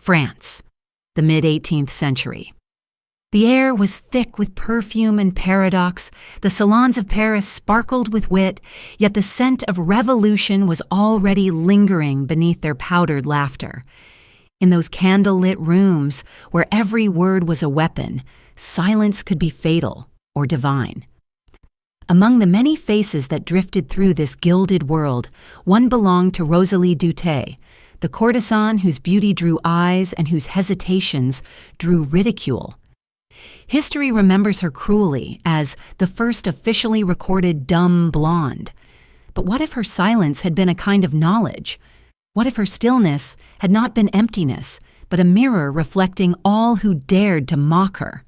France, the mid-18th century. The air was thick with perfume and paradox, the salons of Paris sparkled with wit, yet the scent of revolution was already lingering beneath their powdered laughter. In those candle-lit rooms, where every word was a weapon, silence could be fatal or divine. Among the many faces that drifted through this gilded world, one belonged to Rosalie Duthé, the courtesan whose beauty drew eyes and whose hesitations drew ridicule. History remembers her cruelly as the first officially recorded dumb blonde. But what if her silence had been a kind of knowledge? What if her stillness had not been emptiness, but a mirror reflecting all who dared to mock her?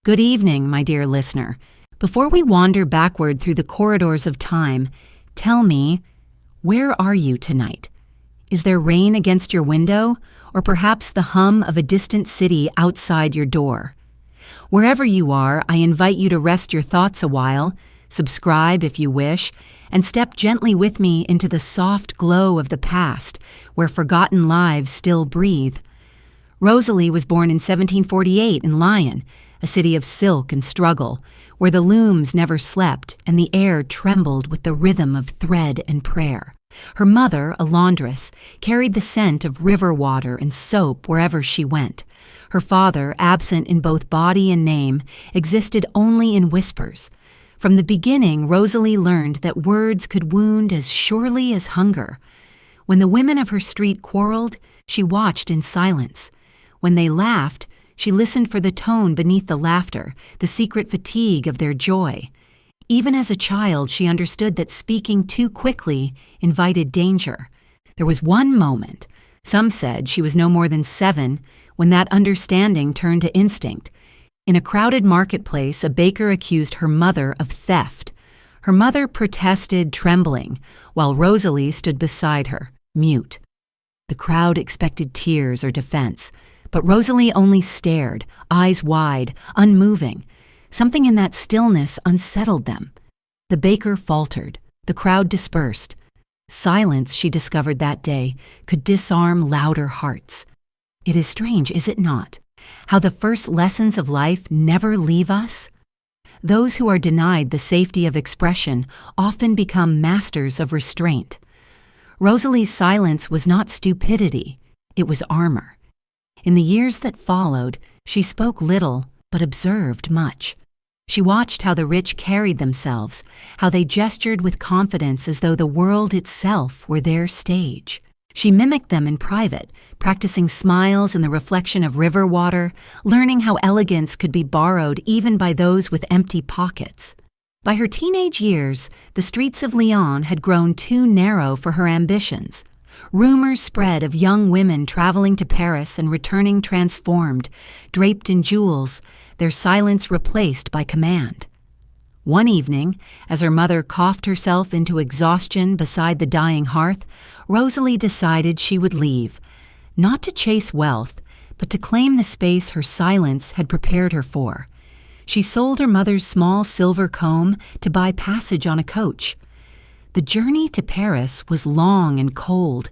Good evening, my dear listener. Before we wander backward through the corridors of time, tell me, where are you tonight? Is there rain against your window, or perhaps the hum of a distant city outside your door? Wherever you are, I invite you to rest your thoughts a while, subscribe if you wish, and step gently with me into the soft glow of the past, where forgotten lives still breathe. Rosalie was born in 1748 in Lyon, a city of silk and struggle, where the looms never slept and the air trembled with the rhythm of thread and prayer. Her mother, a laundress, carried the scent of river water and soap wherever she went. Her father, absent in both body and name, existed only in whispers. From the beginning, Rosalie learned that words could wound as surely as hunger. When the women of her street quarreled, she watched in silence. When they laughed, she listened for the tone beneath the laughter, the secret fatigue of their joy. Even as a child, she understood that speaking too quickly invited danger. There was one moment, some said she was no more than 7, when that understanding turned to instinct. In a crowded marketplace, a baker accused her mother of theft. Her mother protested, trembling, while Rosalie stood beside her, mute. The crowd expected tears or defense, but Rosalie only stared, eyes wide, unmoving. Something in that stillness unsettled them. The baker faltered. The crowd dispersed. Silence, she discovered that day, could disarm louder hearts. It is strange, is it not, how the first lessons of life never leave us? Those who are denied the safety of expression often become masters of restraint. Rosalie's silence was not stupidity, it was armor. In the years that followed, she spoke little, but observed much. She watched how the rich carried themselves, how they gestured with confidence as though the world itself were their stage. She mimicked them in private, practicing smiles in the reflection of river water, learning how elegance could be borrowed even by those with empty pockets. By her teenage years, the streets of Lyon had grown too narrow for her ambitions. Rumors spread of young women traveling to Paris and returning transformed, draped in jewels, their silence replaced by command. One evening, as her mother coughed herself into exhaustion beside the dying hearth, Rosalie decided she would leave, not to chase wealth, but to claim the space her silence had prepared her for. She sold her mother's small silver comb to buy passage on a coach. The journey to Paris was long and cold.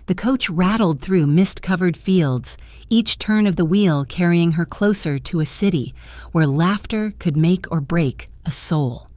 The coach rattled through mist-covered fields, each turn of the wheel carrying her closer to a city where laughter could make or break a soul.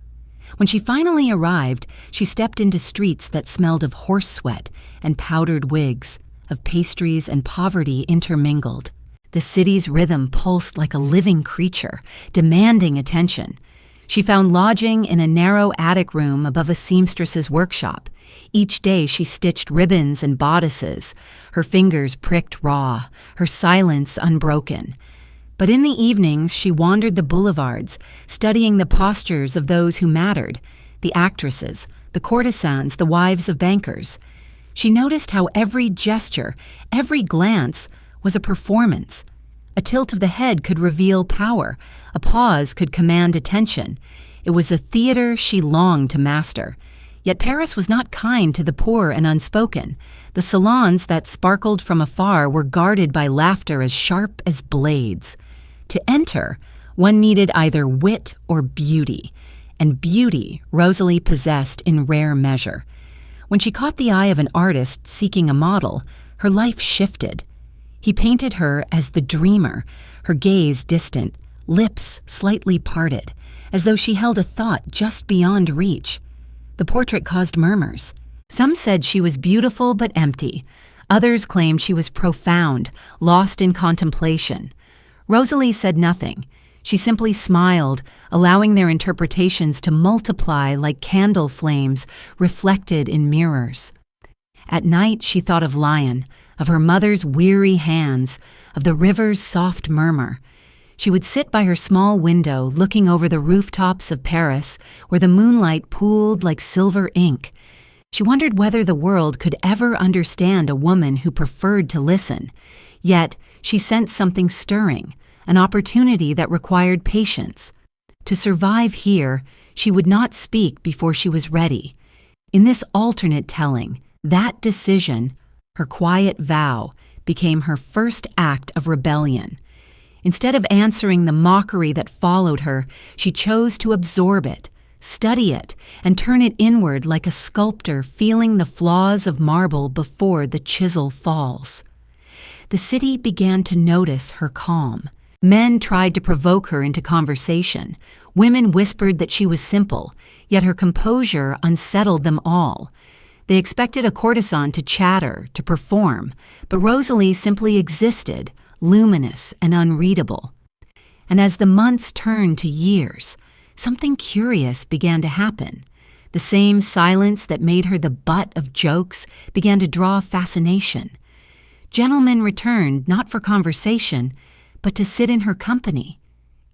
When she finally arrived, she stepped into streets that smelled of horse sweat and powdered wigs, of pastries and poverty intermingled. The city's rhythm pulsed like a living creature, demanding attention. She found lodging in a narrow attic room above a seamstress's workshop. Each day she stitched ribbons and bodices, her fingers pricked raw, her silence unbroken. But in the evenings she wandered the boulevards, studying the postures of those who mattered, the actresses, the courtesans, the wives of bankers. She noticed how every gesture, every glance, was a performance. A tilt of the head could reveal power, a pause could command attention. It was a theater she longed to master. Yet Paris was not kind to the poor and unspoken. The salons that sparkled from afar were guarded by laughter as sharp as blades. To enter, one needed either wit or beauty, and beauty Rosalie possessed in rare measure. When she caught the eye of an artist seeking a model, her life shifted. He painted her as the dreamer, her gaze distant, lips slightly parted, as though she held a thought just beyond reach. The portrait caused murmurs. Some said she was beautiful but empty. Others claimed she was profound, lost in contemplation. Rosalie said nothing. She simply smiled, allowing their interpretations to multiply like candle flames reflected in mirrors. At night she thought of Lion, of her mother's weary hands, of the river's soft murmur. She would sit by her small window looking over the rooftops of Paris, where the moonlight pooled like silver ink. She wondered whether the world could ever understand a woman who preferred to listen. Yet she sensed something stirring, an opportunity that required patience. To survive here, she would not speak before she was ready. In this alternate telling, that decision, her quiet vow, became her first act of rebellion. Instead of answering the mockery that followed her, she chose to absorb it, study it, and turn it inward like a sculptor feeling the flaws of marble before the chisel falls. The city began to notice her calm. Men tried to provoke her into conversation. Women whispered that she was simple, yet her composure unsettled them all. They expected a courtesan to chatter, to perform, but Rosalie simply existed, luminous and unreadable. And as the months turned to years, something curious began to happen. The same silence that made her the butt of jokes began to draw fascination. Gentlemen returned not for conversation, but to sit in her company,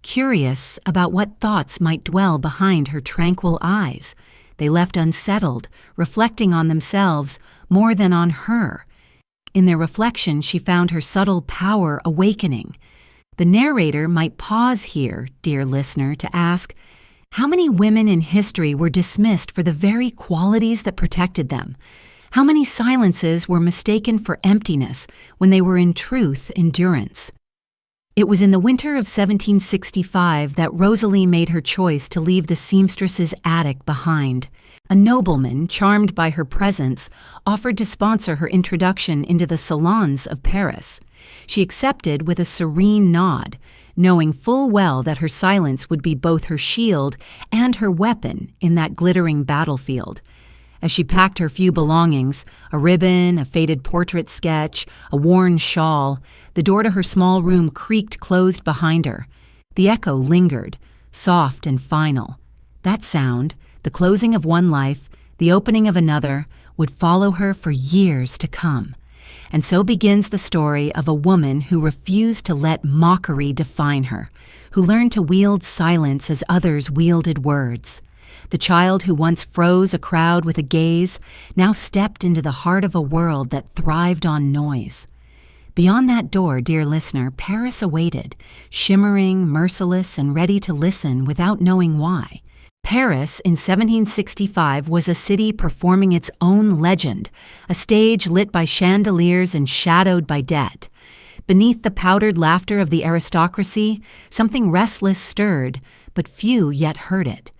curious about what thoughts might dwell behind her tranquil eyes. They left unsettled, reflecting on themselves more than on her. In their reflection, she found her subtle power awakening. The narrator might pause here, dear listener, to ask, how many women in history were dismissed for the very qualities that protected them? How many silences were mistaken for emptiness when they were in truth endurance? It was in the winter of 1765 that Rosalie made her choice to leave the seamstress's attic behind. A nobleman, charmed by her presence, offered to sponsor her introduction into the salons of Paris. She accepted with a serene nod, knowing full well that her silence would be both her shield and her weapon in that glittering battlefield. As she packed her few belongings, a ribbon, a faded portrait sketch, a worn shawl, the door to her small room creaked closed behind her. The echo lingered, soft and final. That sound, the closing of one life, the opening of another, would follow her for years to come. And so begins the story of a woman who refused to let mockery define her, who learned to wield silence as others wielded words. The child who once froze a crowd with a gaze now stepped into the heart of a world that thrived on noise. Beyond that door, dear listener, Paris awaited, shimmering, merciless, and ready to listen without knowing why. Paris in 1765 was a city performing its own legend, a stage lit by chandeliers and shadowed by debt. Beneath the powdered laughter of the aristocracy, something restless stirred, but few yet heard it.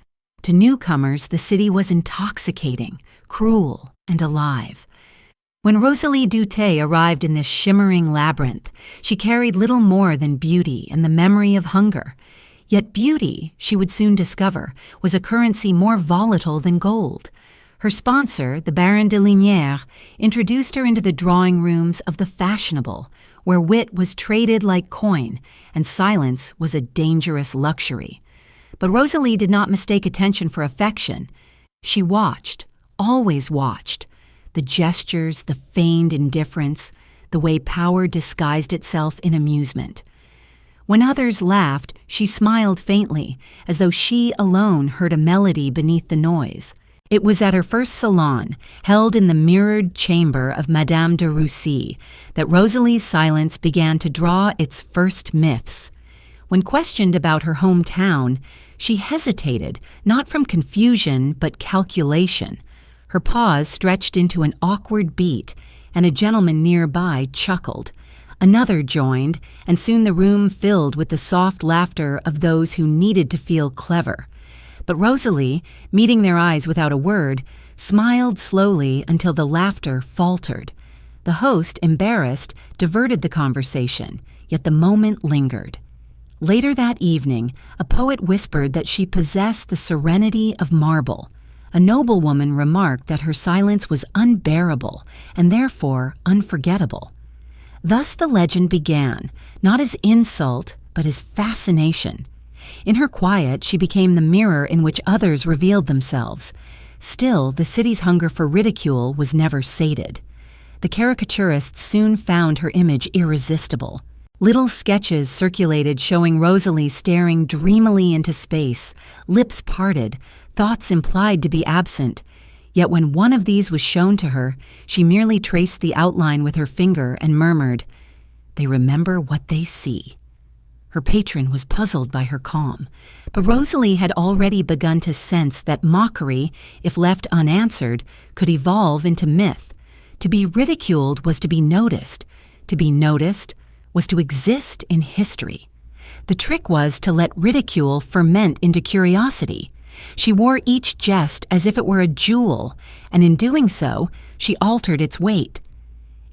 To newcomers, the city was intoxicating, cruel, and alive. When Rosalie Duthé arrived in this shimmering labyrinth, she carried little more than beauty and the memory of hunger. Yet beauty, she would soon discover, was a currency more volatile than gold. Her sponsor, the Baron de Lignières, introduced her into the drawing rooms of the fashionable, where wit was traded like coin and silence was a dangerous luxury. But Rosalie did not mistake attention for affection. She watched, always watched, the gestures, the feigned indifference, the way power disguised itself in amusement. When others laughed, she smiled faintly, as though she alone heard a melody beneath the noise. It was at her first salon, held in the mirrored chamber of Madame de Russie, that Rosalie's silence began to draw its first myths. When questioned about her hometown, she hesitated, not from confusion but calculation. Her pause stretched into an awkward beat, and a gentleman nearby chuckled. Another joined, and soon the room filled with the soft laughter of those who needed to feel clever. But Rosalie, meeting their eyes without a word, smiled slowly until the laughter faltered. The host, embarrassed, diverted the conversation, yet the moment lingered. Later that evening, a poet whispered that she possessed the serenity of marble. A noblewoman remarked that her silence was unbearable and therefore unforgettable. Thus the legend began, not as insult, but as fascination. In her quiet, she became the mirror in which others revealed themselves. Still, the city's hunger for ridicule was never sated. The caricaturists soon found her image irresistible. Little sketches circulated showing Rosalie staring dreamily into space, lips parted, thoughts implied to be absent. Yet when one of these was shown to her, she merely traced the outline with her finger and murmured, "They remember what they see." Her patron was puzzled by her calm, but Rosalie had already begun to sense that mockery, if left unanswered, could evolve into myth. To be ridiculed was to be noticed. To be noticed was to exist in history. The trick was to let ridicule ferment into curiosity. She wore each jest as if it were a jewel, and in doing so, she altered its weight.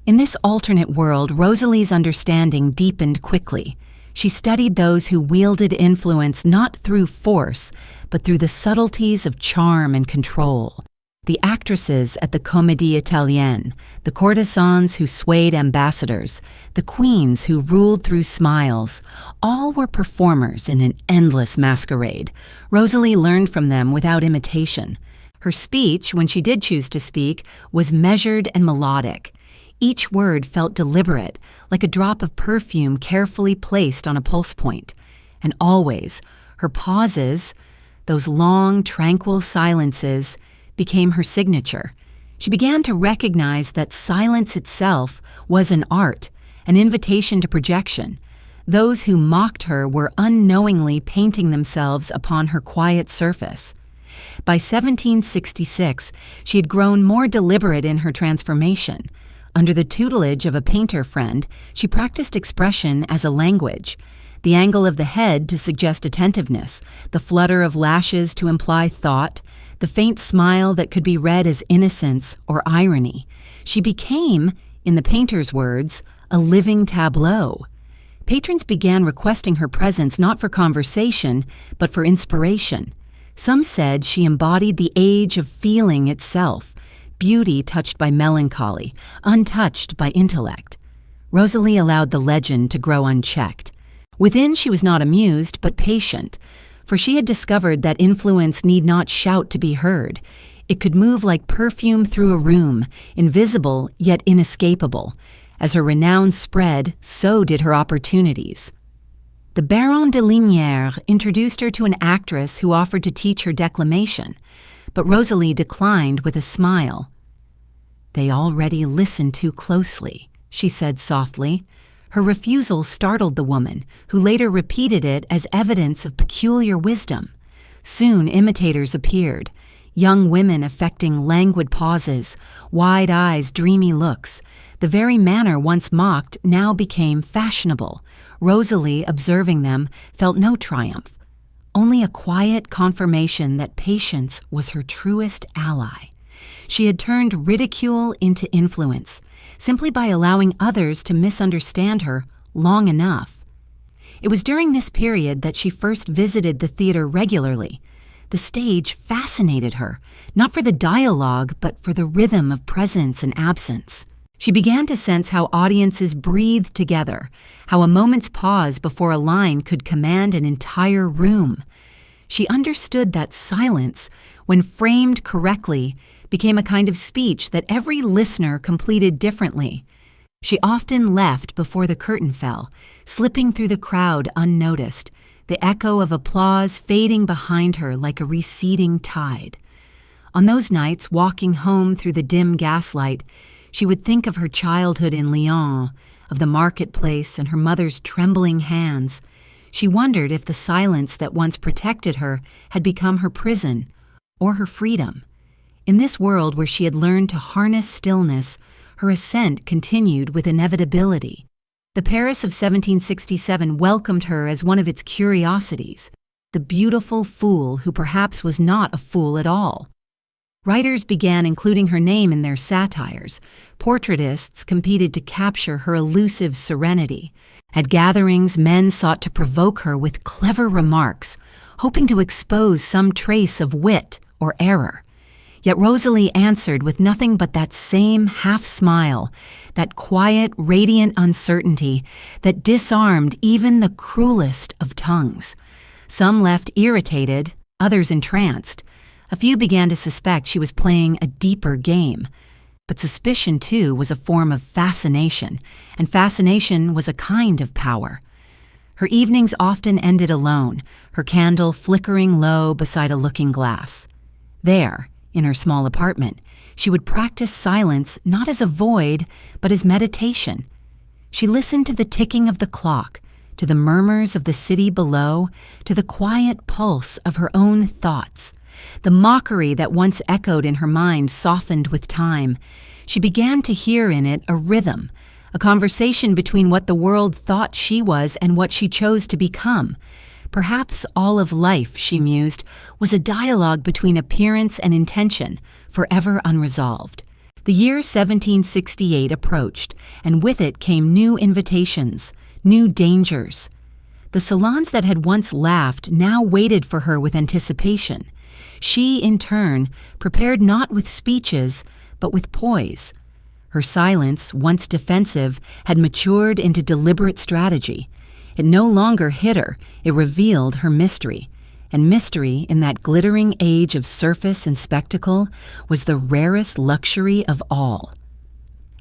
In this alternate world, Rosalie's understanding deepened quickly. She studied those who wielded influence not through force, but through the subtleties of charm and control. The actresses at the Comédie Italienne, the courtesans who swayed ambassadors, the queens who ruled through smiles, all were performers in an endless masquerade. Rosalie learned from them without imitation. Her speech, when she did choose to speak, was measured and melodic. Each word felt deliberate, like a drop of perfume carefully placed on a pulse point. And always, her pauses, those long, tranquil silences, became her signature. She began to recognize that silence itself was an art, an invitation to projection. Those who mocked her were unknowingly painting themselves upon her quiet surface. By 1766, she had grown more deliberate in her transformation. Under the tutelage of a painter friend, she practiced expression as a language. The angle of the head to suggest attentiveness, the flutter of lashes to imply thought, the faint smile that could be read as innocence or irony. She became, in the painter's words, a living tableau. Patrons began requesting her presence not for conversation, but for inspiration. Some said she embodied the age of feeling itself, beauty touched by melancholy, untouched by intellect. Rosalie allowed the legend to grow unchecked. Within, she was not amused, but patient, for she had discovered that influence need not shout to be heard. It could move like perfume through a room, invisible yet inescapable. As her renown spread, so did her opportunities. The Baron de Lignières introduced her to an actress who offered to teach her declamation, but Rosalie declined with a smile. "They already listen too closely," she said softly. Her refusal startled the woman, who later repeated it as evidence of peculiar wisdom. Soon imitators appeared, young women affecting languid pauses, wide eyes, dreamy looks. The very manner once mocked now became fashionable. Rosalie, observing them, felt no triumph, only a quiet confirmation that patience was her truest ally. She had turned ridicule into influence, simply by allowing others to misunderstand her long enough. It was during this period that she first visited the theater regularly. The stage fascinated her, not for the dialogue, but for the rhythm of presence and absence. She began to sense how audiences breathed together, how a moment's pause before a line could command an entire room. She understood that silence, when framed correctly, became a kind of speech that every listener completed differently. She often left before the curtain fell, slipping through the crowd unnoticed, the echo of applause fading behind her like a receding tide. On those nights, walking home through the dim gaslight, she would think of her childhood in Lyon, of the marketplace and her mother's trembling hands. She wondered if the silence that once protected her had become her prison or her freedom. In this world where she had learned to harness stillness, her ascent continued with inevitability. The Paris of 1767 welcomed her as one of its curiosities, the beautiful fool who perhaps was not a fool at all. Writers began including her name in their satires. Portraitists competed to capture her elusive serenity. At gatherings, men sought to provoke her with clever remarks, hoping to expose some trace of wit or error. Yet Rosalie answered with nothing but that same half-smile, that quiet, radiant uncertainty that disarmed even the cruelest of tongues. Some left irritated, others entranced. A few began to suspect she was playing a deeper game. But suspicion, too, was a form of fascination, and fascination was a kind of power. Her evenings often ended alone, her candle flickering low beside a looking-glass. There, in her small apartment, she would practice silence not as a void, but as meditation. She listened to the ticking of the clock, to the murmurs of the city below, to the quiet pulse of her own thoughts. The mockery that once echoed in her mind softened with time. She began to hear in it a rhythm, a conversation between what the world thought she was and what she chose to become. Perhaps all of life, she mused, was a dialogue between appearance and intention, forever unresolved. The year 1768 approached, and with it came new invitations, new dangers. The salons that had once laughed now waited for her with anticipation. She, in turn, prepared not with speeches, but with poise. Her silence, once defensive, had matured into deliberate strategy. It no longer hid her, it revealed her mystery. And mystery, in that glittering age of surface and spectacle, was the rarest luxury of all.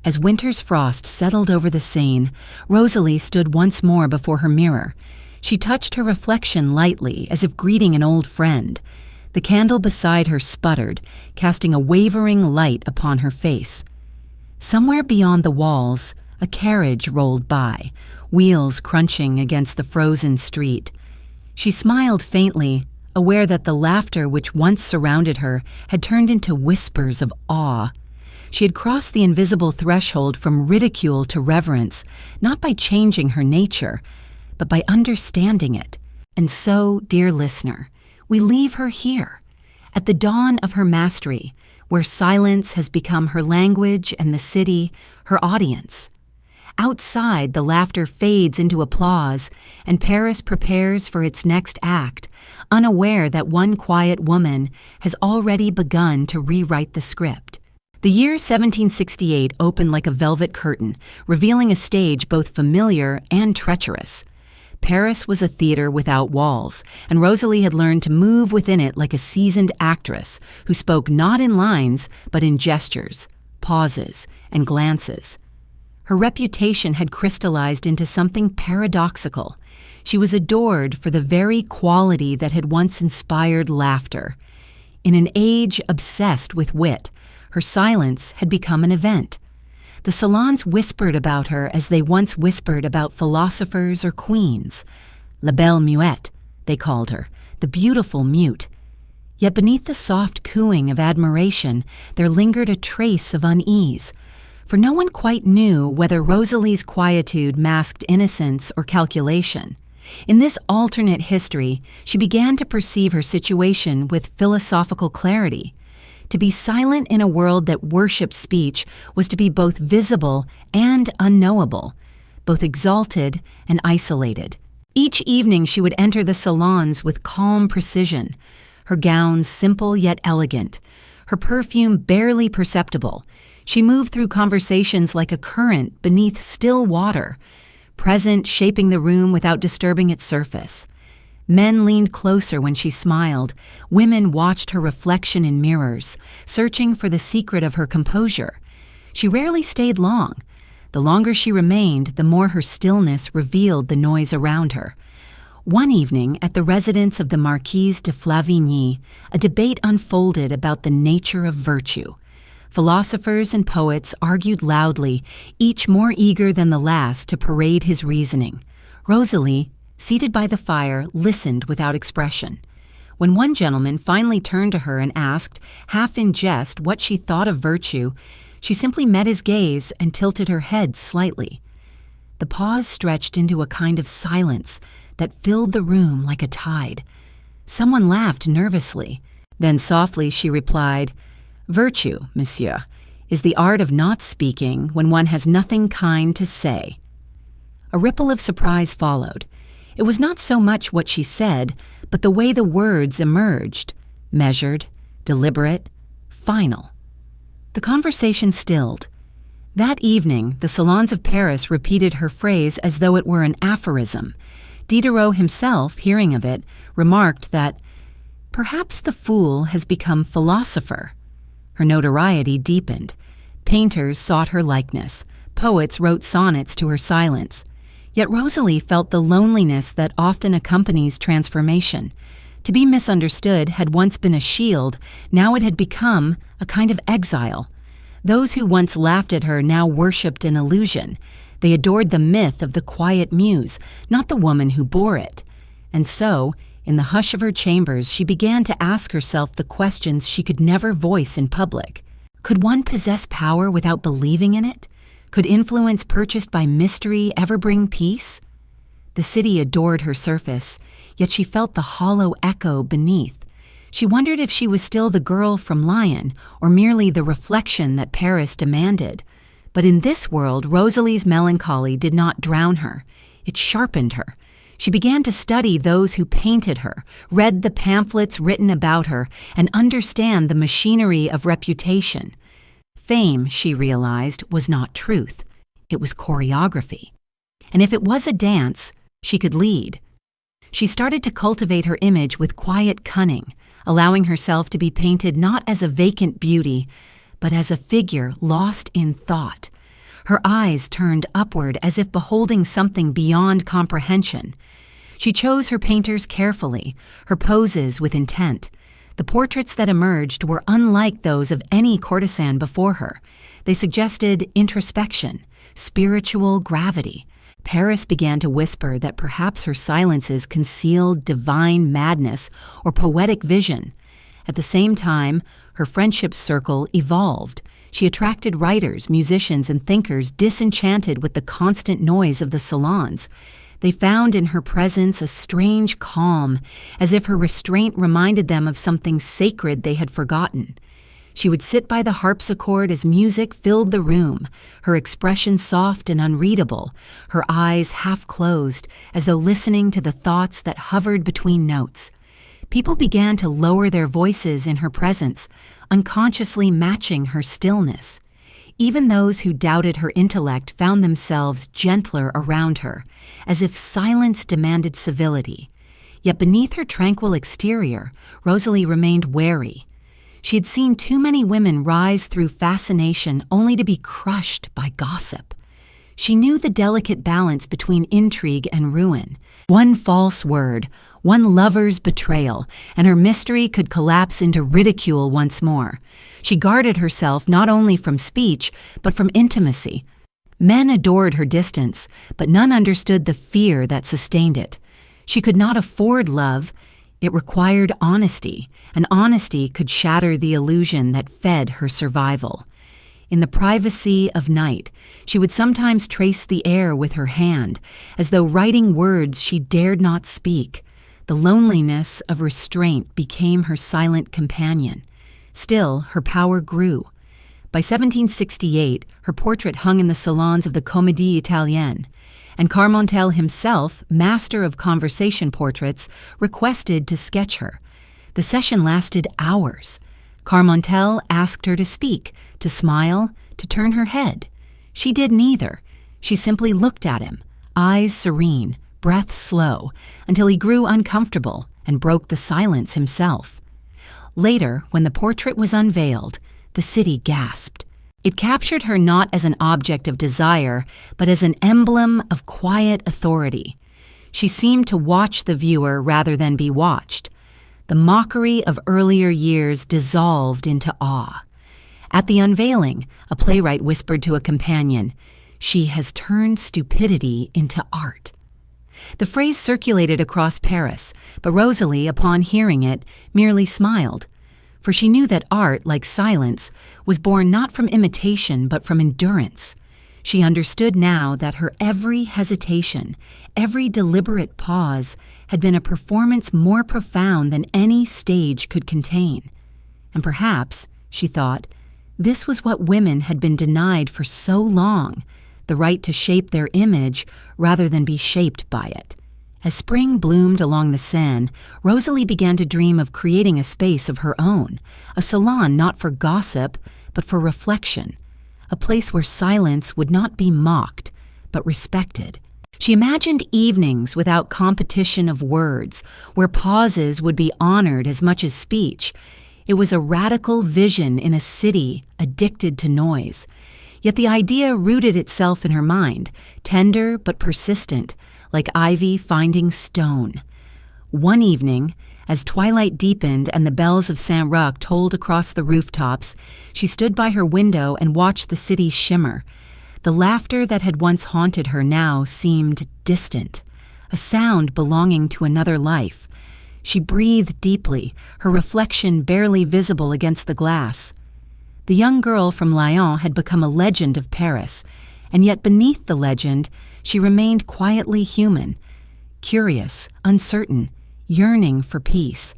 As winter's frost settled over the Seine, Rosalie stood once more before her mirror. She touched her reflection lightly, as if greeting an old friend. The candle beside her sputtered, casting a wavering light upon her face. Somewhere beyond the walls, a carriage rolled by, wheels crunching against the frozen street. She smiled faintly, aware that the laughter which once surrounded her had turned into whispers of awe. She had crossed the invisible threshold from ridicule to reverence, not by changing her nature, but by understanding it. And so, dear listener, we leave her here, at the dawn of her mastery, where silence has become her language and the city her audience. Outside, the laughter fades into applause, and Paris prepares for its next act, unaware that one quiet woman has already begun to rewrite the script. The year 1768 opened like a velvet curtain, revealing a stage both familiar and treacherous. Paris was a theater without walls, and Rosalie had learned to move within it like a seasoned actress who spoke not in lines, but in gestures, pauses, and glances. Her reputation had crystallized into something paradoxical. She was adored for the very quality that had once inspired laughter. In an age obsessed with wit, her silence had become an event. The salons whispered about her as they once whispered about philosophers or queens. La belle muette, they called her, the beautiful mute. Yet beneath the soft cooing of admiration, there lingered a trace of unease, for no one quite knew whether Rosalie's quietude masked innocence or calculation. In this alternate history, she began to perceive her situation with philosophical clarity. To be silent in a world that worshipped speech was to be both visible and unknowable, both exalted and isolated. Each evening she would enter the salons with calm precision, her gowns simple yet elegant, her perfume barely perceptible. She moved through conversations like a current beneath still water, present, shaping the room without disturbing its surface. Men leaned closer when she smiled. Women watched her reflection in mirrors, searching for the secret of her composure. She rarely stayed long. The longer she remained, the more her stillness revealed the noise around her. One evening, at the residence of the Marquise de Flavigny, a debate unfolded about the nature of virtue. Philosophers and poets argued loudly, each more eager than the last to parade his reasoning. Rosalie, seated by the fire, listened without expression. When one gentleman finally turned to her and asked, half in jest, what she thought of virtue, she simply met his gaze and tilted her head slightly. The pause stretched into a kind of silence that filled the room like a tide. Someone laughed nervously. Then softly she replied, Virtue, monsieur, is the art of not speaking when one has nothing kind to say. A ripple of surprise followed. It was not so much what she said, but the way the words emerged, measured, deliberate, final. The conversation stilled. That evening, the salons of Paris repeated her phrase as though it were an aphorism. Diderot himself, hearing of it, remarked that, "Perhaps the fool has become philosopher." Her notoriety deepened. Painters sought her likeness. Poets wrote sonnets to her silence. Yet Rosalie felt the loneliness that often accompanies transformation. To be misunderstood had once been a shield, now it had become a kind of exile. Those who once laughed at her now worshipped an illusion. They adored the myth of the quiet muse, not the woman who bore it. And so, in the hush of her chambers, she began to ask herself the questions she could never voice in public. Could one possess power without believing in it? Could influence purchased by mystery ever bring peace? The city adored her surface, yet she felt the hollow echo beneath. She wondered if she was still the girl from Lyon, or merely the reflection that Paris demanded. But in this world, Rosalie's melancholy did not drown her. It sharpened her. She began to study those who painted her, read the pamphlets written about her, and understand the machinery of reputation. Fame, she realized, was not truth. It was choreography. And if it was a dance, she could lead. She started to cultivate her image with quiet cunning, allowing herself to be painted not as a vacant beauty, but as a figure lost in thought. Her eyes turned upward as if beholding something beyond comprehension. She chose her painters carefully, her poses with intent. The portraits that emerged were unlike those of any courtesan before her. They suggested introspection, spiritual gravity. Paris began to whisper that perhaps her silences concealed divine madness or poetic vision. At the same time, her friendship circle evolved. She attracted writers, musicians, and thinkers disenchanted with the constant noise of the salons. They found in her presence a strange calm, as if her restraint reminded them of something sacred they had forgotten. She would sit by the harpsichord as music filled the room, her expression soft and unreadable, her eyes half closed, as though listening to the thoughts that hovered between notes. People began to lower their voices in her presence, unconsciously matching her stillness. Even those who doubted her intellect found themselves gentler around her, as if silence demanded civility. Yet beneath her tranquil exterior, Rosalie remained wary. She had seen too many women rise through fascination only to be crushed by gossip. She knew the delicate balance between intrigue and ruin. One false word, one lover's betrayal, and her mystery could collapse into ridicule once more. She guarded herself not only from speech, but from intimacy. Men adored her distance, but none understood the fear that sustained it. She could not afford love. It required honesty, and honesty could shatter the illusion that fed her survival. In the privacy of night, she would sometimes trace the air with her hand, as though writing words she dared not speak. The loneliness of restraint became her silent companion. Still, her power grew. By 1768, her portrait hung in the salons of the Comédie Italienne, and Carmontel himself, master of conversation portraits, requested to sketch her. The session lasted hours. Carmontel asked her to speak, to smile, to turn her head. She did neither. She simply looked at him, eyes serene, breath slow, until he grew uncomfortable and broke the silence himself. Later, when the portrait was unveiled, the city gasped. It captured her not as an object of desire, but as an emblem of quiet authority. She seemed to watch the viewer rather than be watched. The mockery of earlier years dissolved into awe. At the unveiling, a playwright whispered to a companion, "She has turned stupidity into art." The phrase circulated across Paris, but Rosalie, upon hearing it, merely smiled. For she knew that art, like silence, was born not from imitation but from endurance. She understood now that her every hesitation, every deliberate pause, had been a performance more profound than any stage could contain. And perhaps she thought. This was what women had been denied for so long, the right to shape their image rather than be shaped by it. As spring bloomed along the Seine, Rosalie began to dream of creating a space of her own, a salon not for gossip, but for reflection, a place where silence would not be mocked, but respected. She imagined evenings without competition of words, where pauses would be honored as much as speech. It was a radical vision in a city addicted to noise. Yet the idea rooted itself in her mind, tender but persistent, like ivy finding stone. One evening, as twilight deepened and the bells of Saint-Roch tolled across the rooftops, she stood by her window and watched the city shimmer. The laughter that had once haunted her now seemed distant, a sound belonging to another life. She breathed deeply, her reflection barely visible against the glass. The young girl from Lyon had become a legend of Paris, and yet beneath the legend, she remained quietly human, curious, uncertain, yearning for peace.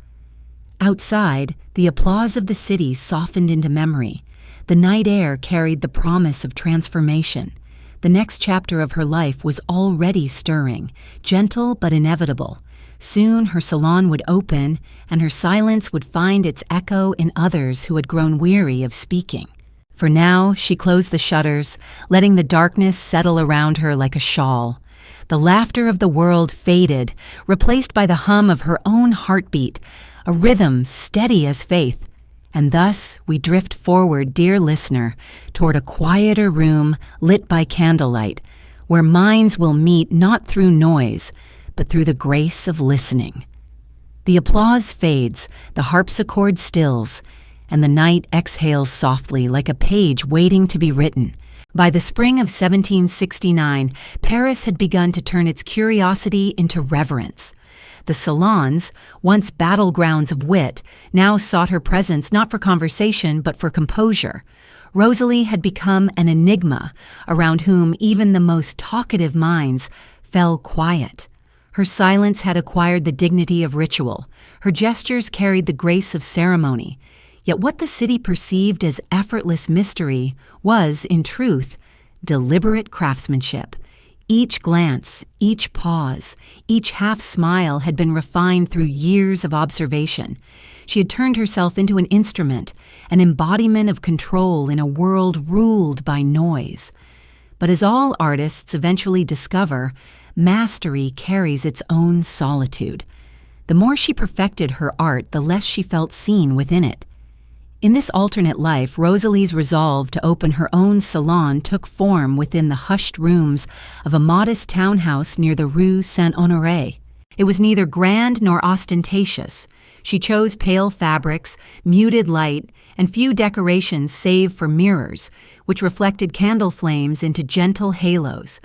Outside, the applause of the city softened into memory. The night air carried the promise of transformation. The next chapter of her life was already stirring, gentle but inevitable. Soon her salon would open, and her silence would find its echo in others who had grown weary of speaking. For now, she closed the shutters, letting the darkness settle around her like a shawl. The laughter of the world faded, replaced by the hum of her own heartbeat, a rhythm steady as faith. And thus we drift forward, dear listener, toward a quieter room lit by candlelight, where minds will meet not through noise, but through the grace of listening. The applause fades, the harpsichord stills, and the night exhales softly like a page waiting to be written. By the spring of 1769, Paris had begun to turn its curiosity into reverence. The salons, once battlegrounds of wit, now sought her presence not for conversation but for composure. Rosalie had become an enigma around whom even the most talkative minds fell quiet. Her silence had acquired the dignity of ritual. Her gestures carried the grace of ceremony. Yet what the city perceived as effortless mystery was, in truth, deliberate craftsmanship. Each glance, each pause, each half-smile had been refined through years of observation. She had turned herself into an instrument, an embodiment of control in a world ruled by noise. But as all artists eventually discover, mastery carries its own solitude. The more she perfected her art, the less she felt seen within it. In this alternate life, Rosalie's resolve to open her own salon took form within the hushed rooms of a modest townhouse near the Rue Saint-Honoré. It was neither grand nor ostentatious. She chose pale fabrics, muted light, and few decorations save for mirrors, which reflected candle flames into gentle halos.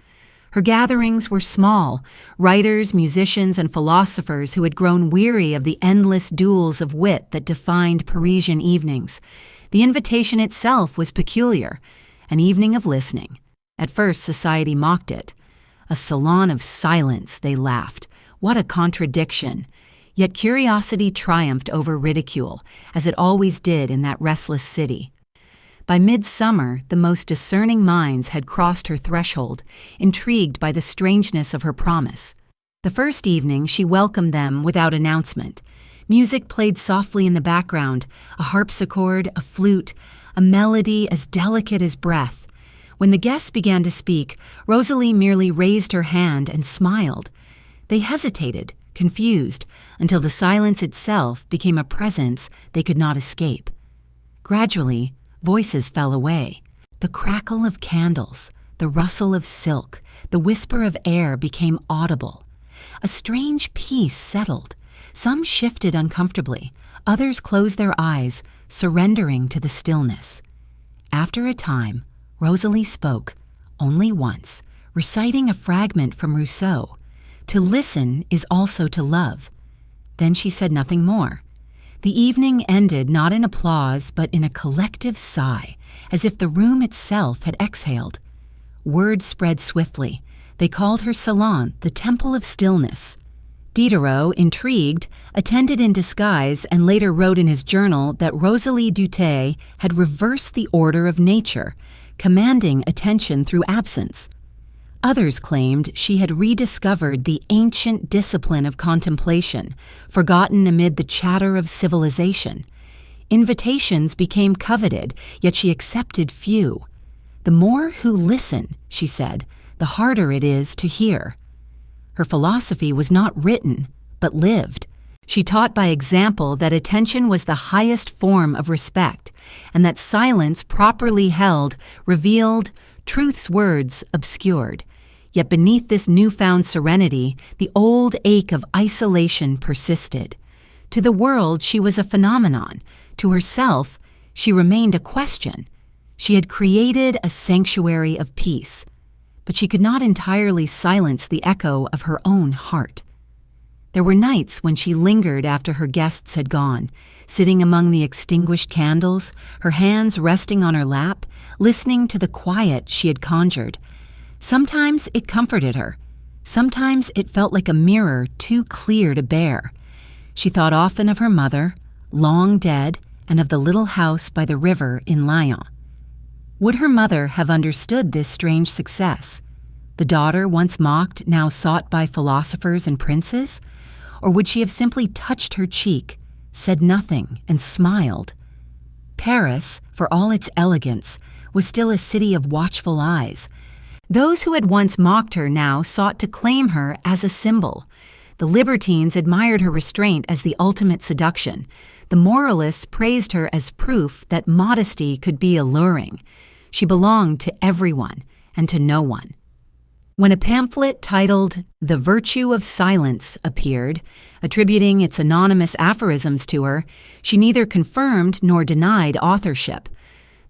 Her gatherings were small, writers, musicians, and philosophers who had grown weary of the endless duels of wit that defined Parisian evenings. The invitation itself was peculiar, an evening of listening. At first, society mocked it. A salon of silence, they laughed. What a contradiction! Yet curiosity triumphed over ridicule, as it always did in that restless city. By midsummer, the most discerning minds had crossed her threshold, intrigued by the strangeness of her promise. The first evening, she welcomed them without announcement. Music played softly in the background, a harpsichord, a flute, a melody as delicate as breath. When the guests began to speak, Rosalie merely raised her hand and smiled. They hesitated, confused, until the silence itself became a presence they could not escape. Gradually, voices fell away. The crackle of candles, the rustle of silk, the whisper of air became audible. A strange peace settled. Some shifted uncomfortably. Others closed their eyes, surrendering to the stillness. After a time, Rosalie spoke, only once, reciting a fragment from Rousseau. To listen is also to love. Then she said nothing more. The evening ended not in applause, but in a collective sigh, as if the room itself had exhaled. Word spread swiftly. They called her salon the Temple of Stillness. Diderot, intrigued, attended in disguise and later wrote in his journal that Rosalie Duthé had reversed the order of nature, commanding attention through absence. Others claimed she had rediscovered the ancient discipline of contemplation, forgotten amid the chatter of civilization. Invitations became coveted, yet she accepted few. The more who listen, she said, the harder it is to hear. Her philosophy was not written, but lived. She taught by example that attention was the highest form of respect, and that silence properly held revealed truth's words obscured. Yet beneath this newfound serenity, the old ache of isolation persisted. To the world, she was a phenomenon. To herself, she remained a question. She had created a sanctuary of peace, but she could not entirely silence the echo of her own heart. There were nights when she lingered after her guests had gone, sitting among the extinguished candles, her hands resting on her lap, listening to the quiet she had conjured. Sometimes it comforted her. Sometimes it felt like a mirror too clear to bear. She thought often of her mother, long dead, and of the little house by the river in Lyon. Would her mother have understood this strange success? The daughter once mocked, now sought by philosophers and princes? Or would she have simply touched her cheek, said nothing, and smiled? Paris, for all its elegance, was still a city of watchful eyes. Those who had once mocked her now sought to claim her as a symbol. The libertines admired her restraint as the ultimate seduction. The moralists praised her as proof that modesty could be alluring. She belonged to everyone and to no one. When a pamphlet titled The Virtue of Silence appeared, attributing its anonymous aphorisms to her, she neither confirmed nor denied authorship.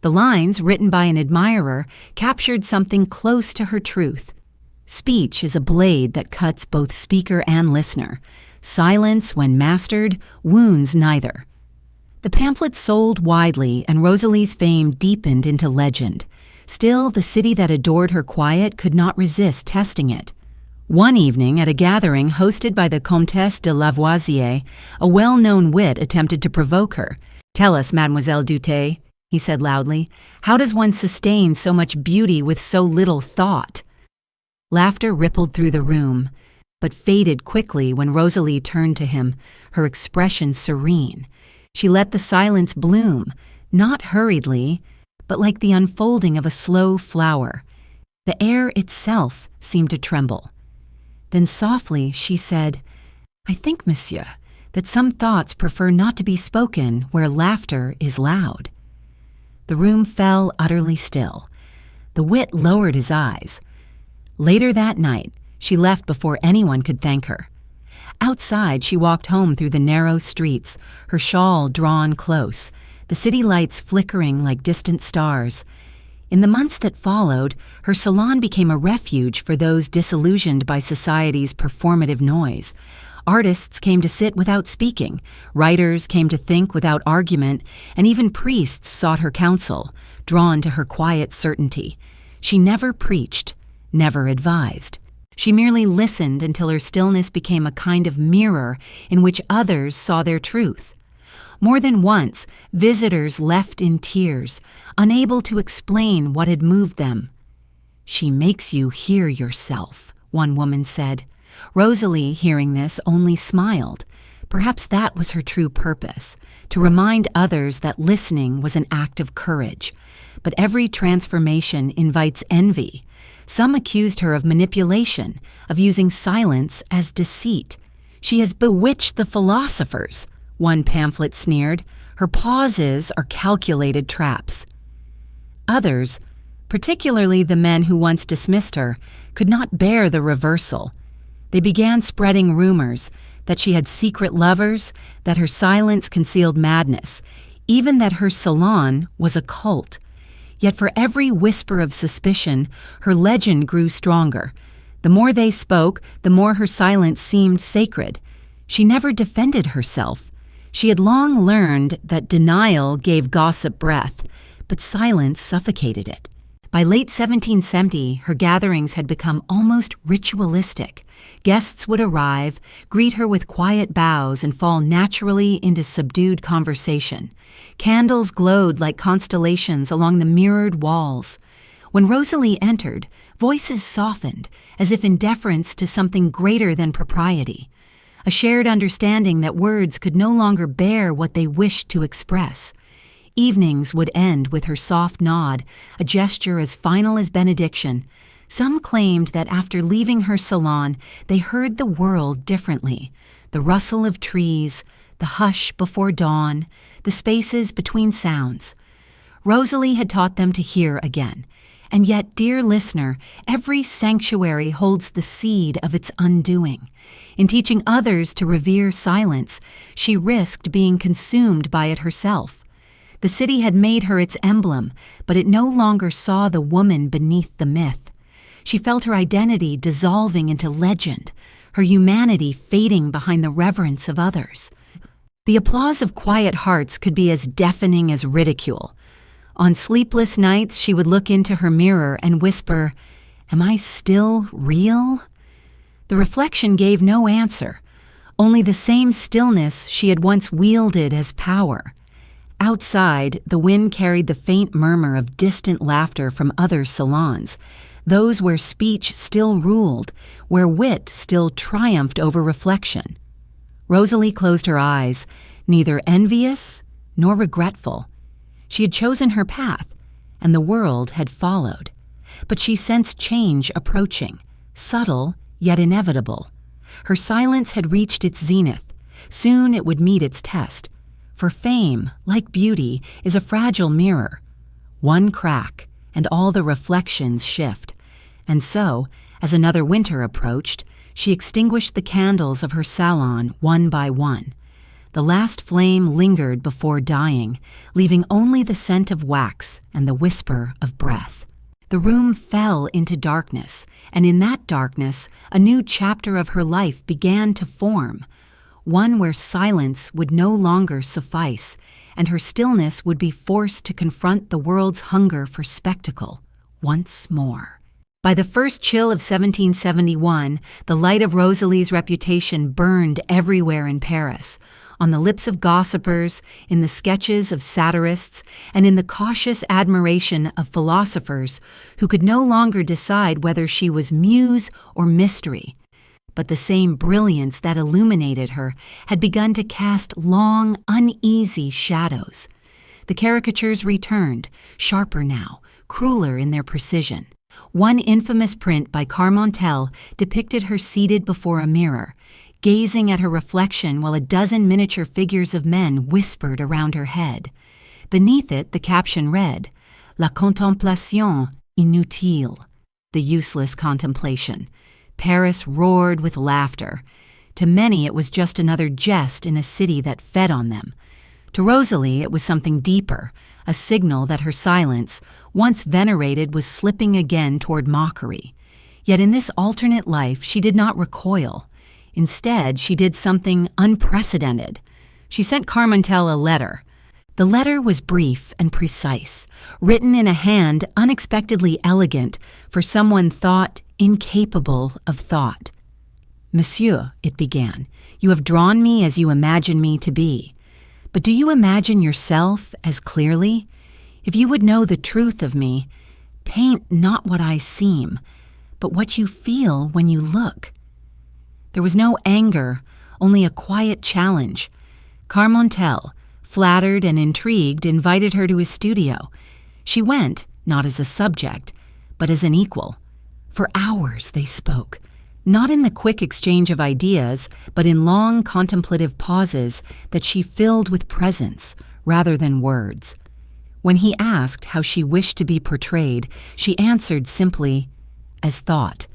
The lines, written by an admirer, captured something close to her truth. Speech is a blade that cuts both speaker and listener. Silence, when mastered, wounds neither. The pamphlet sold widely, and Rosalie's fame deepened into legend. Still, the city that adored her quiet could not resist testing it. One evening, at a gathering hosted by the Comtesse de Lavoisier, a well-known wit attempted to provoke her. "Tell us, Mademoiselle Duthé," he said loudly, "how does one sustain so much beauty with so little thought?" Laughter rippled through the room, but faded quickly when Rosalie turned to him, her expression serene. She let the silence bloom, not hurriedly, but like the unfolding of a slow flower. The air itself seemed to tremble. Then softly she said, "I think, monsieur, that some thoughts prefer not to be spoken where laughter is loud." The room fell utterly still. The wit lowered his eyes. Later that night, she left before anyone could thank her. Outside, she walked home through the narrow streets, her shawl drawn close, the city lights flickering like distant stars. In the months that followed, her salon became a refuge for those disillusioned by society's performative noise. Artists came to sit without speaking, writers came to think without argument, and even priests sought her counsel, drawn to her quiet certainty. She never preached, never advised. She merely listened until her stillness became a kind of mirror in which others saw their truth. More than once, visitors left in tears, unable to explain what had moved them. "She makes you hear yourself," one woman said. Rosalie, hearing this, only smiled. Perhaps that was her true purpose, to remind others that listening was an act of courage. But every transformation invites envy. Some accused her of manipulation, of using silence as deceit. "She has bewitched the philosophers," one pamphlet sneered. "Her pauses are calculated traps." Others, particularly the men who once dismissed her, could not bear the reversal. They began spreading rumors that she had secret lovers, that her silence concealed madness, even that her salon was a cult. Yet for every whisper of suspicion, her legend grew stronger. The more they spoke, the more her silence seemed sacred. She never defended herself. She had long learned that denial gave gossip breath, but silence suffocated it. By late 1770, her gatherings had become almost ritualistic. Guests would arrive, greet her with quiet bows, and fall naturally into subdued conversation. Candles glowed like constellations along the mirrored walls. When Rosalie entered, voices softened, as if in deference to something greater than propriety. A shared understanding that words could no longer bear what they wished to express. Evenings would end with her soft nod, a gesture as final as benediction. Some claimed that after leaving her salon, they heard the world differently. The rustle of trees, the hush before dawn, the spaces between sounds. Rosalie had taught them to hear again. And yet, dear listener, every sanctuary holds the seed of its undoing. In teaching others to revere silence, she risked being consumed by it herself. The city had made her its emblem, but it no longer saw the woman beneath the myth. She felt her identity dissolving into legend, her humanity fading behind the reverence of others. The applause of quiet hearts could be as deafening as ridicule. On sleepless nights, she would look into her mirror and whisper, "Am I still real?" The reflection gave no answer, only the same stillness she had once wielded as power. Outside, the wind carried the faint murmur of distant laughter from other salons, those where speech still ruled, where wit still triumphed over reflection. Rosalie closed her eyes, neither envious nor regretful. She had chosen her path, and the world had followed. But she sensed change approaching, subtle yet inevitable. Her silence had reached its zenith. Soon it would meet its test. For fame, like beauty, is a fragile mirror. One crack, and all the reflections shift. And so, as another winter approached, she extinguished the candles of her salon one by one. The last flame lingered before dying, leaving only the scent of wax and the whisper of breath. The room fell into darkness, and in that darkness, a new chapter of her life began to form. One where silence would no longer suffice, and her stillness would be forced to confront the world's hunger for spectacle once more. By the first chill of 1771, the light of Rosalie's reputation burned everywhere in Paris, on the lips of gossipers, in the sketches of satirists, and in the cautious admiration of philosophers who could no longer decide whether she was muse or mystery. But the same brilliance that illuminated her had begun to cast long, uneasy shadows. The caricatures returned, sharper now, crueler in their precision. One infamous print by Carmontel depicted her seated before a mirror, gazing at her reflection while a dozen miniature figures of men whispered around her head. Beneath it, the caption read, "La contemplation inutile," the useless contemplation. Paris roared with laughter. To many, it was just another jest in a city that fed on them. To Rosalie, it was something deeper, a signal that her silence, once venerated, was slipping again toward mockery. Yet in this alternate life, she did not recoil. Instead, she did something unprecedented. She sent Carmontel a letter. The letter was brief and precise, written in a hand unexpectedly elegant for someone thought incapable of thought. "Monsieur," it began, "you have drawn me as you imagine me to be. But do you imagine yourself as clearly? If you would know the truth of me, paint not what I seem, but what you feel when you look." There was no anger, only a quiet challenge. Carmontel, flattered and intrigued, invited her to his studio. She went, not as a subject, but as an equal. For hours they spoke, not in the quick exchange of ideas, but in long contemplative pauses that she filled with presence rather than words. When he asked how she wished to be portrayed, she answered simply, "As thought."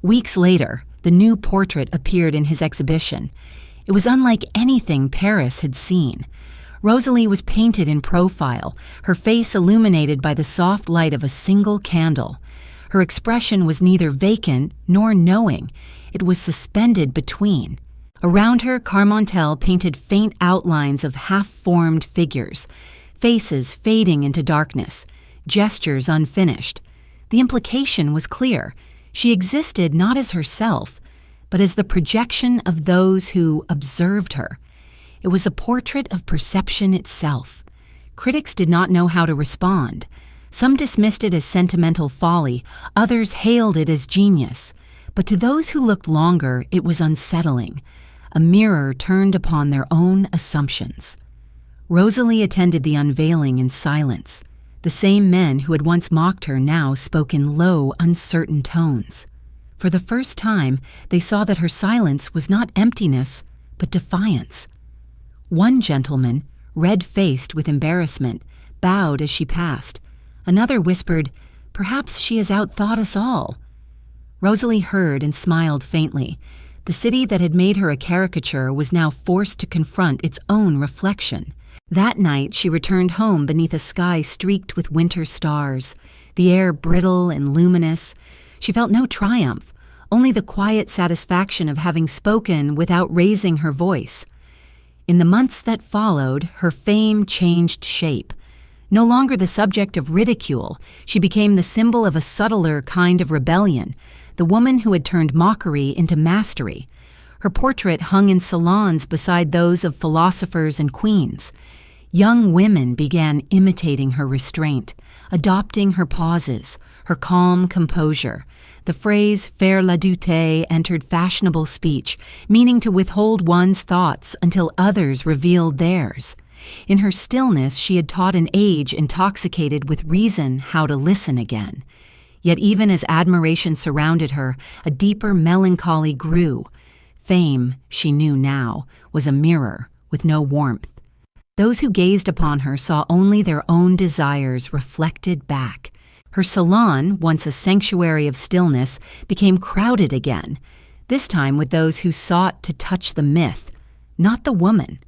Weeks later, the new portrait appeared in his exhibition. It was unlike anything Paris had seen. Rosalie was painted in profile, her face illuminated by the soft light of a single candle. Her expression was neither vacant nor knowing. It was suspended between. Around her, Carmontel painted faint outlines of half-formed figures, faces fading into darkness, gestures unfinished. The implication was clear. She existed not as herself, but as the projection of those who observed her. It was a portrait of perception itself. Critics did not know how to respond. Some dismissed it as sentimental folly, others hailed it as genius. But to those who looked longer, it was unsettling. A mirror turned upon their own assumptions. Rosalie attended the unveiling in silence. The same men who had once mocked her now spoke in low, uncertain tones. For the first time, they saw that her silence was not emptiness, but defiance. One gentleman, red-faced with embarrassment, bowed as she passed. Another whispered, "Perhaps she has outthought us all." Rosalie heard and smiled faintly. The city that had made her a caricature was now forced to confront its own reflection. That night she returned home beneath a sky streaked with winter stars, the air brittle and luminous. She felt no triumph, only the quiet satisfaction of having spoken without raising her voice. In the months that followed, her fame changed shape. No longer the subject of ridicule, she became the symbol of a subtler kind of rebellion, the woman who had turned mockery into mastery. Her portrait hung in salons beside those of philosophers and queens. Young women began imitating her restraint, adopting her pauses, her calm composure. The phrase faire la duthe entered fashionable speech, meaning to withhold one's thoughts until others revealed theirs. In her stillness, she had taught an age intoxicated with reason how to listen again. Yet even as admiration surrounded her, a deeper melancholy grew. Fame, she knew now, was a mirror with no warmth. Those who gazed upon her saw only their own desires reflected back. Her salon, once a sanctuary of stillness, became crowded again, this time with those who sought to touch the myth, not the woman.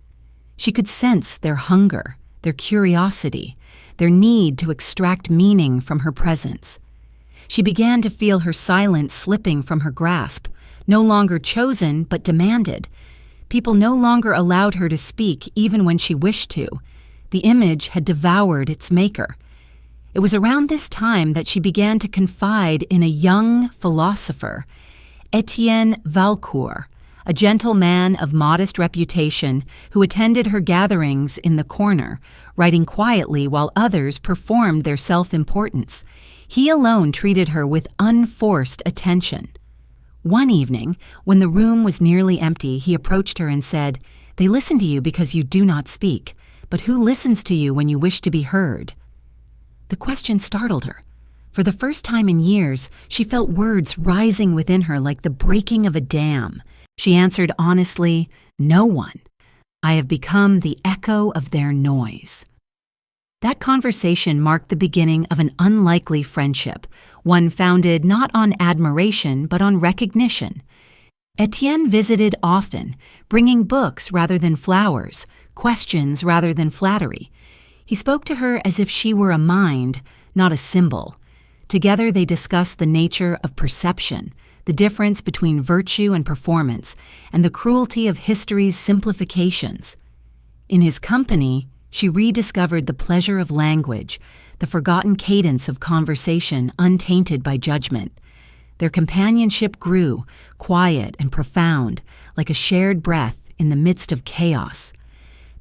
She could sense their hunger, their curiosity, their need to extract meaning from her presence. She began to feel her silence slipping from her grasp, no longer chosen but demanded. People no longer allowed her to speak even when she wished to. The image had devoured its maker. It was around this time that she began to confide in a young philosopher, Etienne Valcourt, a gentle man of modest reputation who attended her gatherings in the corner, writing quietly while others performed their self-importance. He alone treated her with unforced attention. One evening, when the room was nearly empty, he approached her and said, "They listen to you because you do not speak, but who listens to you when you wish to be heard?" The question startled her. For the first time in years, she felt words rising within her like the breaking of a dam. She answered honestly, "No one. I have become the echo of their noise." That conversation marked the beginning of an unlikely friendship, one founded not on admiration but on recognition. Etienne visited often, bringing books rather than flowers, questions rather than flattery. He spoke to her as if she were a mind, not a symbol. Together they discussed the nature of perception, the difference between virtue and performance, and the cruelty of history's simplifications. In his company, she rediscovered the pleasure of language, the forgotten cadence of conversation untainted by judgment. Their companionship grew, quiet and profound, like a shared breath in the midst of chaos.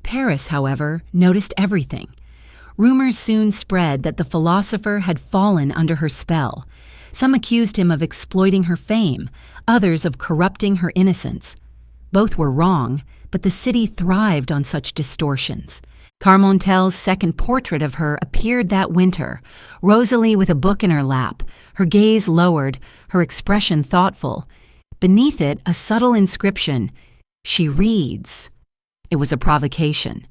Paris, however, noticed everything. Rumors soon spread that the philosopher had fallen under her spell. Some accused him of exploiting her fame, others of corrupting her innocence. Both were wrong, but the city thrived on such distortions. Carmontel's second portrait of her appeared that winter, Rosalie with a book in her lap, her gaze lowered, her expression thoughtful. Beneath it, a subtle inscription, "She reads." It was a provocation.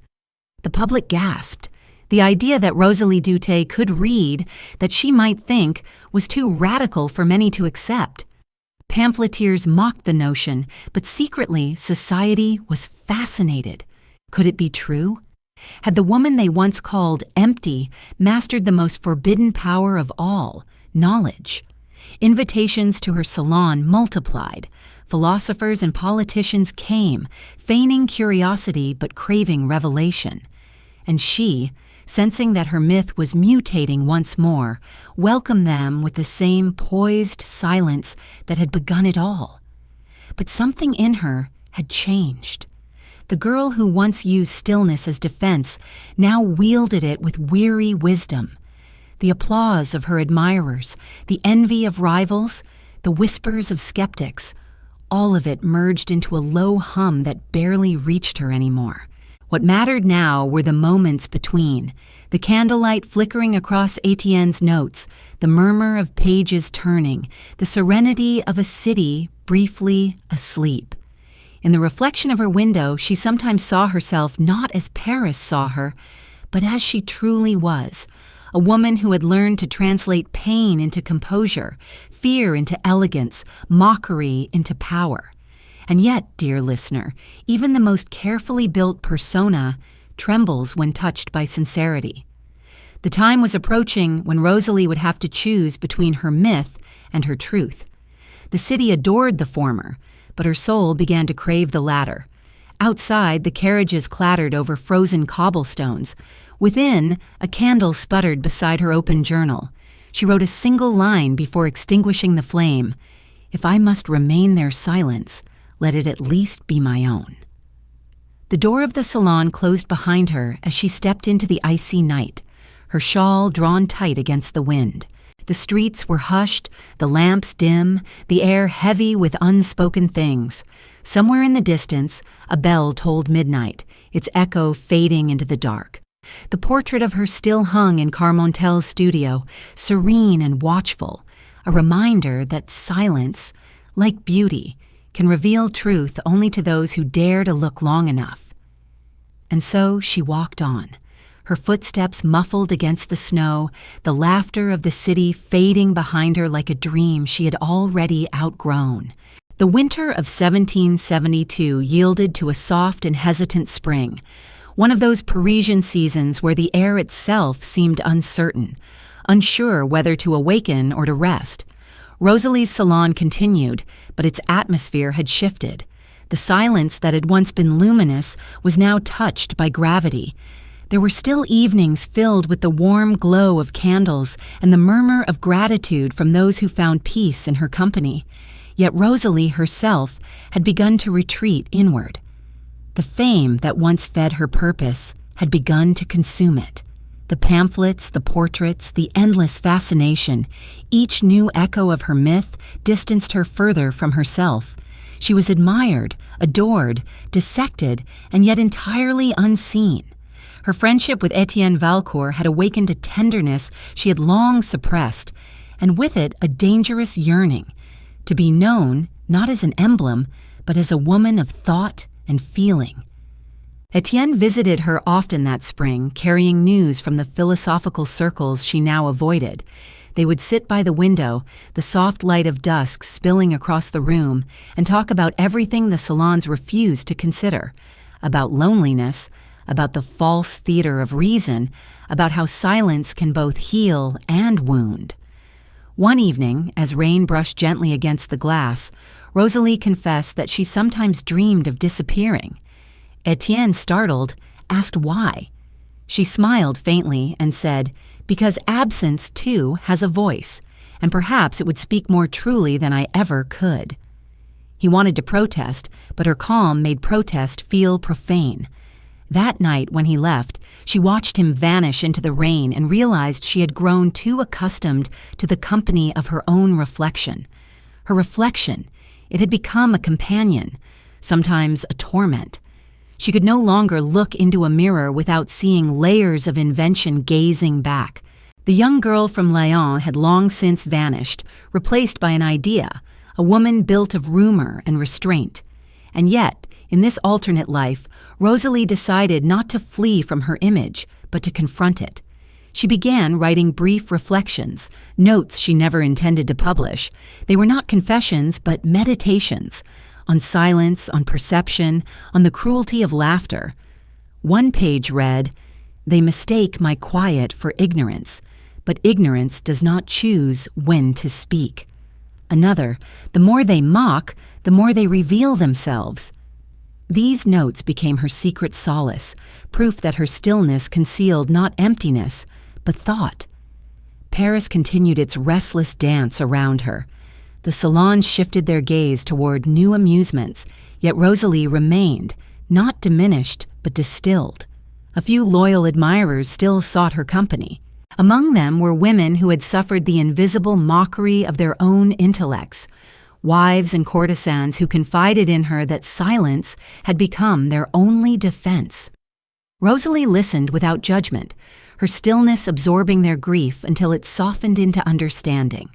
The public gasped. The idea that Rosalie Duthé could read, that she might think, was too radical for many to accept. Pamphleteers mocked the notion, but secretly society was fascinated. Could it be true? Had the woman they once called empty mastered the most forbidden power of all, knowledge? Invitations to her salon multiplied. Philosophers and politicians came, feigning curiosity but craving revelation. And she, sensing that her myth was mutating once more, welcomed them with the same poised silence that had begun it all. But something in her had changed. The girl who once used stillness as defense now wielded it with weary wisdom. The applause of her admirers, the envy of rivals, the whispers of skeptics, all of it merged into a low hum that barely reached her anymore. What mattered now were the moments between, the candlelight flickering across Etienne's notes, the murmur of pages turning, the serenity of a city briefly asleep. In the reflection of her window, she sometimes saw herself not as Paris saw her, but as she truly was, a woman who had learned to translate pain into composure, fear into elegance, mockery into power. And yet, dear listener, even the most carefully built persona trembles when touched by sincerity. The time was approaching when Rosalie would have to choose between her myth and her truth. The city adored the former, but her soul began to crave the latter. Outside, the carriages clattered over frozen cobblestones. Within, a candle sputtered beside her open journal. She wrote a single line before extinguishing the flame. "If I must remain their silence, let it at least be my own." The door of the salon closed behind her as she stepped into the icy night, her shawl drawn tight against the wind. The streets were hushed, the lamps dim, the air heavy with unspoken things. Somewhere in the distance, a bell tolled midnight, its echo fading into the dark. The portrait of her still hung in Carmontel's studio, serene and watchful, a reminder that silence, like beauty, can reveal truth only to those who dare to look long enough. And so she walked on, her footsteps muffled against the snow, the laughter of the city fading behind her like a dream she had already outgrown. The winter of 1772 yielded to a soft and hesitant spring, one of those Parisian seasons where the air itself seemed uncertain, unsure whether to awaken or to rest. Rosalie's salon continued, but its atmosphere had shifted. The silence that had once been luminous was now touched by gravity. There were still evenings filled with the warm glow of candles and the murmur of gratitude from those who found peace in her company. Yet Rosalie herself had begun to retreat inward. The fame that once fed her purpose had begun to consume it. The pamphlets, the portraits, the endless fascination, each new echo of her myth distanced her further from herself. She was admired, adored, dissected, and yet entirely unseen. Her friendship with Etienne Valcourt had awakened a tenderness she had long suppressed, and with it a dangerous yearning, to be known not as an emblem, but as a woman of thought and feeling. Etienne visited her often that spring, carrying news from the philosophical circles she now avoided. They would sit by the window, the soft light of dusk spilling across the room, and talk about everything the salons refused to consider, about loneliness, about the false theater of reason, about how silence can both heal and wound. One evening, as rain brushed gently against the glass, Rosalie confessed that she sometimes dreamed of disappearing. Etienne, startled, asked why. She smiled faintly and said, "Because absence, too, has a voice, and perhaps it would speak more truly than I ever could." He wanted to protest, but her calm made protest feel profane. That night, when he left, she watched him vanish into the rain and realized she had grown too accustomed to the company of her own reflection. Her reflection, it had become a companion, sometimes a torment. She could no longer look into a mirror without seeing layers of invention gazing back. The young girl from Lyon had long since vanished, replaced by an idea, a woman built of rumor and restraint. And yet, in this alternate life, Rosalie decided not to flee from her image, but to confront it. She began writing brief reflections, notes she never intended to publish. They were not confessions, but meditations, on silence, on perception, on the cruelty of laughter. One page read, "They mistake my quiet for ignorance, but ignorance does not choose when to speak." Another, "The more they mock, the more they reveal themselves." These notes became her secret solace, proof that her stillness concealed not emptiness, but thought. Paris continued its restless dance around her. The salons shifted their gaze toward new amusements, yet Rosalie remained, not diminished, but distilled. A few loyal admirers still sought her company. Among them were women who had suffered the invisible mockery of their own intellects, wives and courtesans who confided in her that silence had become their only defense. Rosalie listened without judgment, her stillness absorbing their grief until it softened into understanding.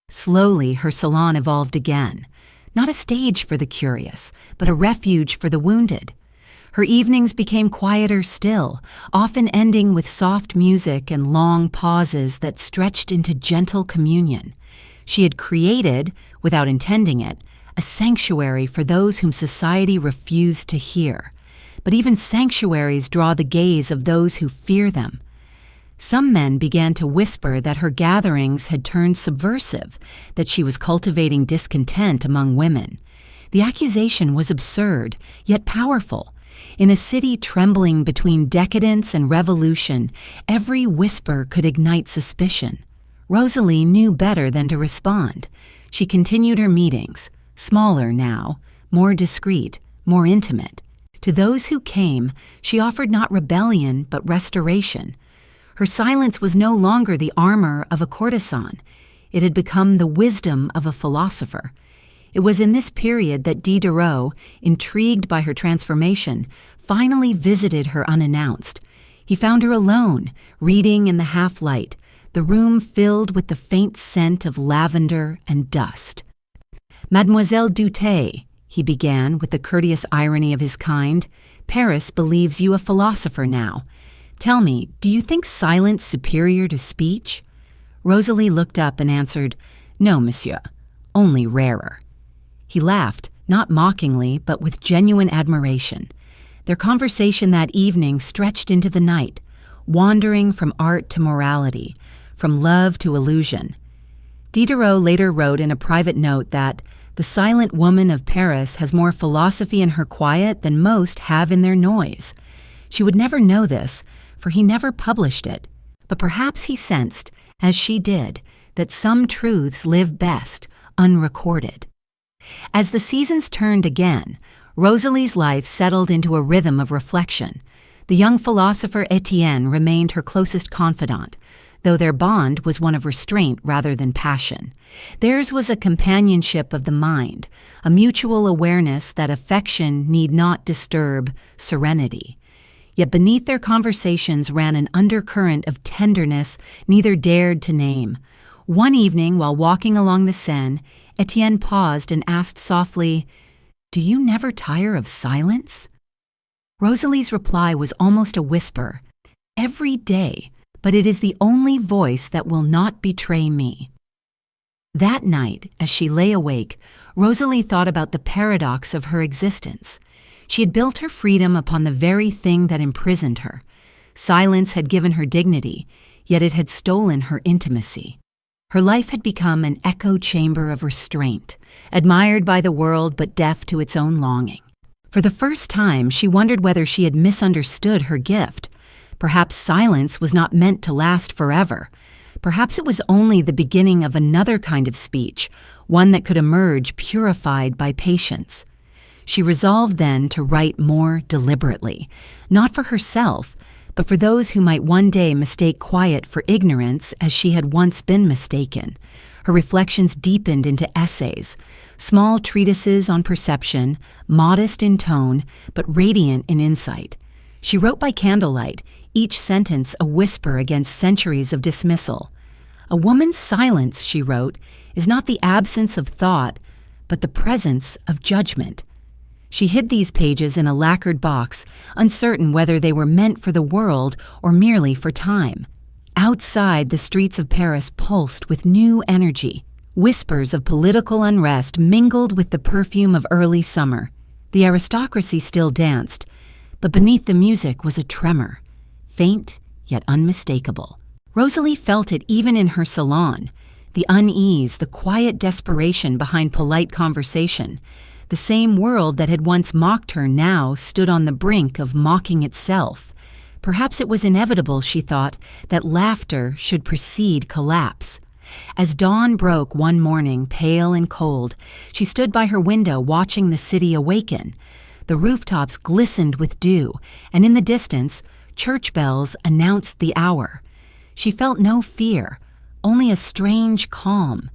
Slowly, her salon evolved again, not a stage for the curious, but a refuge for the wounded. Her evenings became quieter still, often ending with soft music and long pauses that stretched into gentle communion. She had created, without intending it, a sanctuary for those whom society refused to hear. But even sanctuaries draw the gaze of those who fear them. Some men began to whisper that her gatherings had turned subversive, that she was cultivating discontent among women. The accusation was absurd, yet powerful. In a city trembling between decadence and revolution, every whisper could ignite suspicion. Rosalie knew better than to respond. She continued her meetings, smaller now, more discreet, more intimate. To those who came, she offered not rebellion but restoration. Her silence was no longer the armor of a courtesan. It had become the wisdom of a philosopher. It was in this period that Diderot, intrigued by her transformation, finally visited her unannounced. He found her alone, reading in the half-light, the room filled with the faint scent of lavender and dust. "Mademoiselle Duthé," he began with the courteous irony of his kind, "Paris believes you a philosopher now. Tell me, do you think silence superior to speech?" Rosalie looked up and answered, "No, monsieur, only rarer." He laughed, not mockingly, but with genuine admiration. Their conversation that evening stretched into the night, wandering from art to morality, from love to illusion. Diderot later wrote in a private note that the silent woman of Paris has more philosophy in her quiet than most have in their noise. She would never know this, for he never published it, but perhaps he sensed, as she did, that some truths live best unrecorded. As the seasons turned again, Rosalie's life settled into a rhythm of reflection. The young philosopher Etienne remained her closest confidant, though their bond was one of restraint rather than passion. Theirs was a companionship of the mind, a mutual awareness that affection need not disturb serenity. Yet beneath their conversations ran an undercurrent of tenderness neither dared to name. One evening, while walking along the Seine, Etienne paused and asked softly, "Do you never tire of silence?" Rosalie's reply was almost a whisper, "Every day, but it is the only voice that will not betray me." That night, as she lay awake, Rosalie thought about the paradox of her existence. She had built her freedom upon the very thing that imprisoned her. Silence had given her dignity, yet it had stolen her intimacy. Her life had become an echo chamber of restraint, admired by the world but deaf to its own longing. For the first time, she wondered whether she had misunderstood her gift. Perhaps silence was not meant to last forever. Perhaps it was only the beginning of another kind of speech, one that could emerge purified by patience. She resolved then to write more deliberately, not for herself, but for those who might one day mistake quiet for ignorance as she had once been mistaken. Her reflections deepened into essays, small treatises on perception, modest in tone, but radiant in insight. She wrote by candlelight, each sentence a whisper against centuries of dismissal. "A woman's silence," she wrote, "is not the absence of thought, but the presence of judgment." She hid these pages in a lacquered box, uncertain whether they were meant for the world or merely for time. Outside, the streets of Paris pulsed with new energy. Whispers of political unrest mingled with the perfume of early summer. The aristocracy still danced, but beneath the music was a tremor, faint yet unmistakable. Rosalie felt it even in her salon, the unease, the quiet desperation behind polite conversation. The same world that had once mocked her now stood on the brink of mocking itself. Perhaps it was inevitable, she thought, that laughter should precede collapse. As dawn broke one morning, pale and cold, she stood by her window watching the city awaken. The rooftops glistened with dew, and in the distance, church bells announced the hour. She felt no fear, only a strange calm.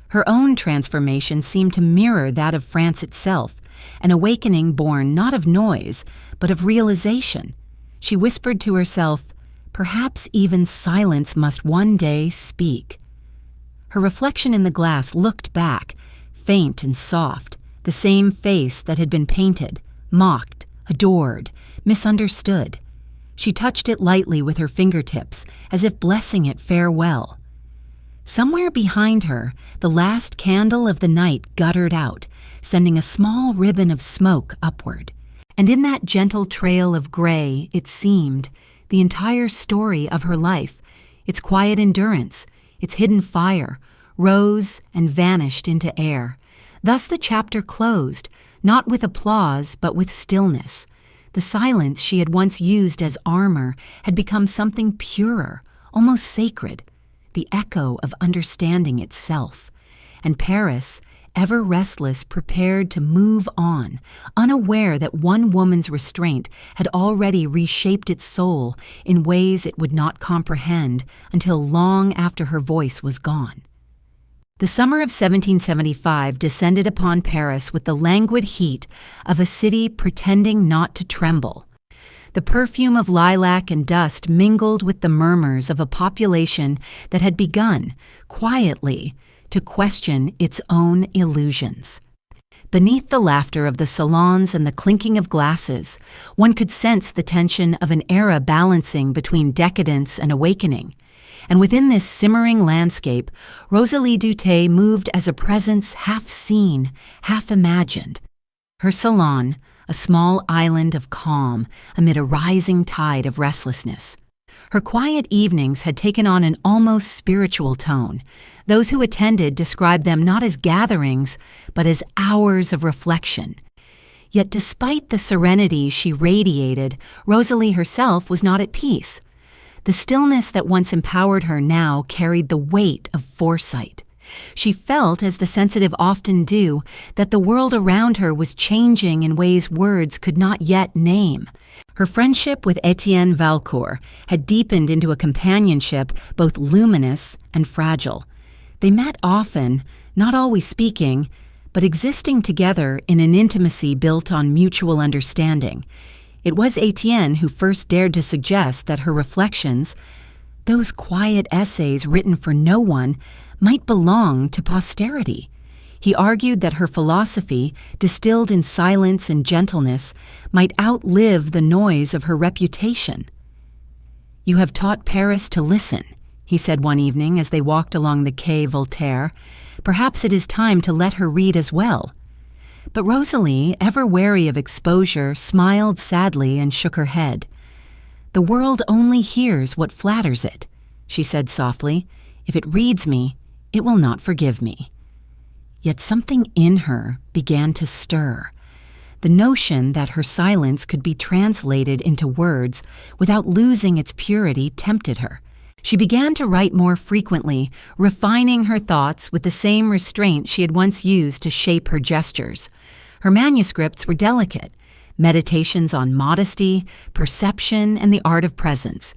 Her own transformation seemed to mirror that of France itself, an awakening born not of noise, but of realization. She whispered to herself, perhaps even silence must one day speak. Her reflection in the glass looked back, faint and soft, the same face that had been painted, mocked, adored, misunderstood. She touched it lightly with her fingertips, as if blessing it farewell. Somewhere behind her, the last candle of the night guttered out, sending a small ribbon of smoke upward. And in that gentle trail of gray, it seemed, the entire story of her life, its quiet endurance, its hidden fire, rose and vanished into air. Thus the chapter closed, not with applause, but with stillness. The silence she had once used as armor had become something purer, almost sacred, the echo of understanding itself. And Paris, ever restless, prepared to move on, unaware that one woman's restraint had already reshaped its soul in ways it would not comprehend until long after her voice was gone. The summer of 1775 descended upon Paris with the languid heat of a city pretending not to tremble. The perfume of lilac and dust mingled with the murmurs of a population that had begun, quietly, to question its own illusions. Beneath the laughter of the salons and the clinking of glasses, one could sense the tension of an era balancing between decadence and awakening. And within this simmering landscape, Rosalie Duthé moved as a presence half seen, half imagined. Her salon, a small island of calm amid a rising tide of restlessness. Her quiet evenings had taken on an almost spiritual tone. Those who attended described them not as gatherings, but as hours of reflection. Yet despite the serenity she radiated, Rosalie herself was not at peace. The stillness that once empowered her now carried the weight of foresight. She felt, as the sensitive often do, that the world around her was changing in ways words could not yet name. Her friendship with Etienne Valcourt had deepened into a companionship both luminous and fragile. They met often, not always speaking, but existing together in an intimacy built on mutual understanding. It was Etienne who first dared to suggest that her reflections, those quiet essays written for no one, might belong to posterity. He argued that her philosophy, distilled in silence and gentleness, might outlive the noise of her reputation. "You have taught Paris to listen," he said one evening as they walked along the Quai Voltaire. "Perhaps it is time to let her read as well." But Rosalie, ever wary of exposure, smiled sadly and shook her head. "The world only hears what flatters it," she said softly. "If it reads me, it will not forgive me." Yet something in her began to stir. The notion that her silence could be translated into words without losing its purity tempted her. She began to write more frequently, refining her thoughts with the same restraint she had once used to shape her gestures. Her manuscripts were delicate, meditations on modesty, perception, and the art of presence.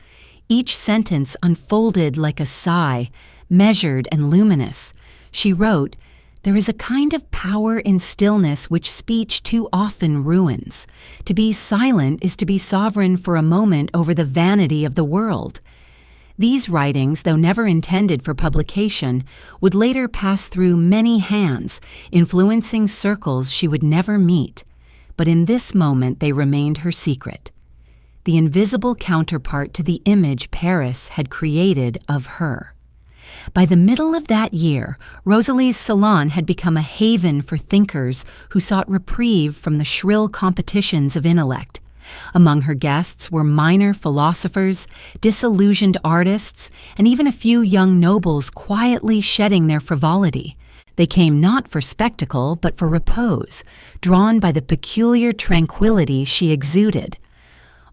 Each sentence unfolded like a sigh, measured and luminous. She wrote, "There is a kind of power in stillness which speech too often ruins. To be silent is to be sovereign for a moment over the vanity of the world." These writings, though never intended for publication, would later pass through many hands, influencing circles she would never meet. But in this moment they remained her secret, the invisible counterpart to the image Paris had created of her. By the middle of that year, Rosalie's salon had become a haven for thinkers who sought reprieve from the shrill competitions of intellect. Among her guests were minor philosophers, disillusioned artists, and even a few young nobles quietly shedding their frivolity. They came not for spectacle, but for repose, drawn by the peculiar tranquility she exuded.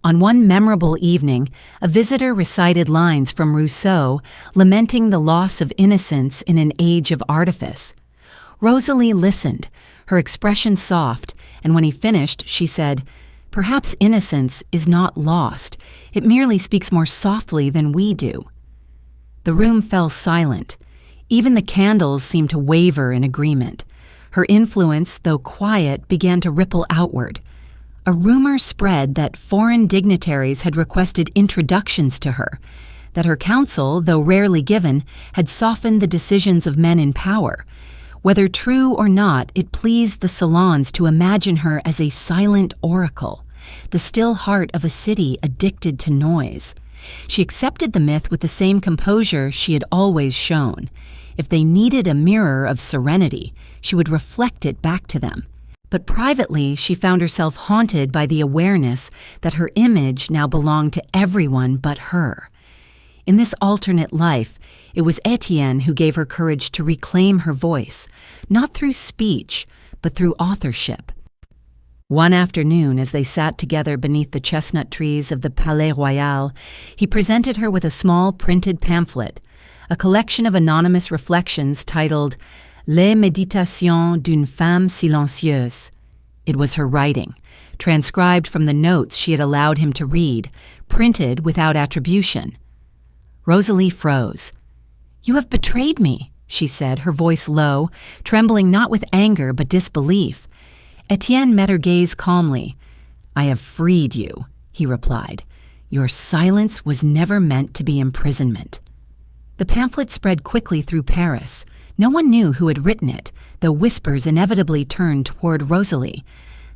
On one memorable evening, a visitor recited lines from Rousseau, lamenting the loss of innocence in an age of artifice. Rosalie listened, her expression soft, and when he finished, she said, "Perhaps innocence is not lost. It merely speaks more softly than we do." The room fell silent. Even the candles seemed to waver in agreement. Her influence, though quiet, began to ripple outward. A rumor spread that foreign dignitaries had requested introductions to her, that her counsel, though rarely given, had softened the decisions of men in power. Whether true or not, it pleased the salons to imagine her as a silent oracle, the still heart of a city addicted to noise. She accepted the myth with the same composure she had always shown. If they needed a mirror of serenity, she would reflect it back to them. But privately, she found herself haunted by the awareness that her image now belonged to everyone but her. In this alternate life, it was Etienne who gave her courage to reclaim her voice, not through speech, but through authorship. One afternoon, as they sat together beneath the chestnut trees of the Palais Royal, he presented her with a small printed pamphlet, a collection of anonymous reflections titled Les Méditations d'une femme silencieuse. It was her writing, transcribed from the notes she had allowed him to read, printed without attribution. Rosalie froze. "You have betrayed me," she said, her voice low, trembling not with anger but disbelief. Etienne met her gaze calmly. "I have freed you," he replied. "Your silence was never meant to be imprisonment." The pamphlet spread quickly through Paris. No one knew who had written it, though whispers inevitably turned toward Rosalie.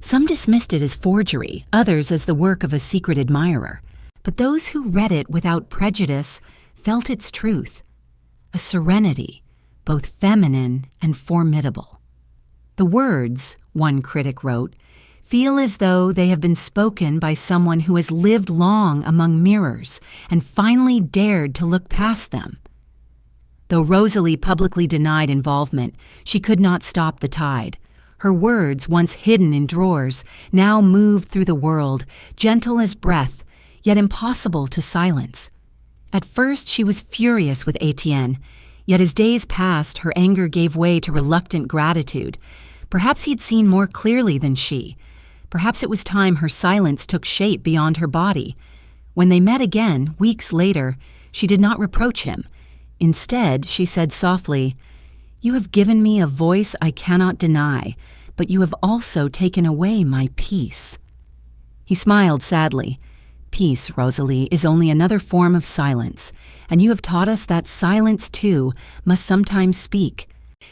Some dismissed it as forgery, others as the work of a secret admirer. But those who read it without prejudice felt its truth, a serenity, both feminine and formidable. The words, one critic wrote, feel as though they have been spoken by someone who has lived long among mirrors and finally dared to look past them. Though Rosalie publicly denied involvement, she could not stop the tide. Her words, once hidden in drawers, now moved through the world, gentle as breath, yet impossible to silence. At first she was furious with Etienne, yet as days passed, her anger gave way to reluctant gratitude. Perhaps he had seen more clearly than she. Perhaps it was time her silence took shape beyond her body. When they met again, weeks later, she did not reproach him. Instead, she said softly, "You have given me a voice I cannot deny, but you have also taken away my peace." He smiled sadly. "Peace, Rosalie, is only another form of silence, and you have taught us that silence, too, must sometimes speak."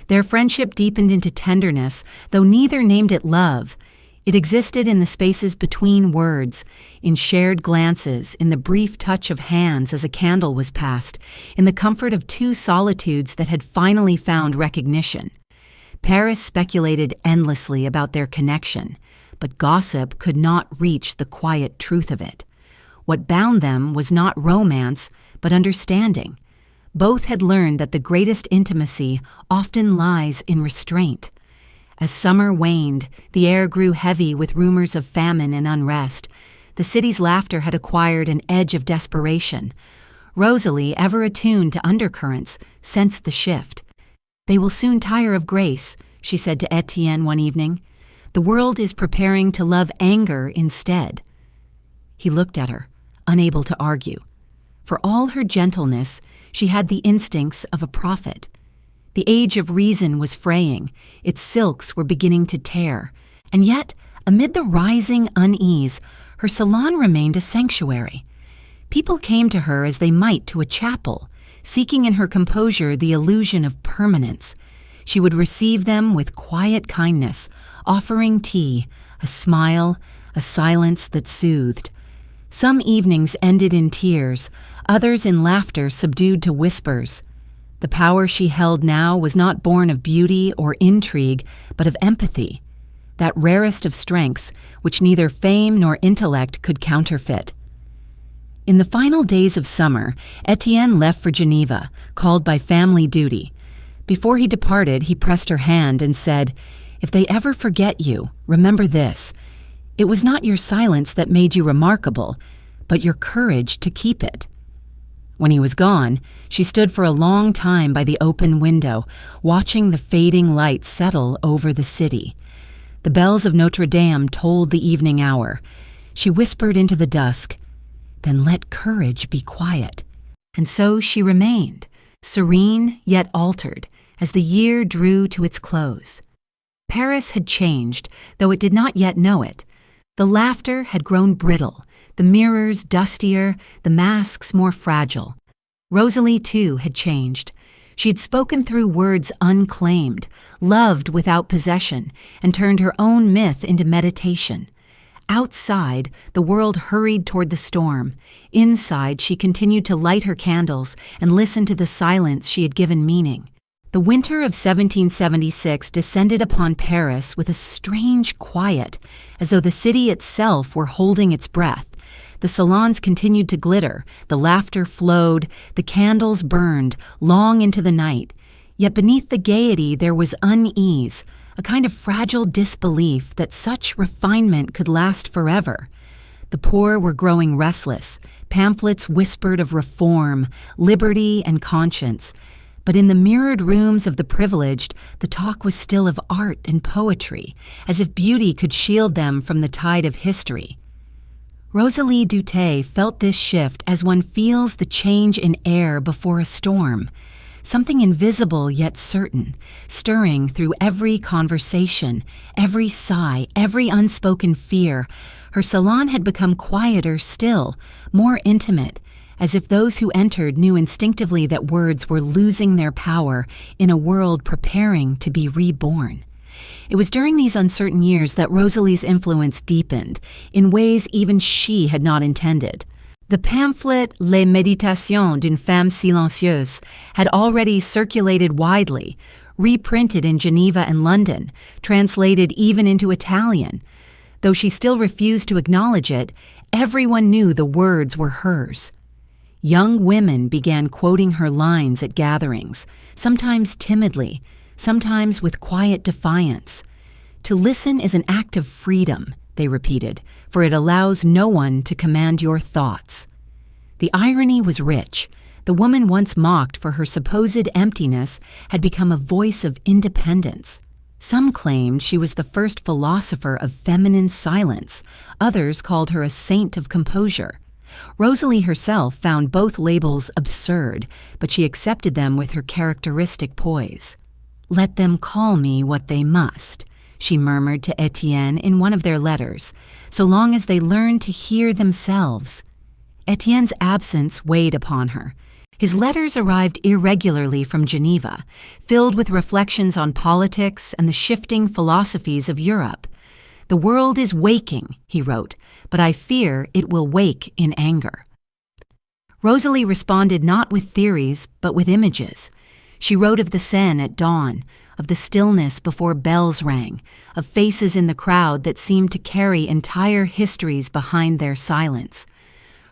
Their friendship deepened into tenderness, though neither named it love. It existed in the spaces between words, in shared glances, in the brief touch of hands as a candle was passed, in the comfort of two solitudes that had finally found recognition. Paris speculated endlessly about their connection, but gossip could not reach the quiet truth of it. What bound them was not romance, but understanding. Both had learned that the greatest intimacy often lies in restraint. As summer waned, the air grew heavy with rumors of famine and unrest. The city's laughter had acquired an edge of desperation. Rosalie, ever attuned to undercurrents, sensed the shift. "They will soon tire of grace," she said to Etienne one evening. "The world is preparing to love anger instead." He looked at her, unable to argue. For all her gentleness, she had the instincts of a prophet. The age of reason was fraying, its silks were beginning to tear, and yet, amid the rising unease, her salon remained a sanctuary. People came to her as they might to a chapel, seeking in her composure the illusion of permanence. She would receive them with quiet kindness, offering tea, a smile, a silence that soothed. Some evenings ended in tears, others in laughter subdued to whispers. The power she held now was not born of beauty or intrigue, but of empathy, that rarest of strengths which neither fame nor intellect could counterfeit. In the final days of summer, Etienne left for Geneva, called by family duty. Before he departed, he pressed her hand and said, "If they ever forget you, remember this. It was not your silence that made you remarkable, but your courage to keep it." When he was gone, she stood for a long time by the open window, watching the fading light settle over the city. The bells of Notre Dame tolled the evening hour. She whispered into the dusk, "Then let courage be quiet." And so she remained, serene yet altered, as the year drew to its close. Paris had changed, though it did not yet know it. The laughter had grown brittle, the mirrors dustier, the masks more fragile. Rosalie, too, had changed. She had spoken through words unclaimed, loved without possession, and turned her own myth into meditation. Outside, the world hurried toward the storm. Inside, she continued to light her candles and listen to the silence she had given meaning. The winter of 1776 descended upon Paris with a strange quiet, as though the city itself were holding its breath. The salons continued to glitter, the laughter flowed, the candles burned long into the night. Yet beneath the gaiety there was unease, a kind of fragile disbelief that such refinement could last forever. The poor were growing restless. Pamphlets whispered of reform, liberty, and conscience. But in the mirrored rooms of the privileged, the talk was still of art and poetry, as if beauty could shield them from the tide of history. Rosalie Duthé felt this shift as one feels the change in air before a storm, something invisible yet certain, stirring through every conversation, every sigh, every unspoken fear. Her salon had become quieter still, more intimate, as if those who entered knew instinctively that words were losing their power in a world preparing to be reborn. It was during these uncertain years that Rosalie's influence deepened, in ways even she had not intended. The pamphlet Les Méditations d'une femme silencieuse had already circulated widely, reprinted in Geneva and London, translated even into Italian. Though she still refused to acknowledge it, everyone knew the words were hers. Young women began quoting her lines at gatherings, sometimes timidly, sometimes with quiet defiance. "To listen is an act of freedom," they repeated, "for it allows no one to command your thoughts." The irony was rich. The woman once mocked for her supposed emptiness had become a voice of independence. Some claimed she was the first philosopher of feminine silence. Others called her a saint of composure. Rosalie herself found both labels absurd, but she accepted them with her characteristic poise. "Let them call me what they must," she murmured to Etienne in one of their letters, "so long as they learn to hear themselves." Etienne's absence weighed upon her. His letters arrived irregularly from Geneva, filled with reflections on politics and the shifting philosophies of Europe. "The world is waking," he wrote, "but I fear it will wake in anger." Rosalie responded not with theories, but with images. She wrote of the Seine at dawn, of the stillness before bells rang, of faces in the crowd that seemed to carry entire histories behind their silence.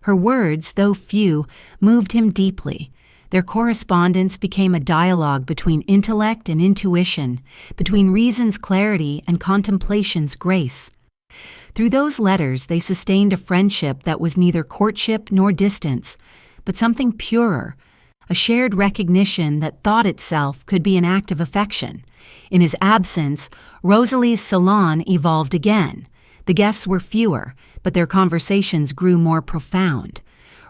Her words, though few, moved him deeply. Their correspondence became a dialogue between intellect and intuition, between reason's clarity and contemplation's grace. Through those letters, they sustained a friendship that was neither courtship nor distance, but something purer, a shared recognition that thought itself could be an act of affection. In his absence, Rosalie's salon evolved again. The guests were fewer, but their conversations grew more profound.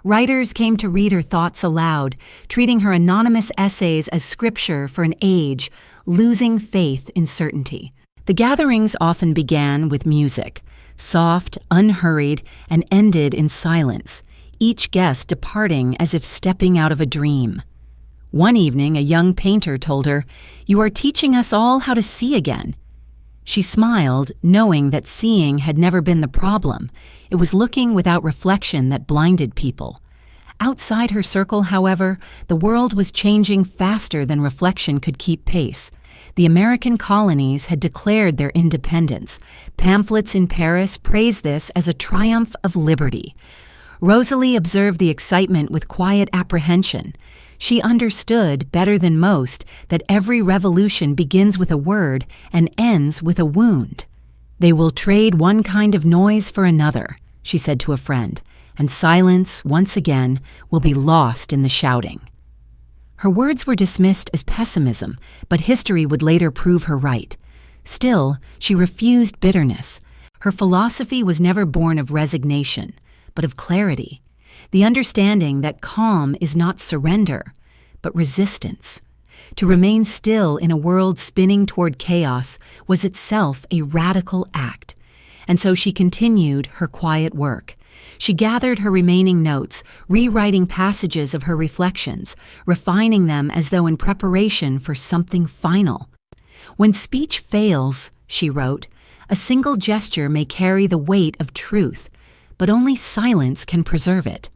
Writers came to read her thoughts aloud, treating her anonymous essays as scripture for an age, losing faith in certainty. The gatherings often began with music, soft, unhurried, and ended in silence, each guest departing as if stepping out of a dream. One evening, a young painter told her, "You are teaching us all how to see again." She smiled, knowing that seeing had never been the problem. It was looking without reflection that blinded people. Outside her circle, however, the world was changing faster than reflection could keep pace. The American colonies had declared their independence. Pamphlets in Paris praised this as a triumph of liberty. Rosalie observed the excitement with quiet apprehension. She understood, better than most, that every revolution begins with a word and ends with a wound. "They will trade one kind of noise for another," she said to a friend, "and silence, once again, will be lost in the shouting." Her words were dismissed as pessimism, but history would later prove her right. Still, she refused bitterness. Her philosophy was never born of resignation, but of clarity, the understanding that calm is not surrender, but resistance. To remain still in a world spinning toward chaos was itself a radical act. And so she continued her quiet work. She gathered her remaining notes, rewriting passages of her reflections, refining them as though in preparation for something final. "When speech fails," she wrote, "a single gesture may carry the weight of truth, but only silence can preserve it."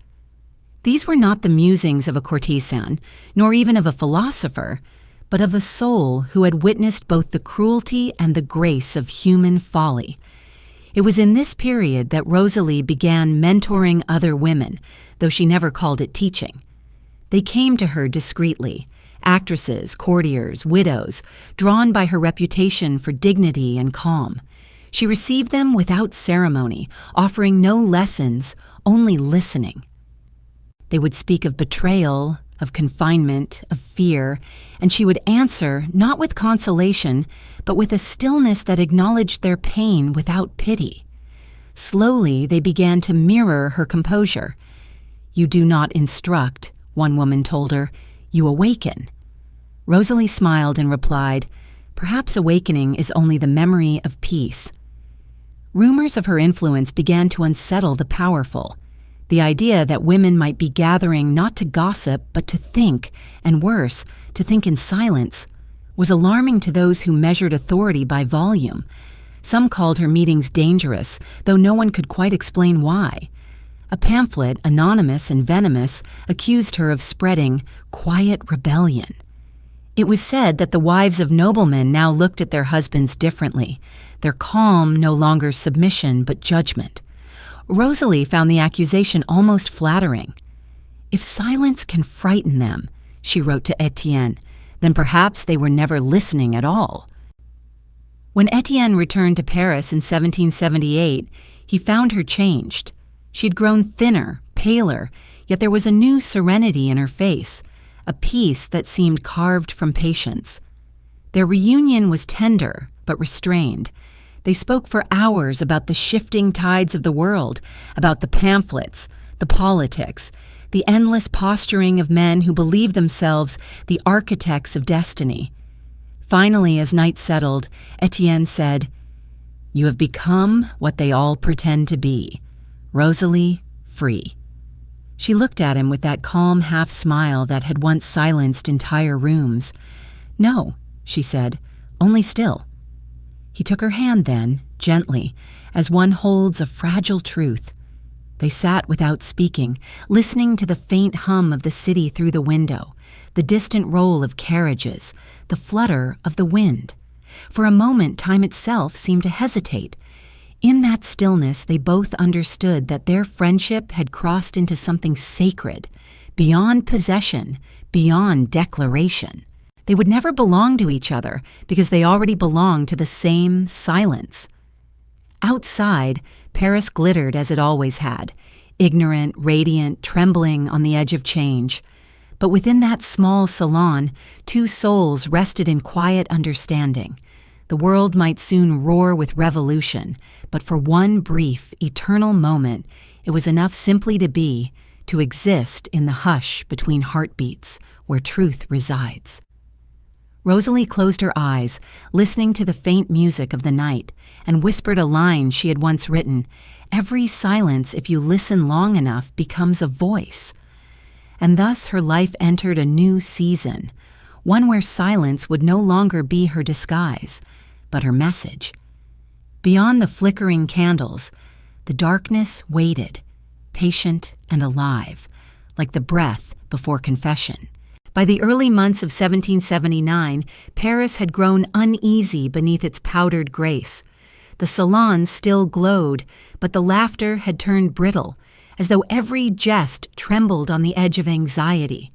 These were not the musings of a courtesan, nor even of a philosopher, but of a soul who had witnessed both the cruelty and the grace of human folly. It was in this period that Rosalie began mentoring other women, though she never called it teaching. They came to her discreetly, actresses, courtiers, widows, drawn by her reputation for dignity and calm. She received them without ceremony, offering no lessons, only listening. They would speak of betrayal, of confinement, of fear, and she would answer not with consolation, but with a stillness that acknowledged their pain without pity. Slowly, they began to mirror her composure. "You do not instruct," one woman told her, "you awaken." Rosalie smiled and replied, "Perhaps awakening is only the memory of peace." Rumors of her influence began to unsettle the powerful. The idea that women might be gathering not to gossip but to think, and worse, to think in silence, was alarming to those who measured authority by volume. Some called her meetings dangerous, though no one could quite explain why. A pamphlet, anonymous and venomous, accused her of spreading quiet rebellion. It was said that the wives of noblemen now looked at their husbands differently, their calm no longer submission but judgment. Rosalie found the accusation almost flattering. "If silence can frighten them," she wrote to Etienne, "then perhaps they were never listening at all." When Etienne returned to Paris in 1778, he found her changed. She'd grown thinner, paler, yet there was a new serenity in her face, a peace that seemed carved from patience. Their reunion was tender, but restrained. They spoke for hours about the shifting tides of the world, about the pamphlets, the politics, the endless posturing of men who believed themselves the architects of destiny. Finally, as night settled, Etienne said, "You have become what they all pretend to be, Rosalie, free." She looked at him with that calm half-smile that had once silenced entire rooms. "No," she said, "only still." He took her hand then, gently, as one holds a fragile truth. They sat without speaking, listening to the faint hum of the city through the window, the distant roll of carriages, the flutter of the wind. For a moment, time itself seemed to hesitate. In that stillness, they both understood that their friendship had crossed into something sacred, beyond possession, beyond declaration. They would never belong to each other because they already belonged to the same silence. Outside, Paris glittered as it always had, ignorant, radiant, trembling on the edge of change. But within that small salon, two souls rested in quiet understanding. The world might soon roar with revolution, but for one brief, eternal moment, it was enough simply to be, to exist in the hush between heartbeats where truth resides. Rosalie closed her eyes, listening to the faint music of the night, and whispered a line she had once written, "Every silence, if you listen long enough, becomes a voice." And thus her life entered a new season, one where silence would no longer be her disguise, but her message. Beyond the flickering candles, the darkness waited, patient and alive, like the breath before confession. By the early months of 1779, Paris had grown uneasy beneath its powdered grace. The salons still glowed, but the laughter had turned brittle, as though every jest trembled on the edge of anxiety.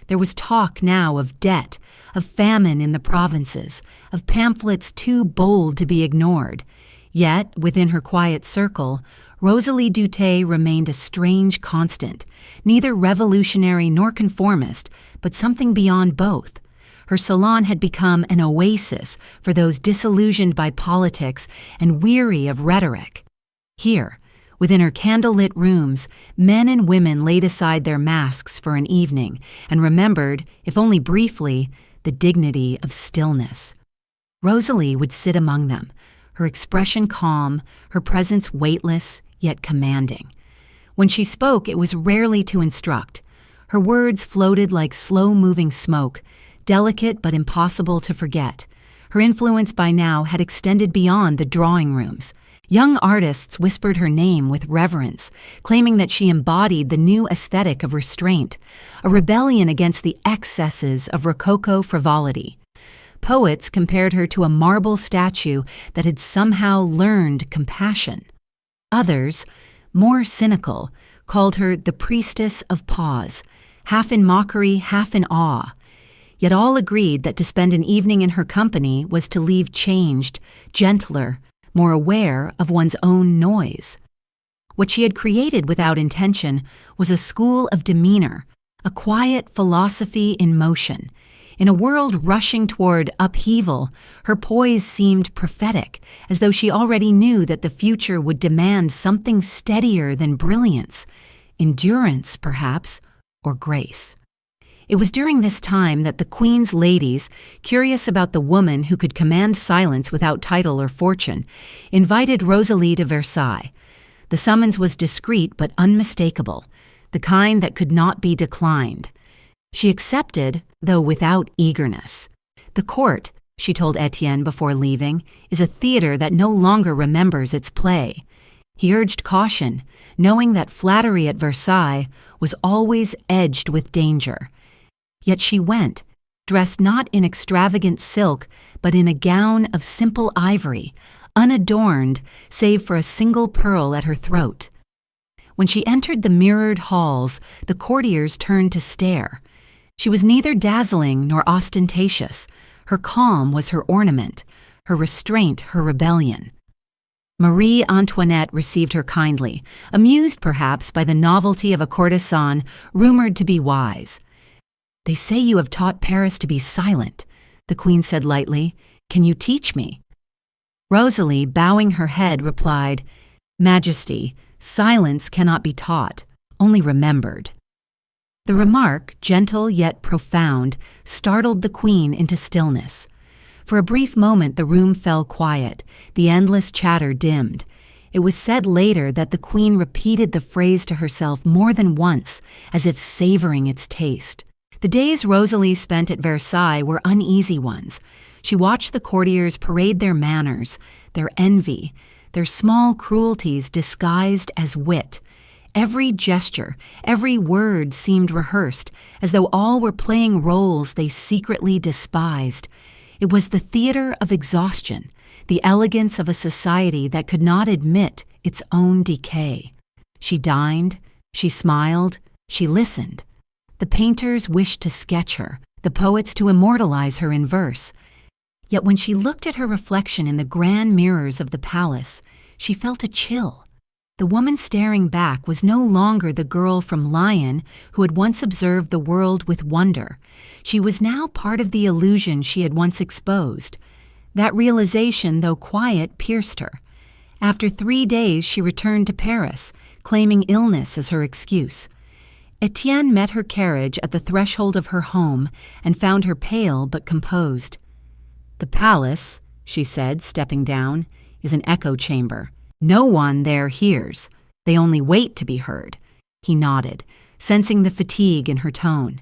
There was talk now of debt, of famine in the provinces, of pamphlets too bold to be ignored. Yet, within her quiet circle, Rosalie Duthé remained a strange constant, neither revolutionary nor conformist, but something beyond both. Her salon had become an oasis for those disillusioned by politics and weary of rhetoric. Here, within her candlelit rooms, men and women laid aside their masks for an evening and remembered, if only briefly, the dignity of stillness. Rosalie would sit among them, her expression calm, her presence weightless, yet commanding. When she spoke, it was rarely to instruct. Her words floated like slow-moving smoke, delicate but impossible to forget. Her influence by now had extended beyond the drawing rooms. Young artists whispered her name with reverence, claiming that she embodied the new aesthetic of restraint, a rebellion against the excesses of Rococo frivolity. Poets compared her to a marble statue that had somehow learned compassion. Others, more cynical, called her the priestess of pause, half in mockery, half in awe. Yet all agreed that to spend an evening in her company was to leave changed, gentler, more aware of one's own noise. What she had created without intention was a school of demeanor, a quiet philosophy in motion. In a world rushing toward upheaval, her poise seemed prophetic, as though she already knew that the future would demand something steadier than brilliance, endurance, perhaps, or grace. It was during this time that the Queen's ladies, curious about the woman who could command silence without title or fortune, invited Rosalie to Versailles. The summons was discreet but unmistakable, the kind that could not be declined. She accepted, though without eagerness. The court, she told Etienne before leaving, is a theater that no longer remembers its play. He urged caution, knowing that flattery at Versailles was always edged with danger. Yet she went, dressed not in extravagant silk, but in a gown of simple ivory, unadorned save for a single pearl at her throat. When she entered the mirrored halls, the courtiers turned to stare. She was neither dazzling nor ostentatious. Her calm was her ornament, her restraint her rebellion. Marie Antoinette received her kindly, amused perhaps by the novelty of a courtesan rumored to be wise. "They say you have taught Paris to be silent," the Queen said lightly. "Can you teach me?" Rosalie, bowing her head, replied, "Majesty, silence cannot be taught, only remembered." The remark, gentle yet profound, startled the Queen into stillness. For a brief moment the room fell quiet, the endless chatter dimmed. It was said later that the Queen repeated the phrase to herself more than once, as if savoring its taste. The days Rosalie spent at Versailles were uneasy ones. She watched the courtiers parade their manners, their envy, their small cruelties disguised as wit. Every gesture, every word seemed rehearsed, as though all were playing roles they secretly despised. It was the theater of exhaustion, the elegance of a society that could not admit its own decay. She dined, she smiled, she listened. The painters wished to sketch her, the poets to immortalize her in verse. Yet when she looked at her reflection in the grand mirrors of the palace, she felt a chill. The woman staring back was no longer the girl from Lyon who had once observed the world with wonder. She was now part of the illusion she had once exposed. That realization, though quiet, pierced her. After 3 days, she returned to Paris, claiming illness as her excuse. Etienne met her carriage at the threshold of her home and found her pale but composed. "The palace," she said, stepping down, "is an echo chamber. No one there hears. They only wait to be heard." He nodded, sensing the fatigue in her tone.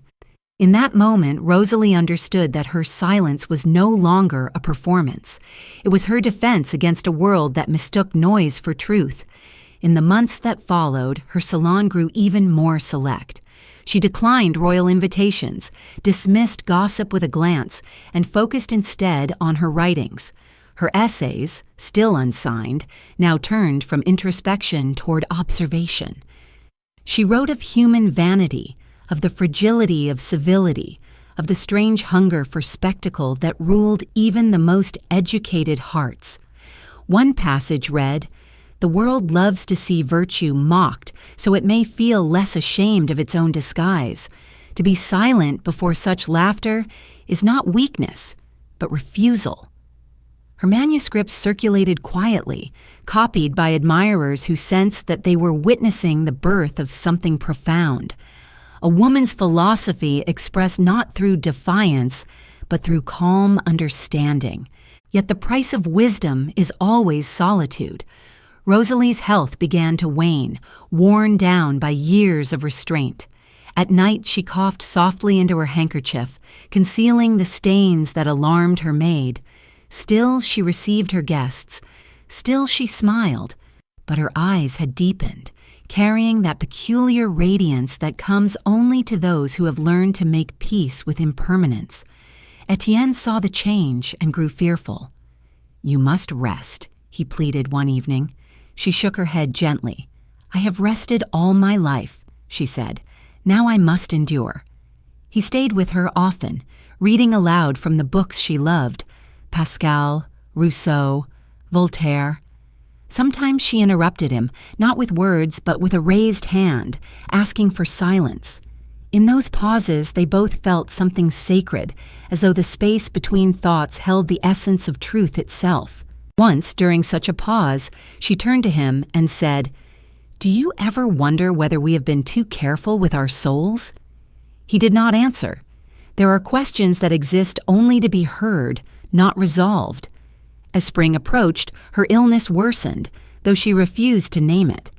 In that moment, Rosalie understood that her silence was no longer a performance. It was her defense against a world that mistook noise for truth. In the months that followed, her salon grew even more select. She declined royal invitations, dismissed gossip with a glance, and focused instead on her writings. Her essays, still unsigned, now turned from introspection toward observation. She wrote of human vanity, of the fragility of civility, of the strange hunger for spectacle that ruled even the most educated hearts. One passage read, "The world loves to see virtue mocked, so it may feel less ashamed of its own disguise. To be silent before such laughter is not weakness, but refusal." Her manuscripts circulated quietly, copied by admirers who sensed that they were witnessing the birth of something profound. A woman's philosophy expressed not through defiance, but through calm understanding. Yet the price of wisdom is always solitude. Rosalie's health began to wane, worn down by years of restraint. At night she coughed softly into her handkerchief, concealing the stains that alarmed her maid. Still she received her guests. Still she smiled, but her eyes had deepened, carrying that peculiar radiance that comes only to those who have learned to make peace with impermanence. Etienne saw the change and grew fearful. "You must rest," he pleaded one evening. She shook her head gently. "I have rested all my life," she said. "Now I must endure." He stayed with her often, reading aloud from the books she loved, Pascal, Rousseau, Voltaire. Sometimes she interrupted him, not with words but with a raised hand, asking for silence. In those pauses they both felt something sacred, as though the space between thoughts held the essence of truth itself. Once, during such a pause, she turned to him and said, "Do you ever wonder whether we have been too careful with our souls?" He did not answer. There are questions that exist only to be heard, not resolved. As spring approached, her illness worsened, though she refused to name it.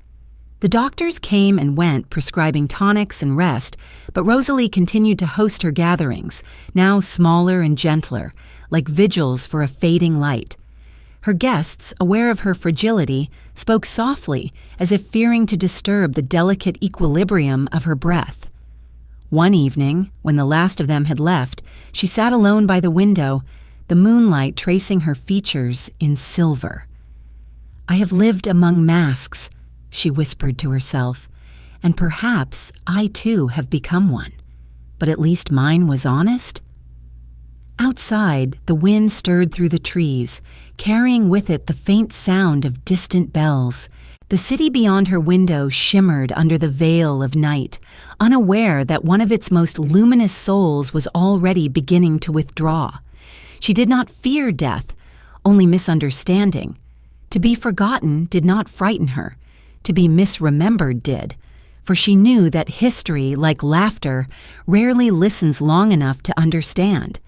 The doctors came and went, prescribing tonics and rest, but Rosalie continued to host her gatherings, now smaller and gentler, like vigils for a fading light. Her guests, aware of her fragility, spoke softly, as if fearing to disturb the delicate equilibrium of her breath. One evening, when the last of them had left, she sat alone by the window, the moonlight tracing her features in silver. "I have lived among masks," she whispered to herself, "and perhaps I too have become one. But at least mine was honest." Outside, the wind stirred through the trees, carrying with it the faint sound of distant bells. The city beyond her window shimmered under the veil of night, unaware that one of its most luminous souls was already beginning to withdraw. She did not fear death, only misunderstanding. To be forgotten did not frighten her. To be misremembered did, for she knew that history, like laughter, rarely listens long enough to understand.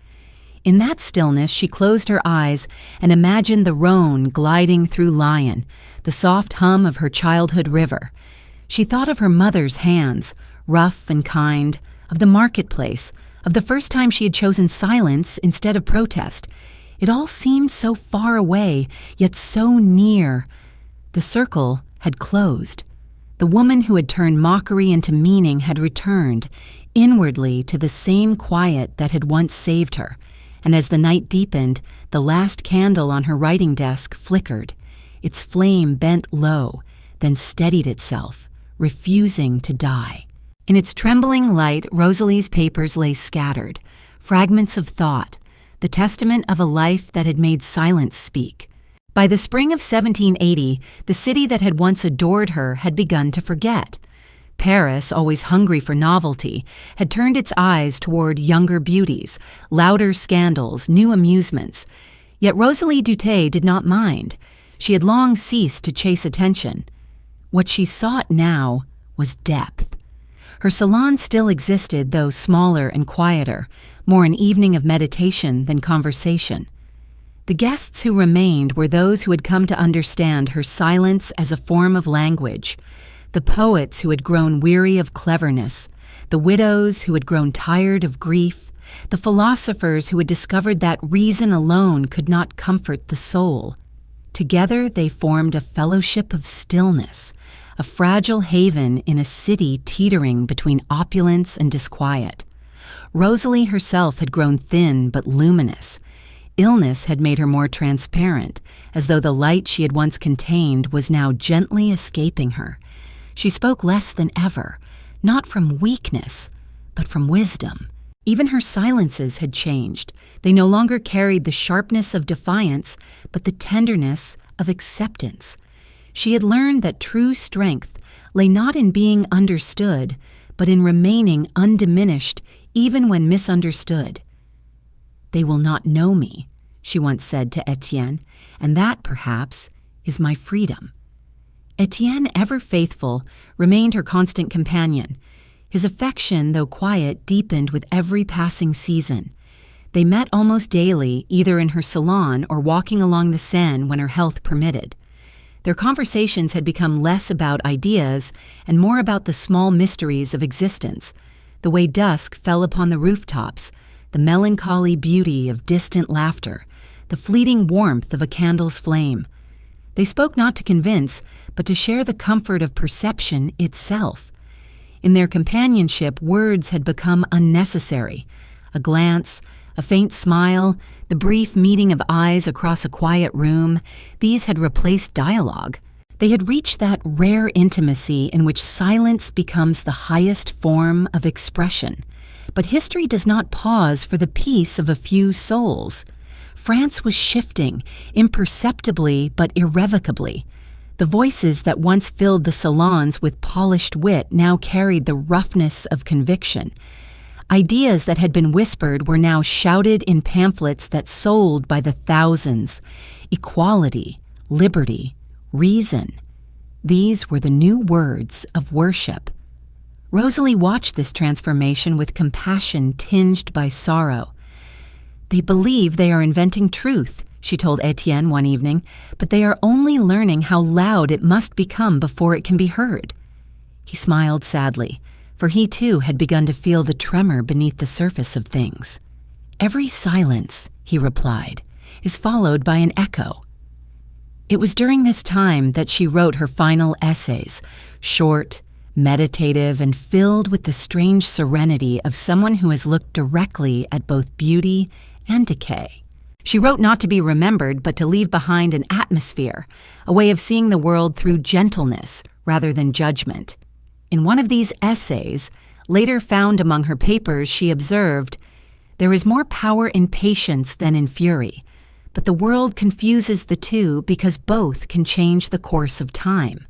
In that stillness she closed her eyes and imagined the Rhone gliding through Lyon, the soft hum of her childhood river. She thought of her mother's hands, rough and kind, of the marketplace, of the first time she had chosen silence instead of protest. It all seemed so far away, yet so near. The circle had closed. The woman who had turned mockery into meaning had returned, inwardly to the same quiet that had once saved her. And as the night deepened, the last candle on her writing desk flickered. Its flame bent low, then steadied itself, refusing to die. In its trembling light, Rosalie's papers lay scattered, fragments of thought, the testament of a life that had made silence speak. By the spring of 1780, the city that had once adored her had begun to forget. Paris, always hungry for novelty, had turned its eyes toward younger beauties, louder scandals, new amusements. Yet Rosalie Duthé did not mind. She had long ceased to chase attention. What she sought now was depth. Her salon still existed, though smaller and quieter, more an evening of meditation than conversation. The guests who remained were those who had come to understand her silence as a form of language, the poets who had grown weary of cleverness, the widows who had grown tired of grief, the philosophers who had discovered that reason alone could not comfort the soul. Together they formed a fellowship of stillness, a fragile haven in a city teetering between opulence and disquiet. Rosalie herself had grown thin but luminous. Illness had made her more transparent, as though the light she had once contained was now gently escaping her. She spoke less than ever, not from weakness, but from wisdom. Even her silences had changed. They no longer carried the sharpness of defiance, but the tenderness of acceptance. She had learned that true strength lay not in being understood, but in remaining undiminished even when misunderstood. "They will not know me," she once said to Etienne, "and that, perhaps, is my freedom." Etienne, ever faithful, remained her constant companion. His affection, though quiet, deepened with every passing season. They met almost daily, either in her salon or walking along the Seine when her health permitted. Their conversations had become less about ideas and more about the small mysteries of existence, the way dusk fell upon the rooftops, the melancholy beauty of distant laughter, the fleeting warmth of a candle's flame. They spoke not to convince, but to share the comfort of perception itself. In their companionship, words had become unnecessary. A glance, a faint smile, the brief meeting of eyes across a quiet room, these had replaced dialogue. They had reached that rare intimacy in which silence becomes the highest form of expression. But history does not pause for the peace of a few souls. France was shifting, imperceptibly but irrevocably. The voices that once filled the salons with polished wit now carried the roughness of conviction. Ideas that had been whispered were now shouted in pamphlets that sold by the thousands. Equality, liberty, reason. These were the new words of worship. Rosalie watched this transformation with compassion tinged by sorrow. "They believe they are inventing truth," she told Etienne one evening, "but they are only learning how loud it must become before it can be heard." He smiled sadly, for he too had begun to feel the tremor beneath the surface of things. "Every silence," he replied, "is followed by an echo." It was during this time that she wrote her final essays, short, meditative, and filled with the strange serenity of someone who has looked directly at both beauty and decay. She wrote not to be remembered, but to leave behind an atmosphere, a way of seeing the world through gentleness rather than judgment. In one of these essays, later found among her papers, she observed, "There is more power in patience than in fury, but the world confuses the two because both can change the course of time."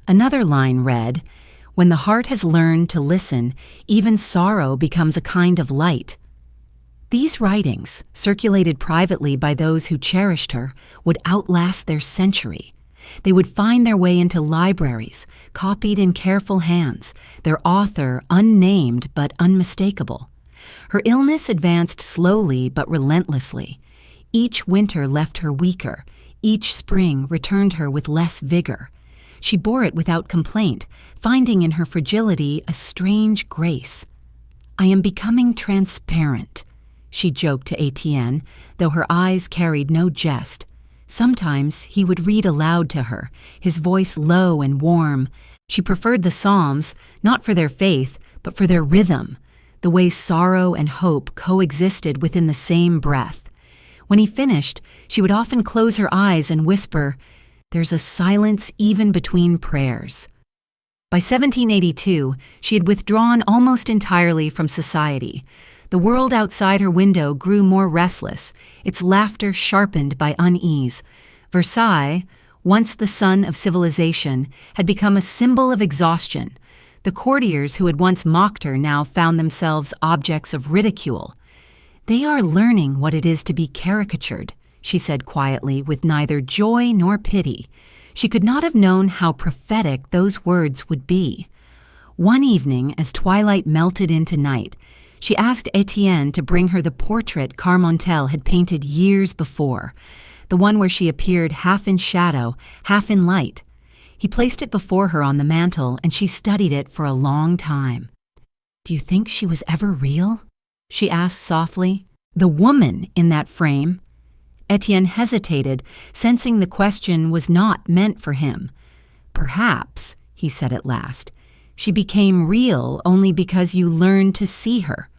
Another line read, "When the heart has learned to listen, even sorrow becomes a kind of light." These writings, circulated privately by those who cherished her, would outlast their century. They would find their way into libraries, copied in careful hands, their author unnamed but unmistakable. Her illness advanced slowly but relentlessly. Each winter left her weaker, each spring returned her with less vigor. She bore it without complaint, finding in her fragility a strange grace. "I am becoming transparent," she joked to Etienne, though her eyes carried no jest. Sometimes he would read aloud to her, his voice low and warm. She preferred the Psalms, not for their faith, but for their rhythm, the way sorrow and hope coexisted within the same breath. When he finished, she would often close her eyes and whisper, "There's a silence even between prayers." By 1782, she had withdrawn almost entirely from society. The world outside her window grew more restless, its laughter sharpened by unease. Versailles, once the sun of civilization, had become a symbol of exhaustion. The courtiers who had once mocked her now found themselves objects of ridicule. "They are learning what it is to be caricatured," she said quietly, with neither joy nor pity. She could not have known how prophetic those words would be. One evening, as twilight melted into night, she asked Etienne to bring her the portrait Carmontel had painted years before, the one where she appeared half in shadow, half in light. He placed it before her on the mantel, and she studied it for a long time. "Do you think she was ever real?" she asked softly. "The woman in that frame?" Etienne hesitated, sensing the question was not meant for him. "Perhaps," he said at last, "she became real only because you learned to see her."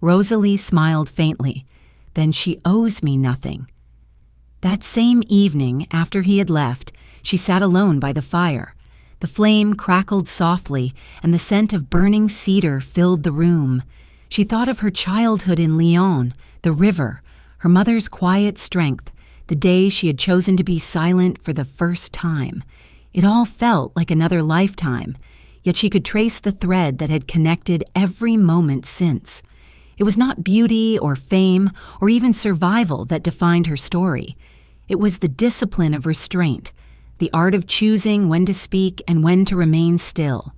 Rosalie smiled faintly. "Then she owes me nothing." That same evening, after he had left, she sat alone by the fire. The flame crackled softly, and the scent of burning cedar filled the room. She thought of her childhood in Lyon, the river, her mother's quiet strength, the day she had chosen to be silent for the first time. It all felt like another lifetime, yet she could trace the thread that had connected every moment since. It was not beauty or fame or even survival that defined her story. It was the discipline of restraint, the art of choosing when to speak and when to remain still.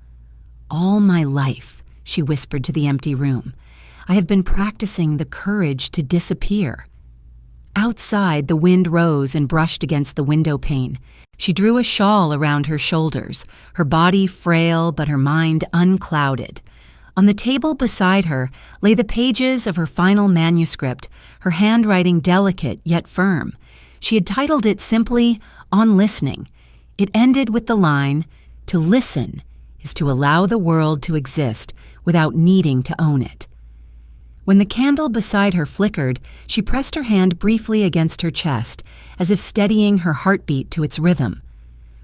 "All my life," she whispered to the empty room, "I have been practicing the courage to disappear." Outside, the wind rose and brushed against the window pane. She drew a shawl around her shoulders, her body frail but her mind unclouded. On the table beside her lay the pages of her final manuscript, her handwriting delicate yet firm. She had titled it simply, "On Listening." It ended with the line, "To listen is to allow the world to exist without needing to own it." When the candle beside her flickered, she pressed her hand briefly against her chest, as if steadying her heartbeat to its rhythm.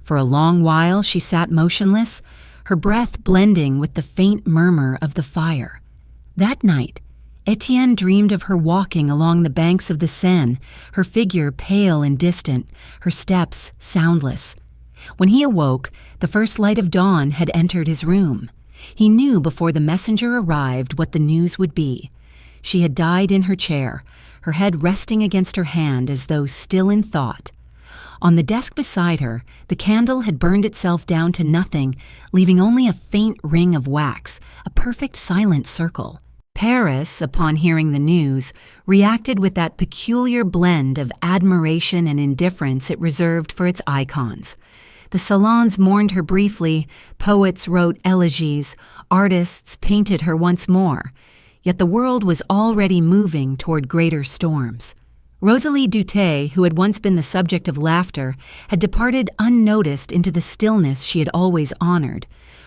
For a long while she sat motionless, her breath blending with the faint murmur of the fire. That night, Etienne dreamed of her walking along the banks of the Seine, her figure pale and distant, her steps soundless. When he awoke, the first light of dawn had entered his room. He knew before the messenger arrived what the news would be. She had died in her chair, her head resting against her hand as though still in thought. On the desk beside her, the candle had burned itself down to nothing, leaving only a faint ring of wax, a perfect silent circle. Paris, upon hearing the news, reacted with that peculiar blend of admiration and indifference it reserved for its icons. The salons mourned her briefly, poets wrote elegies, artists painted her once more. Yet the world was already moving toward greater storms. Rosalie Duthé, who had once been the subject of laughter, had departed unnoticed into the stillness she had always honored.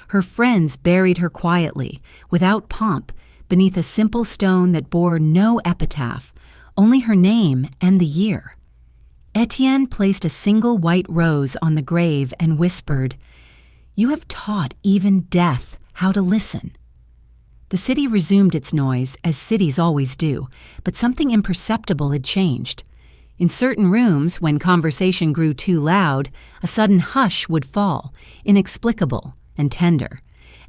Her friends buried her quietly, without pomp, beneath a simple stone that bore no epitaph, only her name and the year. Etienne placed a single white rose on the grave and whispered, "You have taught even death how to listen." The city resumed its noise, as cities always do, but something imperceptible had changed. In certain rooms, when conversation grew too loud, a sudden hush would fall, inexplicable and tender,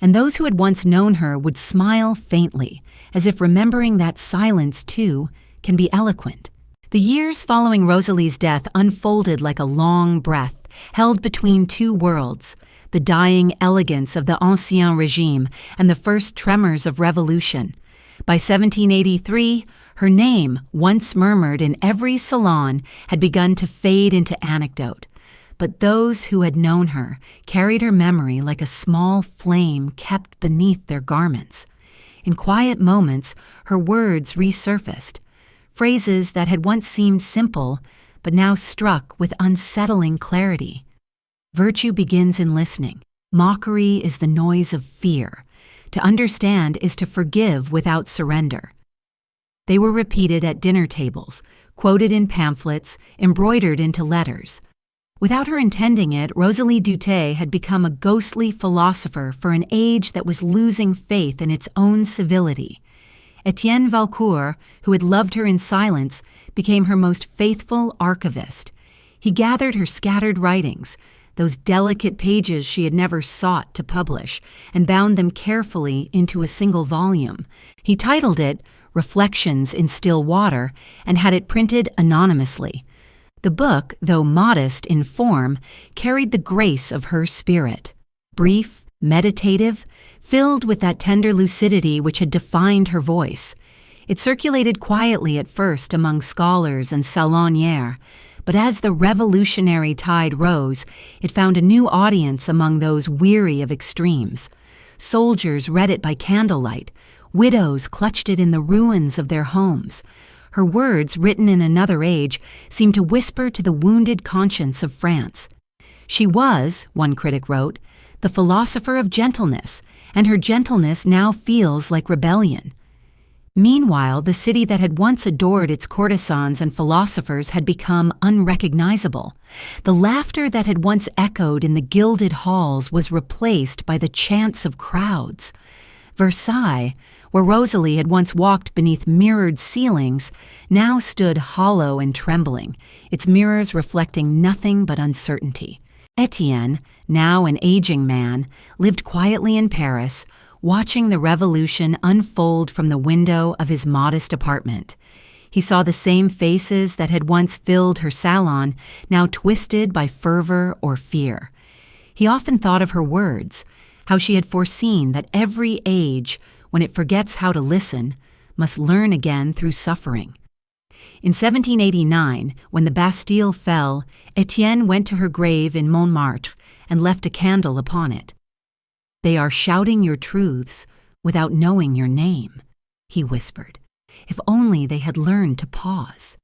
and those who had once known her would smile faintly, as if remembering that silence, too, can be eloquent. The years following Rosalie's death unfolded like a long breath, held between two worlds, the dying elegance of the Ancien Régime and the first tremors of revolution. By 1783, her name, once murmured in every salon, had begun to fade into anecdote. But those who had known her carried her memory like a small flame kept beneath their garments. In quiet moments, her words resurfaced, phrases that had once seemed simple, but now struck with unsettling clarity. Virtue begins in listening. Mockery is the noise of fear. To understand is to forgive without surrender. They were repeated at dinner tables, quoted in pamphlets, embroidered into letters. Without her intending it, Rosalie Duthé had become a ghostly philosopher for an age that was losing faith in its own civility. Etienne Valcourt, who had loved her in silence, became her most faithful archivist. He gathered her scattered writings, those delicate pages she had never sought to publish, and bound them carefully into a single volume. He titled it Reflections in Still Water and had it printed anonymously. The book, though modest in form, carried the grace of her spirit. Brief, meditative, filled with that tender lucidity which had defined her voice. It circulated quietly at first among scholars and salonières, but as the revolutionary tide rose, it found a new audience among those weary of extremes. Soldiers read it by candlelight. Widows clutched it in the ruins of their homes. Her words, written in another age, seemed to whisper to the wounded conscience of France. She was, one critic wrote, the philosopher of gentleness, and her gentleness now feels like rebellion. Meanwhile, the city that had once adored its courtesans and philosophers had become unrecognizable. The laughter that had once echoed in the gilded halls was replaced by the chants of crowds. Versailles, where Rosalie had once walked beneath mirrored ceilings, now stood hollow and trembling, its mirrors reflecting nothing but uncertainty. Etienne, now an aging man, lived quietly in Paris, watching the revolution unfold from the window of his modest apartment. He saw the same faces that had once filled her salon, now twisted by fervor or fear. He often thought of her words, how she had foreseen that every age, when it forgets how to listen, must learn again through suffering. In 1789, when the Bastille fell, Etienne went to her grave in Montmartre and left a candle upon it. "They are shouting your truths without knowing your name," he whispered. If only they had learned to pause.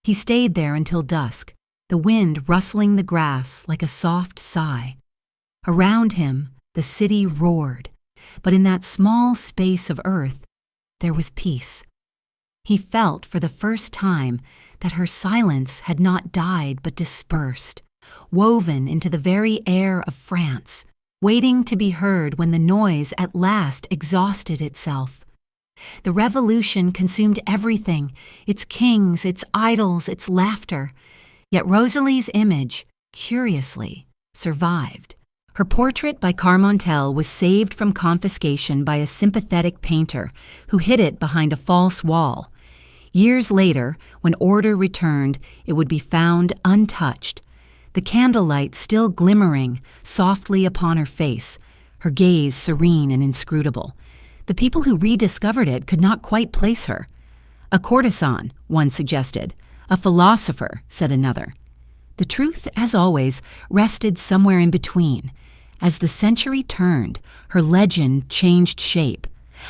He stayed there until dusk, the wind rustling the grass like a soft sigh. Around him, the city roared, but in that small space of earth, there was peace. He felt for the first time that her silence had not died but dispersed, woven into the very air of France, waiting to be heard when the noise at last exhausted itself. The revolution consumed everything, its kings, its idols, its laughter. Yet Rosalie's image, curiously, survived. Her portrait by Carmontel was saved from confiscation by a sympathetic painter who hid it behind a false wall. Years later, when order returned, it would be found untouched, the candlelight still glimmering softly upon her face, her gaze serene and inscrutable. The people who rediscovered it could not quite place her. A courtesan, one suggested. A philosopher, said another. The truth, as always, rested somewhere in between. As the century turned, her legend changed shape.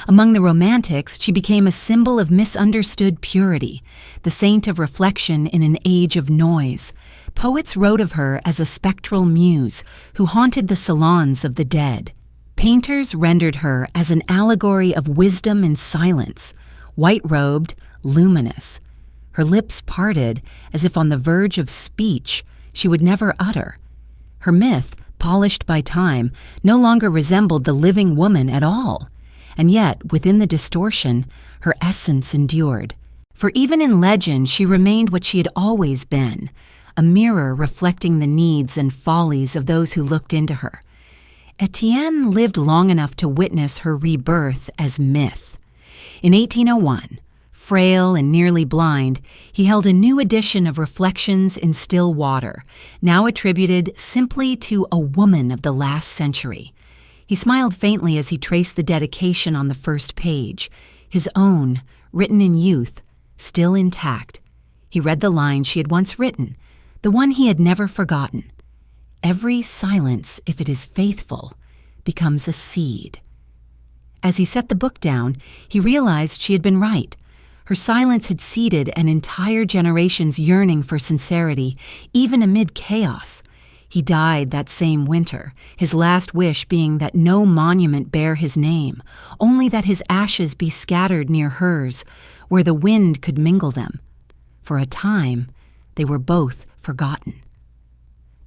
Among the Romantics, she became a symbol of misunderstood purity, the saint of reflection in an age of noise. Poets wrote of her as a spectral muse who haunted the salons of the dead. Painters rendered her as an allegory of wisdom and silence, white-robed, luminous. Her lips parted as if on the verge of speech she would never utter. Her myth, polished by time, no longer resembled the living woman at all. And yet, within the distortion, her essence endured. For even in legend, she remained what she had always been, a mirror reflecting the needs and follies of those who looked into her. Etienne lived long enough to witness her rebirth as myth. In 1801, frail and nearly blind, he held a new edition of Reflections in Still Water, now attributed simply to a woman of the last century. He smiled faintly as he traced the dedication on the first page, his own, written in youth, still intact. He read the line she had once written, the one he had never forgotten. Every silence, if it is faithful, becomes a seed. As he set the book down, he realized she had been right. Her silence had seeded an entire generation's yearning for sincerity, even amid chaos. He died that same winter, his last wish being that no monument bear his name, only that his ashes be scattered near hers, where the wind could mingle them. For a time, they were both forgotten.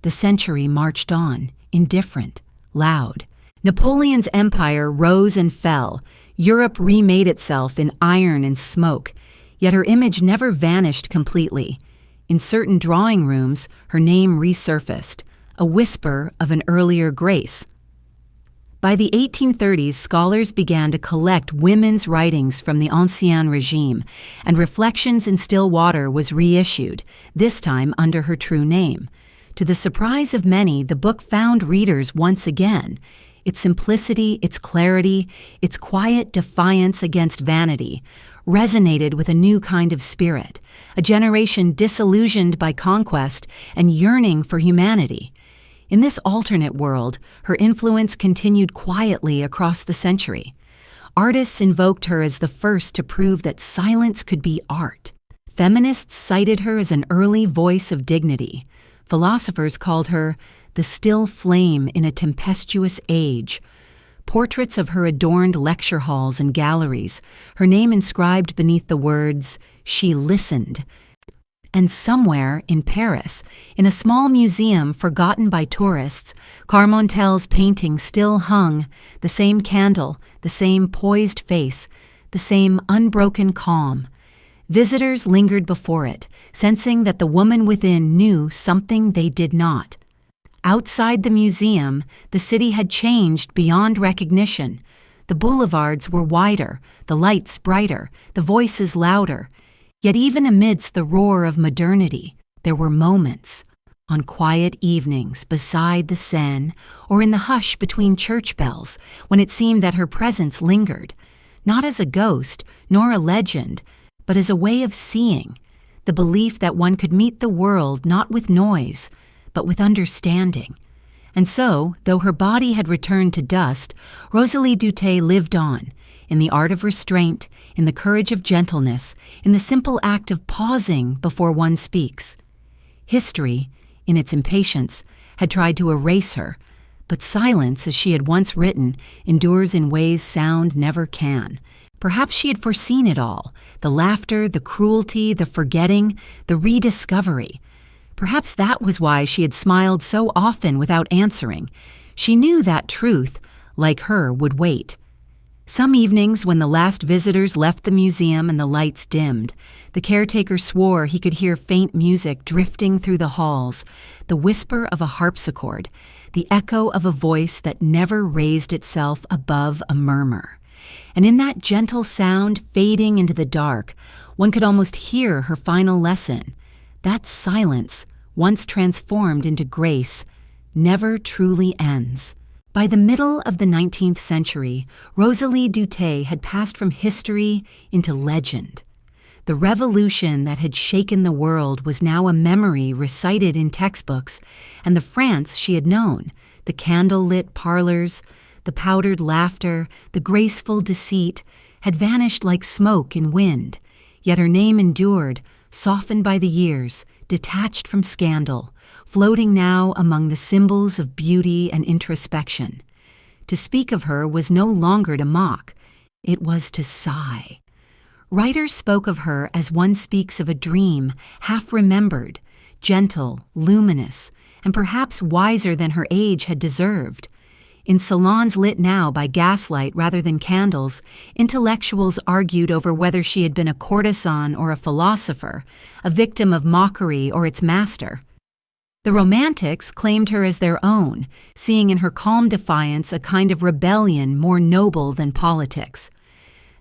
The century marched on, indifferent, loud. Napoleon's empire rose and fell. Europe remade itself in iron and smoke, yet her image never vanished completely. In certain drawing rooms, her name resurfaced, a whisper of an earlier grace. By the 1830s, scholars began to collect women's writings from the Ancien Regime, and Reflections in Still Water was reissued, this time under her true name. To the surprise of many, the book found readers once again. Its simplicity, its clarity, its quiet defiance against vanity resonated with a new kind of spirit, a generation disillusioned by conquest and yearning for humanity. In this alternate world, her influence continued quietly across the century. Artists invoked her as the first to prove that silence could be art. Feminists cited her as an early voice of dignity. Philosophers called her the still flame in a tempestuous age. Portraits of her adorned lecture halls and galleries, her name inscribed beneath the words, "She listened." And somewhere in Paris, in a small museum forgotten by tourists, Carmontel's painting still hung, the same candle, the same poised face, the same unbroken calm. Visitors lingered before it, sensing that the woman within knew something they did not. Outside the museum, the city had changed beyond recognition. The boulevards were wider, the lights brighter, the voices louder. Yet even amidst the roar of modernity, there were moments, on quiet evenings beside the Seine or in the hush between church bells, when it seemed that her presence lingered, not as a ghost nor a legend, but as a way of seeing, the belief that one could meet the world not with noise, but with understanding. And so, though her body had returned to dust, Rosalie Duthé lived on, in the art of restraint, in the courage of gentleness, in the simple act of pausing before one speaks. History, in its impatience, had tried to erase her, but silence, as she had once written, endures in ways sound never can. Perhaps she had foreseen it all, the laughter, the cruelty, the forgetting, the rediscovery. Perhaps that was why she had smiled so often without answering. She knew that truth, like her, would wait. Some evenings, when the last visitors left the museum and the lights dimmed, the caretaker swore he could hear faint music drifting through the halls, the whisper of a harpsichord, the echo of a voice that never raised itself above a murmur. And in that gentle sound fading into the dark, one could almost hear her final lesson. That silence, once transformed into grace, never truly ends. By the middle of the 19th century, Rosalie Duthé had passed from history into legend. The revolution that had shaken the world was now a memory recited in textbooks, and the France she had known, the candle-lit parlors, the powdered laughter, the graceful deceit, had vanished like smoke in wind, yet her name endured, softened by the years, detached from scandal, floating now among the symbols of beauty and introspection. To speak of her was no longer to mock, it was to sigh. Writers spoke of her as one speaks of a dream, half-remembered, gentle, luminous, and perhaps wiser than her age had deserved. In salons lit now by gaslight rather than candles, intellectuals argued over whether she had been a courtesan or a philosopher, a victim of mockery or its master. The Romantics claimed her as their own, seeing in her calm defiance a kind of rebellion more noble than politics.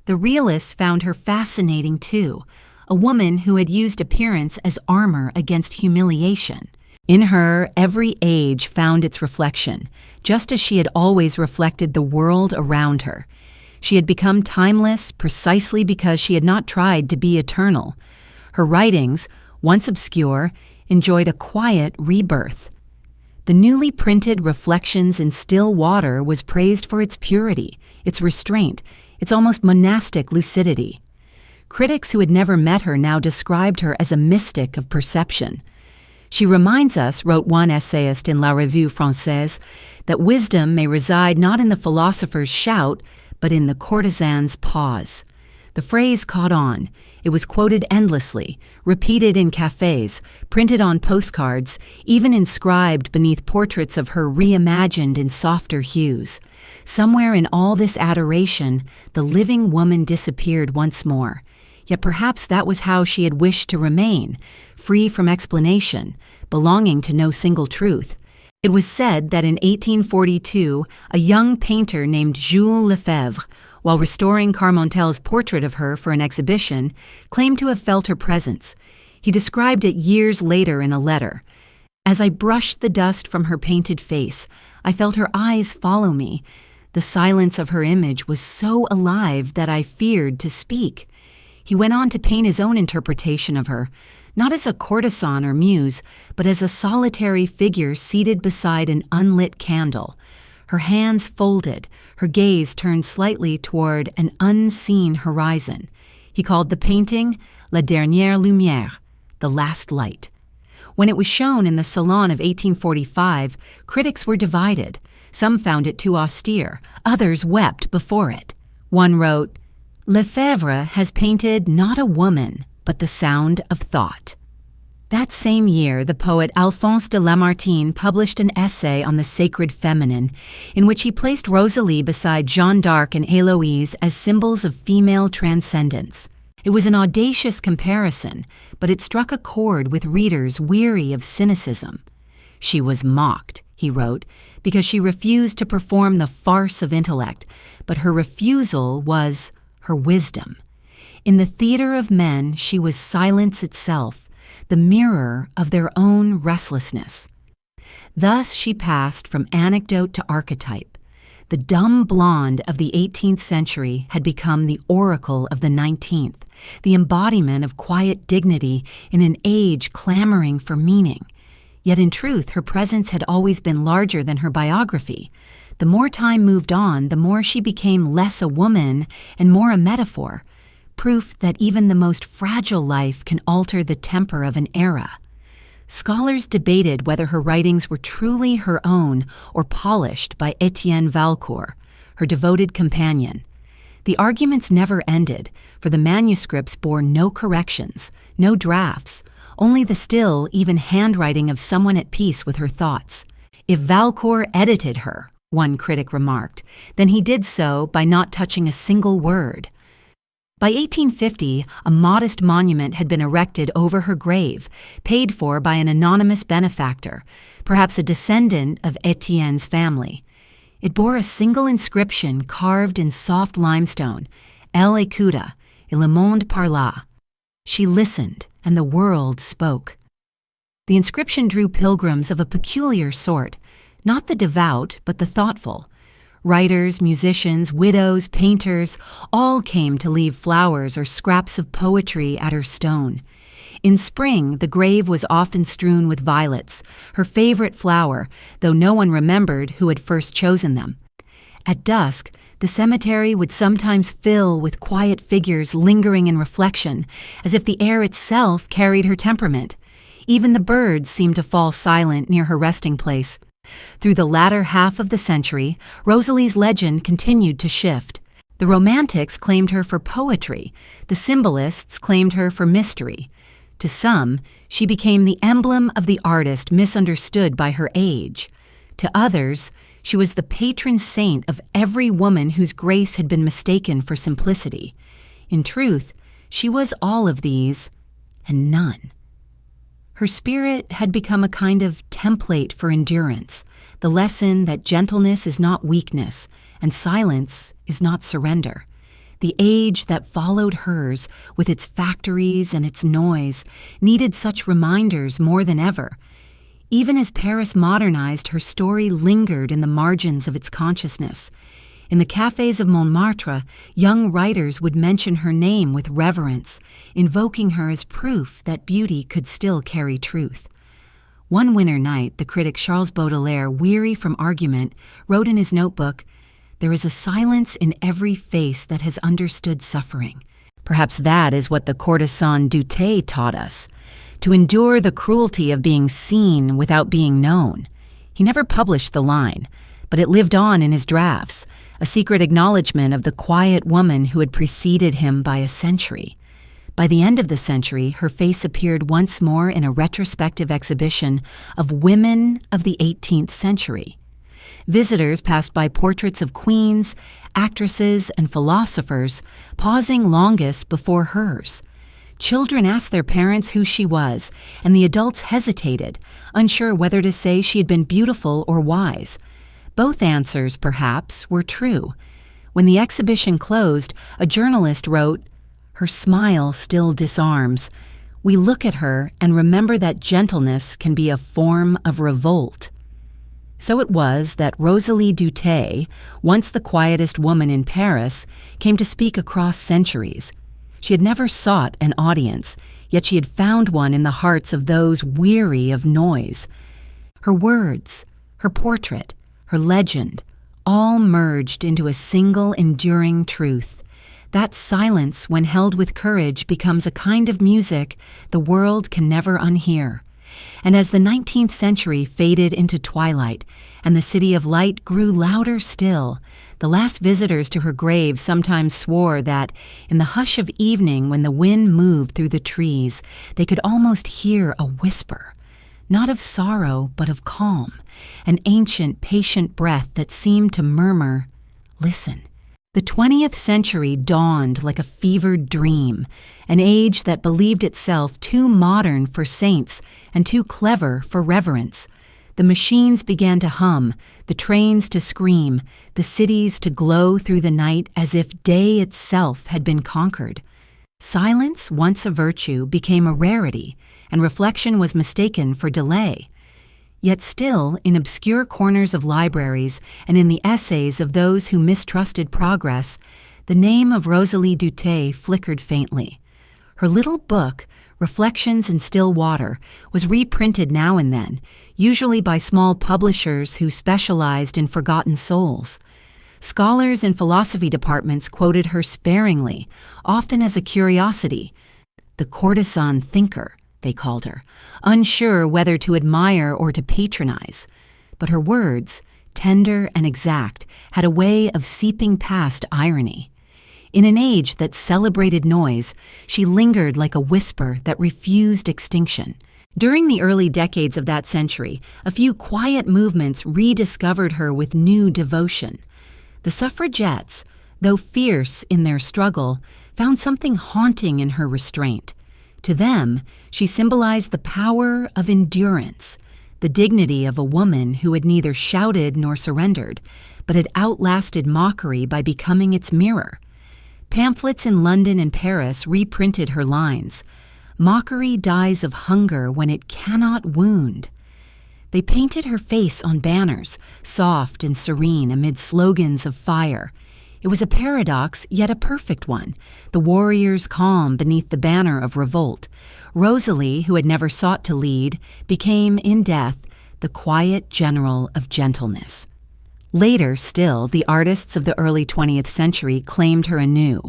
The Realists found her fascinating too, a woman who had used appearance as armor against humiliation. In her, every age found its reflection, just as she had always reflected the world around her. She had become timeless precisely because she had not tried to be eternal. Her writings, once obscure, enjoyed a quiet rebirth. The newly printed Reflections in Still Water was praised for its purity, its restraint, its almost monastic lucidity. Critics who had never met her now described her as a mystic of perception. She reminds us, wrote one essayist in La Revue Française, that wisdom may reside not in the philosopher's shout, but in the courtesan's pause. The phrase caught on. It was quoted endlessly, repeated in cafes, printed on postcards, even inscribed beneath portraits of her reimagined in softer hues. Somewhere in all this adoration, the living woman disappeared once more. Yet perhaps that was how she had wished to remain, free from explanation, belonging to no single truth. It was said that in 1842, a young painter named Jules Lefebvre, while restoring Carmontel's portrait of her for an exhibition, claimed to have felt her presence. He described it years later in a letter. As I brushed the dust from her painted face, I felt her eyes follow me. The silence of her image was so alive that I feared to speak. He went on to paint his own interpretation of her, not as a courtesan or muse, but as a solitary figure seated beside an unlit candle, her hands folded, her gaze turned slightly toward an unseen horizon. He called the painting La Dernière Lumière, the last light. When it was shown in the Salon of 1845, critics were divided. Some found it too austere, others wept before it. One wrote, "Lefebvre has painted not a woman, but the sound of thought." That same year, the poet Alphonse de Lamartine published an essay on the sacred feminine, in which he placed Rosalie beside Jeanne d'Arc and Héloïse as symbols of female transcendence. It was an audacious comparison, but it struck a chord with readers weary of cynicism. She was mocked, he wrote, because she refused to perform the farce of intellect, but her refusal was her wisdom. In the theater of men, she was silence itself, the mirror of their own restlessness. Thus she passed from anecdote to archetype. The dumb blonde of the 18th century had become the oracle of the 19th, the embodiment of quiet dignity in an age clamoring for meaning. Yet in truth, her presence had always been larger than her biography. The more time moved on, the more she became less a woman and more a metaphor, proof that even the most fragile life can alter the temper of an era. Scholars debated whether her writings were truly her own or polished by Étienne Valcourt, her devoted companion. The arguments never ended, for the manuscripts bore no corrections, no drafts, only the still, even handwriting of someone at peace with her thoughts. If Valcourt edited her, one critic remarked, then he did so by not touching a single word. By 1850, a modest monument had been erected over her grave, paid for by an anonymous benefactor, perhaps a descendant of Étienne's family. It bore a single inscription carved in soft limestone, Elle écouta, et le monde parla. She listened, and the world spoke. The inscription drew pilgrims of a peculiar sort, not the devout, but the thoughtful. Writers, musicians, widows, painters, all came to leave flowers or scraps of poetry at her stone. In spring, the grave was often strewn with violets, her favorite flower, though no one remembered who had first chosen them. At dusk, the cemetery would sometimes fill with quiet figures lingering in reflection, as if the air itself carried her temperament. Even the birds seemed to fall silent near her resting place. Through the latter half of the century, Rosalie's legend continued to shift. The Romantics claimed her for poetry, the Symbolists claimed her for mystery. To some, she became the emblem of the artist misunderstood by her age. To others, she was the patron saint of every woman whose grace had been mistaken for simplicity. In truth, she was all of these and none. Her spirit had become a kind of template for endurance, the lesson that gentleness is not weakness and silence is not surrender. The age that followed hers, with its factories and its noise, needed such reminders more than ever. Even as Paris modernized, her story lingered in the margins of its consciousness. In the cafes of Montmartre, young writers would mention her name with reverence, invoking her as proof that beauty could still carry truth. One winter night, the critic Charles Baudelaire, weary from argument, wrote in his notebook, "There is a silence in every face that has understood suffering." Perhaps that is what the courtesan Duthé taught us, to endure the cruelty of being seen without being known. He never published the line, but it lived on in his drafts, a secret acknowledgement of the quiet woman who had preceded him by a century. By the end of the century, her face appeared once more in a retrospective exhibition of women of the 18th century. Visitors passed by portraits of queens, actresses, and philosophers, pausing longest before hers. Children asked their parents who she was, and the adults hesitated, unsure whether to say she had been beautiful or wise. Both answers, perhaps, were true. When the exhibition closed, a journalist wrote, "Her smile still disarms. We look at her and remember that gentleness can be a form of revolt." So it was that Rosalie Duthé, once the quietest woman in Paris, came to speak across centuries. She had never sought an audience, yet she had found one in the hearts of those weary of noise. Her words, her portrait, her legend, all merged into a single enduring truth. That silence, when held with courage, becomes a kind of music the world can never unhear. and as the 19th century faded into twilight and the city of light grew louder still, the last visitors to her grave sometimes swore that, in the hush of evening when the wind moved through the trees, they could almost hear a whisper, not of sorrow but of calm, an ancient, patient breath that seemed to murmur, "Listen." The 20th century dawned like a fevered dream, an age that believed itself too modern for saints and too clever for reverence. The machines began to hum, the trains to scream, the cities to glow through the night as if day itself had been conquered. Silence, once a virtue, became a rarity, and reflection was mistaken for delay. Yet still, in obscure corners of libraries and in the essays of those who mistrusted progress, the name of Rosalie Duthé flickered faintly. Her little book, Reflections in Still Water, was reprinted now and then, usually by small publishers who specialized in forgotten souls. Scholars in philosophy departments quoted her sparingly, often as a curiosity. The courtesan thinker, they called her, unsure whether to admire or to patronize. But her words, tender and exact, had a way of seeping past irony. In an age that celebrated noise, she lingered like a whisper that refused extinction. During the early decades of that century, a few quiet movements rediscovered her with new devotion. The suffragettes, though fierce in their struggle, found something haunting in her restraint. To them, she symbolized the power of endurance, the dignity of a woman who had neither shouted nor surrendered, but had outlasted mockery by becoming its mirror. Pamphlets in London and Paris reprinted her lines, "Mockery dies of hunger when it cannot wound." They painted her face on banners, soft and serene amid slogans of fire. It was a paradox, yet a perfect one, the warrior's calm beneath the banner of revolt. Rosalie, who had never sought to lead, became, in death, the quiet general of gentleness. Later still, the artists of the early 20th century claimed her anew.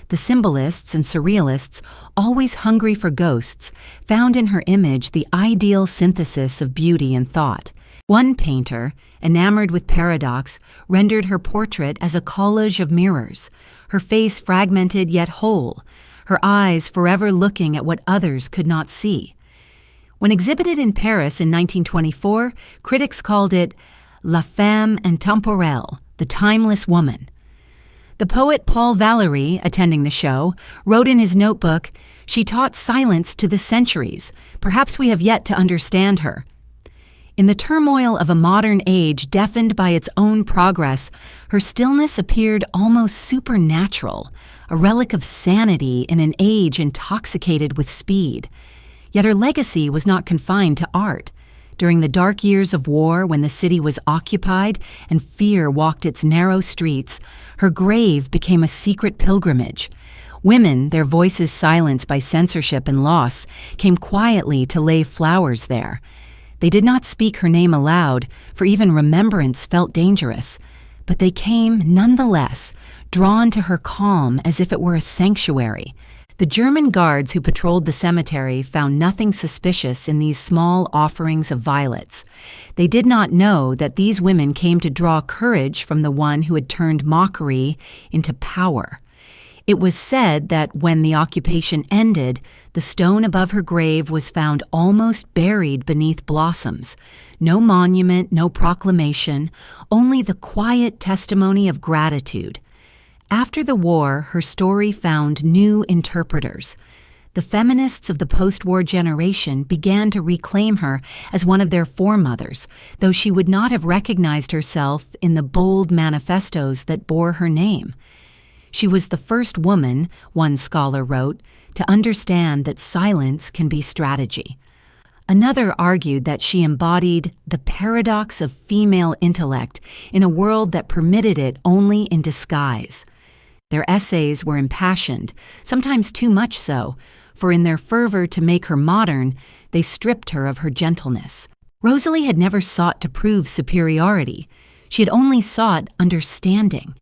The symbolists and surrealists, always hungry for ghosts, found in her image the ideal synthesis of beauty and thought. One painter, enamored with paradox, rendered her portrait as a collage of mirrors, her face fragmented yet whole, her eyes forever looking at what others could not see. When exhibited in Paris in 1924, critics called it La Femme Intemporelle, the timeless woman. The poet Paul Valéry, attending the show, wrote in his notebook, "She taught silence to the centuries. Perhaps we have yet to understand her." In the turmoil of a modern age deafened by its own progress, her stillness appeared almost supernatural, a relic of sanity in an age intoxicated with speed. Yet her legacy was not confined to art. During the dark years of war, when the city was occupied and fear walked its narrow streets, her grave became a secret pilgrimage. Women, their voices silenced by censorship and loss, came quietly to lay flowers there. They did not speak her name aloud, for even remembrance felt dangerous, but they came nonetheless, drawn to her calm as if it were a sanctuary. The German guards who patrolled the cemetery found nothing suspicious in these small offerings of violets. They did not know that these women came to draw courage from the one who had turned mockery into power. It was said that when the occupation ended, the stone above her grave was found almost buried beneath blossoms. No monument, no proclamation, only the quiet testimony of gratitude. After the war, her story found new interpreters. The feminists of the post-war generation began to reclaim her as one of their foremothers, though she would not have recognized herself in the bold manifestos that bore her name. She was the first woman, one scholar wrote, to understand that silence can be strategy. Another argued that she embodied the paradox of female intellect in a world that permitted it only in disguise. Their essays were impassioned, sometimes too much so, for in their fervor to make her modern, they stripped her of her gentleness. Rosalie had never sought to prove superiority. She had only sought understanding.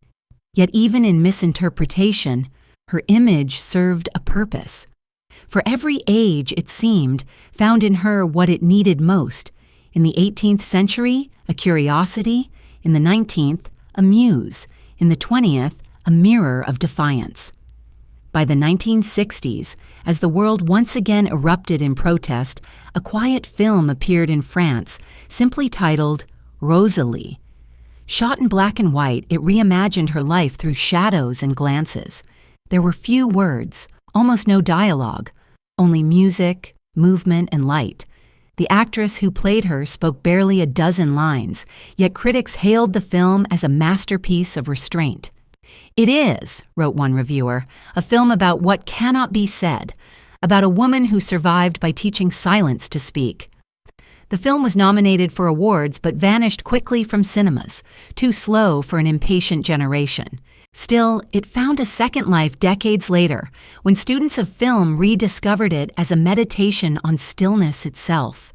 Yet even in misinterpretation, her image served a purpose. For every age, it seemed, found in her what it needed most. In the 18th century, a curiosity. In the 19th, a muse. In the 20th, a mirror of defiance. By the 1960s, as the world once again erupted in protest, a quiet film appeared in France, simply titled Rosalie. Shot in black and white, it reimagined her life through shadows and glances. There were few words, almost no dialogue, only music, movement, and light. The actress who played her spoke barely a dozen lines, yet critics hailed the film as a masterpiece of restraint. "It is," wrote one reviewer, "a film about what cannot be said, about a woman who survived by teaching silence to speak." The film was nominated for awards but vanished quickly from cinemas, too slow for an impatient generation. Still, it found a second life decades later, when students of film rediscovered it as a meditation on stillness itself.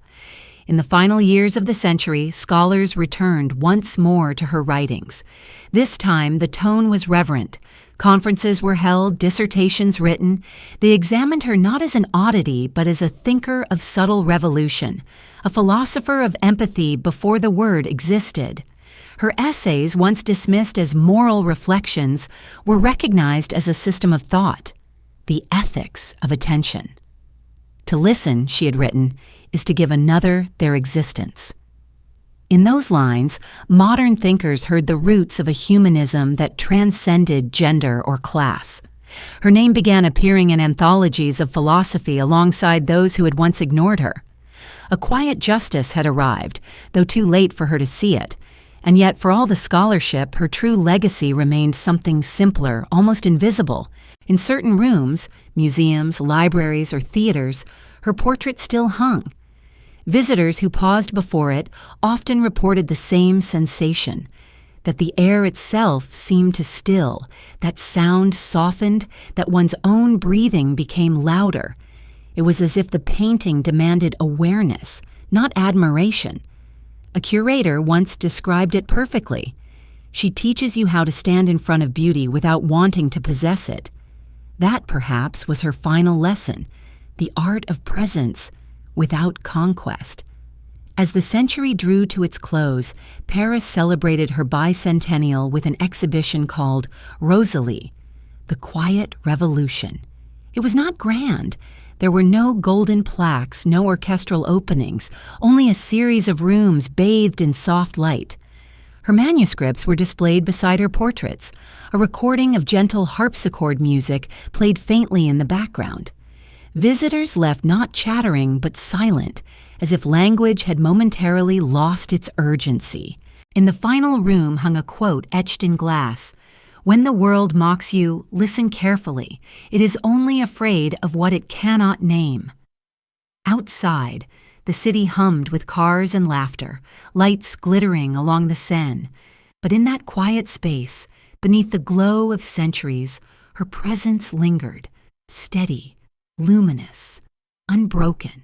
In the final years of the century, scholars returned once more to her writings. This time, the tone was reverent. Conferences were held, dissertations written. They examined her not as an oddity, but as a thinker of subtle revolution, a philosopher of empathy before the word existed. Her essays, once dismissed as moral reflections, were recognized as a system of thought, the ethics of attention. To listen, she had written, is to give another their existence. In those lines, modern thinkers heard the roots of a humanism that transcended gender or class. Her name began appearing in anthologies of philosophy alongside those who had once ignored her. A quiet justice had arrived, though too late for her to see it. And yet, for all the scholarship, her true legacy remained something simpler, almost invisible. In certain rooms, museums, libraries, or theaters, her portrait still hung. Visitors who paused before it often reported the same sensation, that the air itself seemed to still, that sound softened, that one's own breathing became louder. It was as if the painting demanded awareness, not admiration. A curator once described it perfectly. She teaches you how to stand in front of beauty without wanting to possess it. That, perhaps, was her final lesson, the art of presence without conquest. As the century drew to its close, Paris celebrated her bicentennial with an exhibition called Rosalie, the Quiet Revolution. It was not grand. There were no golden plaques, no orchestral openings, only a series of rooms bathed in soft light. Her manuscripts were displayed beside her portraits. A recording of gentle harpsichord music played faintly in the background. Visitors left not chattering but silent, as if language had momentarily lost its urgency. In the final room hung a quote etched in glass: "When the world mocks you, listen carefully. It is only afraid of what it cannot name." Outside, the city hummed with cars and laughter, lights glittering along the Seine. But in that quiet space, beneath the glow of centuries, her presence lingered, steady, luminous, unbroken.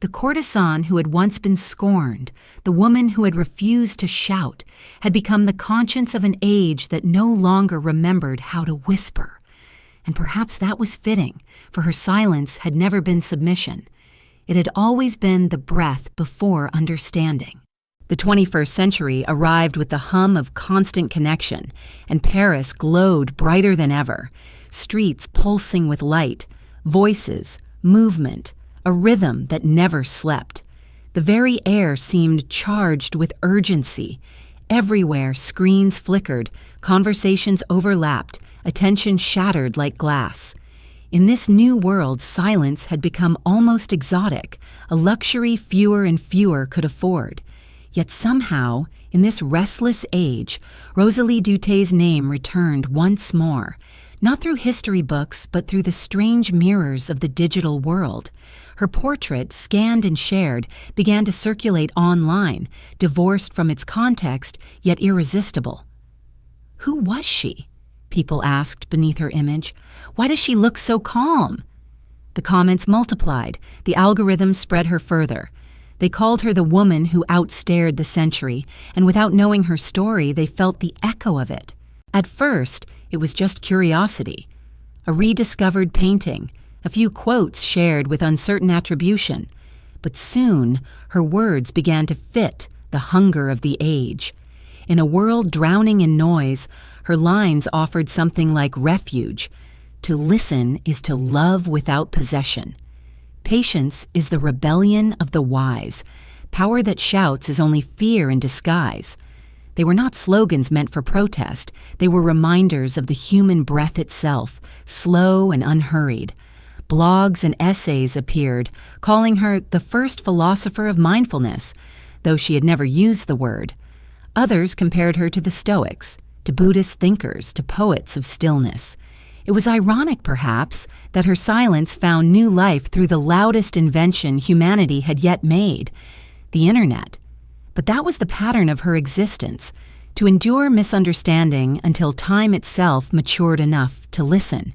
The courtesan who had once been scorned, the woman who had refused to shout, had become the conscience of an age that no longer remembered how to whisper. And perhaps that was fitting, for her silence had never been submission. It had always been the breath before understanding. The 21st century arrived with the hum of constant connection, and Paris glowed brighter than ever, streets pulsing with light, voices, movement, a rhythm that never slept. The very air seemed charged with urgency. Everywhere screens flickered, conversations overlapped, attention shattered like glass. In this new world, silence had become almost exotic, a luxury fewer and fewer could afford. Yet somehow, in this restless age, Rosalie Duthé's name returned once more, not through history books, but through the strange mirrors of the digital world. Her portrait, scanned and shared, began to circulate online, divorced from its context, yet irresistible. Who was she? People asked beneath her image. Why does she look so calm? The comments multiplied. The algorithms spread her further. They called her the woman who outstared the century, and without knowing her story, they felt the echo of it. At first, it was just curiosity. A rediscovered painting, a few quotes shared with uncertain attribution, but soon her words began to fit the hunger of the age. In a world drowning in noise, her lines offered something like refuge. To listen is to love without possession. Patience is the rebellion of the wise. Power that shouts is only fear in disguise. They were not slogans meant for protest. They were reminders of the human breath itself, slow and unhurried. Blogs and essays appeared, calling her the first philosopher of mindfulness, though she had never used the word. Others compared her to the Stoics, to Buddhist thinkers, to poets of stillness. It was ironic, perhaps, that her silence found new life through the loudest invention humanity had yet made, the internet. But that was the pattern of her existence, to endure misunderstanding until time itself matured enough to listen.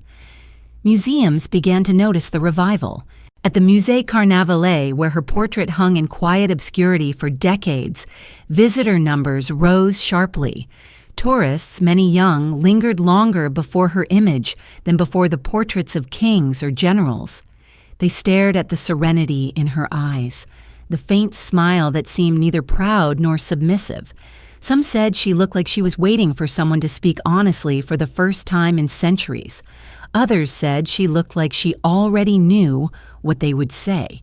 Museums began to notice the revival. At the Musée Carnavalet, where her portrait hung in quiet obscurity for decades, visitor numbers rose sharply. Tourists, many young, lingered longer before her image than before the portraits of kings or generals. They stared at the serenity in her eyes, the faint smile that seemed neither proud nor submissive. Some said she looked like she was waiting for someone to speak honestly for the first time in centuries. Others said she looked like she already knew what they would say.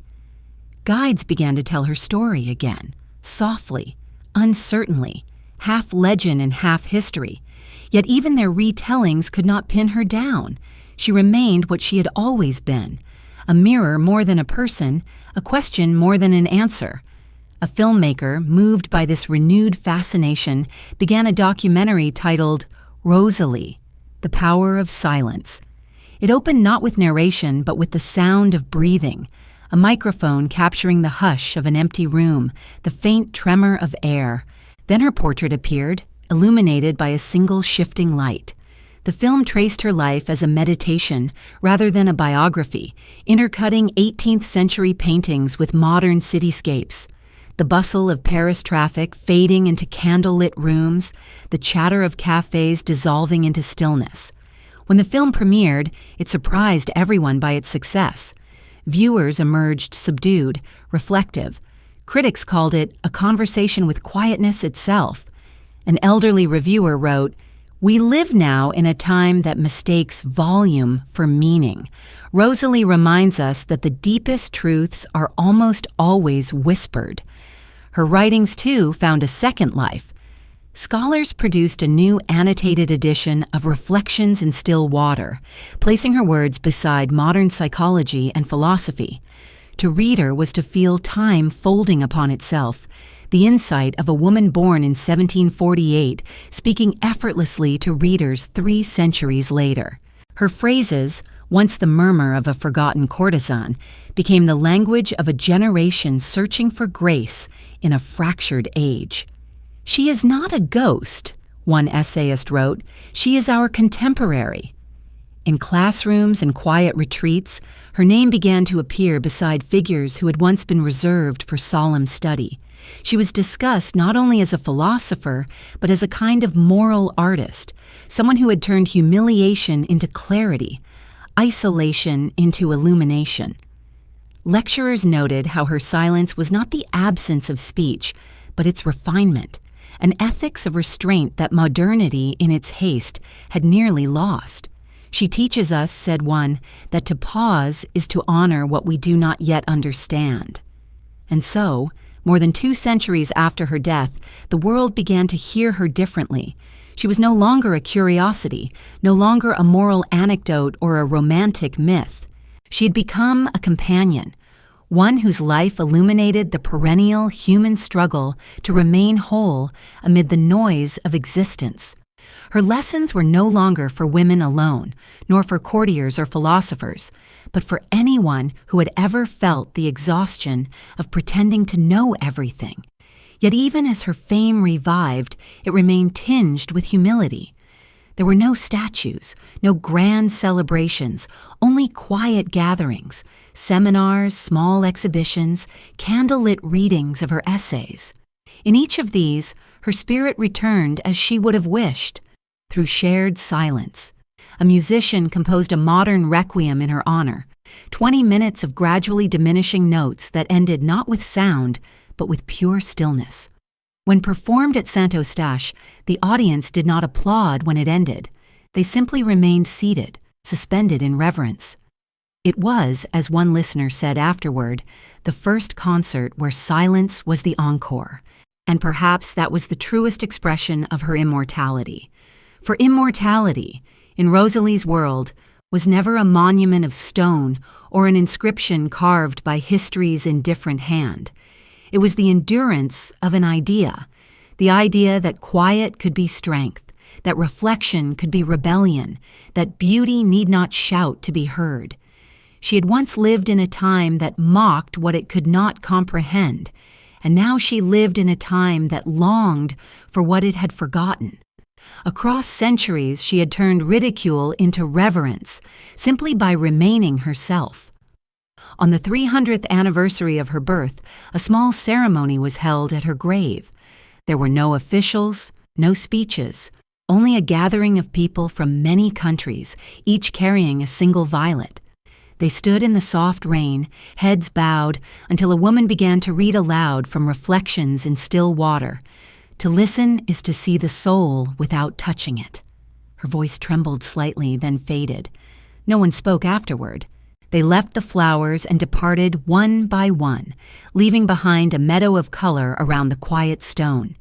Guides began to tell her story again, softly, uncertainly, half legend and half history. Yet even their retellings could not pin her down. She remained what she had always been, a mirror more than a person, a question more than an answer. A filmmaker, moved by this renewed fascination, began a documentary titled Rosalie, The Power of Silence. It opened not with narration, but with the sound of breathing, a microphone capturing the hush of an empty room, the faint tremor of air. Then her portrait appeared, illuminated by a single shifting light. The film traced her life as a meditation rather than a biography, intercutting 18th century paintings with modern cityscapes. The bustle of Paris traffic fading into candlelit rooms, the chatter of cafes dissolving into stillness. When the film premiered, it surprised everyone by its success. Viewers emerged subdued, reflective. Critics called it a conversation with quietness itself. An elderly reviewer wrote, "We live now in a time that mistakes volume for meaning. Rosalie reminds us that the deepest truths are almost always whispered." Her writings, too, found a second life. Scholars produced a new annotated edition of Reflections in Still Water, placing her words beside modern psychology and philosophy. To read her was to feel time folding upon itself, the insight of a woman born in 1748, speaking effortlessly to readers 3 centuries later. Her phrases, once the murmur of a forgotten courtesan, became the language of a generation searching for grace in a fractured age. "She is not a ghost," one essayist wrote, "she is our contemporary." In classrooms and quiet retreats, her name began to appear beside figures who had once been reserved for solemn study. She was discussed not only as a philosopher, but as a kind of moral artist, someone who had turned humiliation into clarity, isolation into illumination. Lecturers noted how her silence was not the absence of speech, but its refinement, an ethics of restraint that modernity, in its haste, had nearly lost. "She teaches us," said one, "that to pause is to honor what we do not yet understand." And so, more than 2 centuries after her death, the world began to hear her differently. She was no longer a curiosity, no longer a moral anecdote or a romantic myth. She had become a companion, one whose life illuminated the perennial human struggle to remain whole amid the noise of existence. Her lessons were no longer for women alone, nor for courtiers or philosophers, but for anyone who had ever felt the exhaustion of pretending to know everything. Yet even as her fame revived, it remained tinged with humility. There were no statues, no grand celebrations, only quiet gatherings, seminars, small exhibitions, candlelit readings of her essays. In each of these, her spirit returned as she would have wished, through shared silence. A musician composed a modern requiem in her honor. 20 minutes of gradually diminishing notes that ended not with sound, but with pure stillness. When performed at Saint Eustache, the audience did not applaud when it ended. They simply remained seated, suspended in reverence. It was, as one listener said afterward, the first concert where silence was the encore, and perhaps that was the truest expression of her immortality. For immortality, in Rosalie's world, was never a monument of stone or an inscription carved by history's indifferent hand. It was the endurance of an idea, the idea that quiet could be strength, that reflection could be rebellion, that beauty need not shout to be heard. She had once lived in a time that mocked what it could not comprehend, and now she lived in a time that longed for what it had forgotten. Across centuries, she had turned ridicule into reverence, simply by remaining herself. On the 300th anniversary of her birth, a small ceremony was held at her grave. There were no officials, no speeches, only a gathering of people from many countries, each carrying a single violet. They stood in the soft rain, heads bowed, until a woman began to read aloud from Reflections in Still Water. To listen is to see the soul without touching it. Her voice trembled slightly, then faded. No one spoke afterward. They left the flowers and departed one by one, leaving behind a meadow of color around the quiet stone.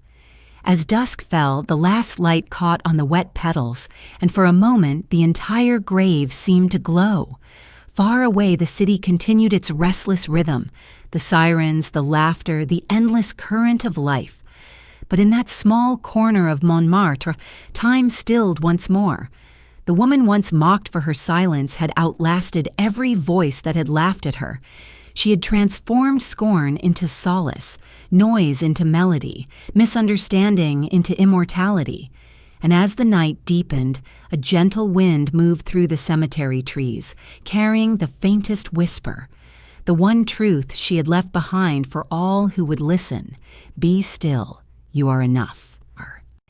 As dusk fell, the last light caught on the wet petals, and for a moment the entire grave seemed to glow. Far away the city continued its restless rhythm, the sirens, the laughter, the endless current of life. But in that small corner of Montmartre, time stilled once more. The woman once mocked for her silence had outlasted every voice that had laughed at her. She had transformed scorn into solace, noise into melody, misunderstanding into immortality. And as the night deepened, a gentle wind moved through the cemetery trees, carrying the faintest whisper, the one truth she had left behind for all who would listen: be still, you are enough.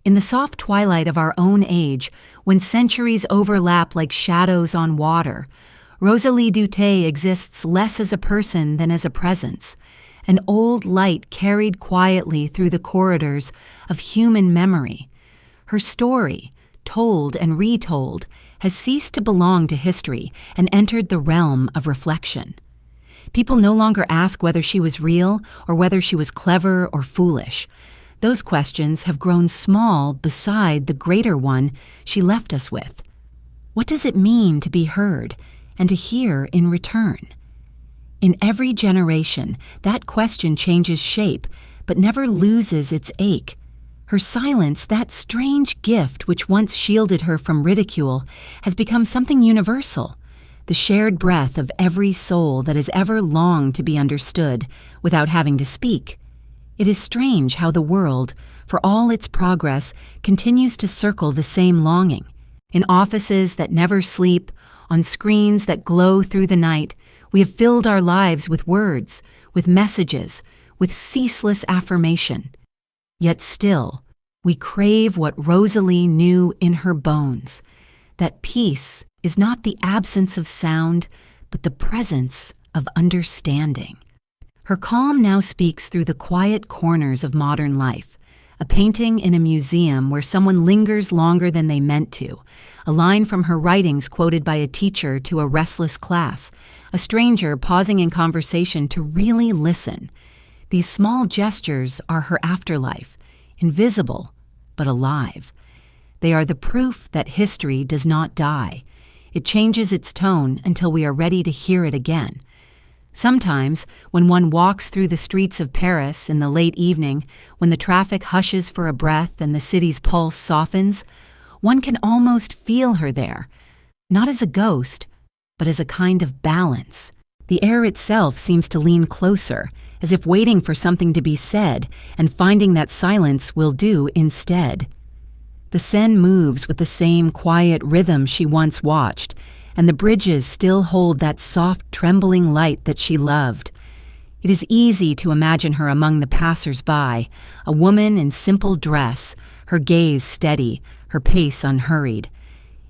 In the soft twilight of our own age, when centuries overlap like shadows on water, Rosalie Duthé exists less as a person than as a presence, an old light carried quietly through the corridors of human memory. Her story, told and retold, has ceased to belong to history and entered the realm of reflection. People no longer ask whether she was real or whether she was clever or foolish. Those questions have grown small beside the greater one she left us with. What does it mean to be heard and to hear in return? In every generation, that question changes shape, but never loses its ache. Her silence, that strange gift which once shielded her from ridicule, has become something universal, the shared breath of every soul that has ever longed to be understood without having to speak. It is strange how the world, for all its progress, continues to circle the same longing. In offices that never sleep, on screens that glow through the night, we have filled our lives with words, with messages, with ceaseless affirmation. Yet still, we crave what Rosalie knew in her bones, that peace is not the absence of sound, but the presence of understanding. Her calm now speaks through the quiet corners of modern life, a painting in a museum where someone lingers longer than they meant to, a line from her writings quoted by a teacher to a restless class, a stranger pausing in conversation to really listen. These small gestures are her afterlife, invisible but alive. They are the proof that history does not die. It changes its tone until we are ready to hear it again. Sometimes, when one walks through the streets of Paris in the late evening, when the traffic hushes for a breath and the city's pulse softens, one can almost feel her there, not as a ghost, but as a kind of balance. The air itself seems to lean closer, as if waiting for something to be said and finding that silence will do instead. The Seine moves with the same quiet rhythm she once watched, and the bridges still hold that soft, trembling light that she loved. It is easy to imagine her among the passers-by, a woman in simple dress, her gaze steady, her pace unhurried.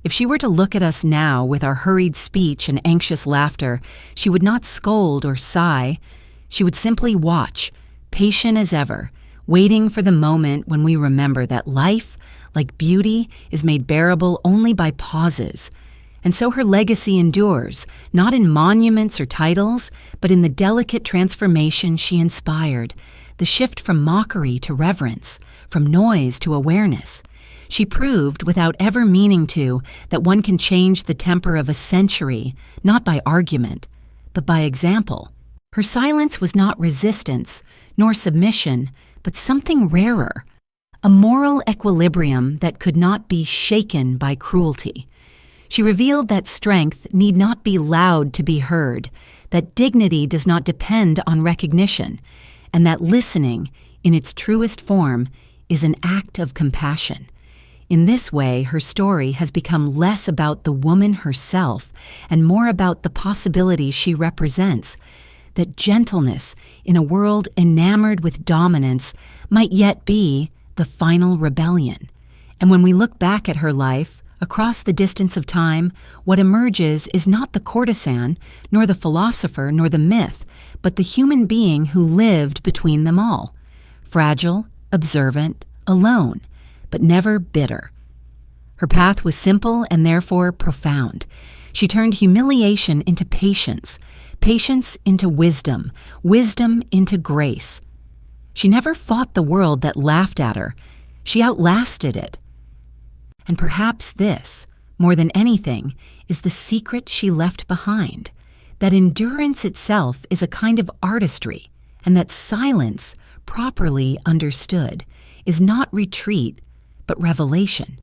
If she were to look at us now with our hurried speech and anxious laughter, she would not scold or sigh. She would simply watch, patient as ever, waiting for the moment when we remember that life, like beauty, is made bearable only by pauses. And so her legacy endures, not in monuments or titles, but in the delicate transformation she inspired, the shift from mockery to reverence, from noise to awareness. She proved, without ever meaning to, that one can change the temper of a century, not by argument, but by example. Her silence was not resistance, nor submission, but something rarer, a moral equilibrium that could not be shaken by cruelty. She revealed that strength need not be loud to be heard, that dignity does not depend on recognition, and that listening, in its truest form, is an act of compassion. In this way, her story has become less about the woman herself and more about the possibilities she represents, that gentleness in a world enamored with dominance might yet be the final rebellion. And when we look back at her life, across the distance of time, what emerges is not the courtesan, nor the philosopher, nor the myth, but the human being who lived between them all, fragile, observant, alone, but never bitter. Her path was simple and therefore profound. She turned humiliation into patience, patience into wisdom, wisdom into grace. She never fought the world that laughed at her. She outlasted it. And perhaps this, more than anything, is the secret she left behind, that endurance itself is a kind of artistry, and that silence, properly understood, is not retreat, but revelation.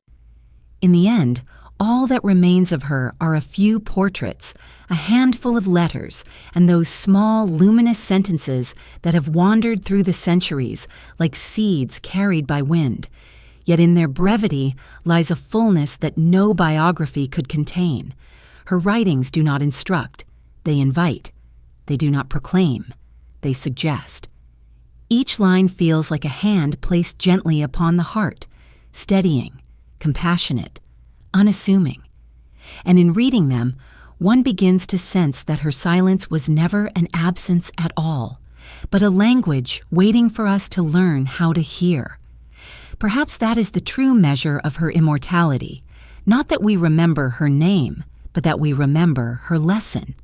In the end, all that remains of her are a few portraits, a handful of letters, and those small, luminous sentences that have wandered through the centuries like seeds carried by wind. Yet in their brevity lies a fullness that no biography could contain. Her writings do not instruct, they invite. They do not proclaim, they suggest. Each line feels like a hand placed gently upon the heart, steadying, compassionate, unassuming. And in reading them, one begins to sense that her silence was never an absence at all, but a language waiting for us to learn how to hear. Perhaps that is the true measure of her immortality, not that we remember her name, but that we remember her lesson.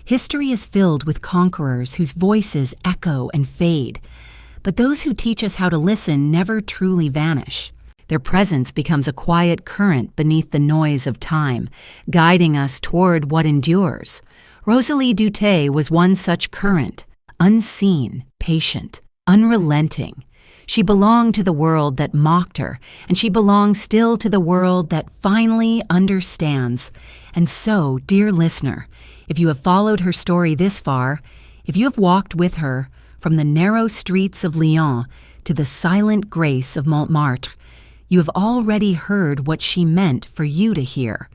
History is filled with conquerors whose voices echo and fade, but those who teach us how to listen never truly vanish. Their presence becomes a quiet current beneath the noise of time, guiding us toward what endures. Rosalie Duthé was one such current, unseen, patient, unrelenting. She belonged to the world that mocked her, and she belongs still to the world that finally understands. And so, dear listener, if you have followed her story this far, if you have walked with her from the narrow streets of Lyon to the silent grace of Montmartre, you have already heard what she meant for you to hear.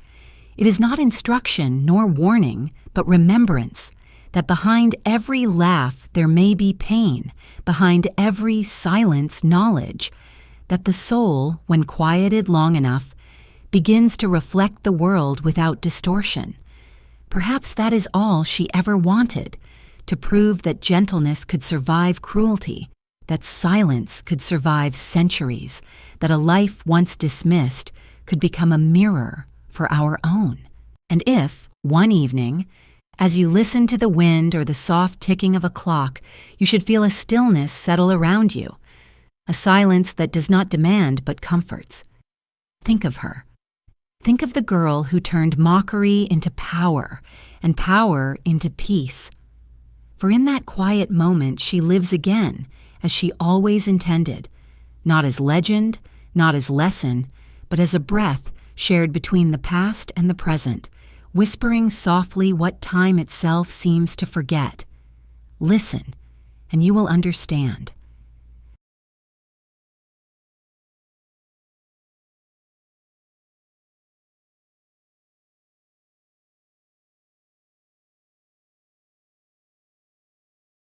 It is not instruction nor warning, but remembrance, that behind every laugh there may be pain, behind every silence knowledge, that the soul, when quieted long enough, begins to reflect the world without distortion. Perhaps that is all she ever wanted, to prove that gentleness could survive cruelty, that silence could survive centuries, that a life once dismissed could become a mirror for our own. And if, one evening, as you listen to the wind or the soft ticking of a clock, you should feel a stillness settle around you, a silence that does not demand but comforts, think of her. Think of the girl who turned mockery into power and power into peace. For in that quiet moment she lives again, as she always intended, not as legend, not as lesson, but as a breath shared between the past and the present, whispering softly what time itself seems to forget. Listen, and you will understand.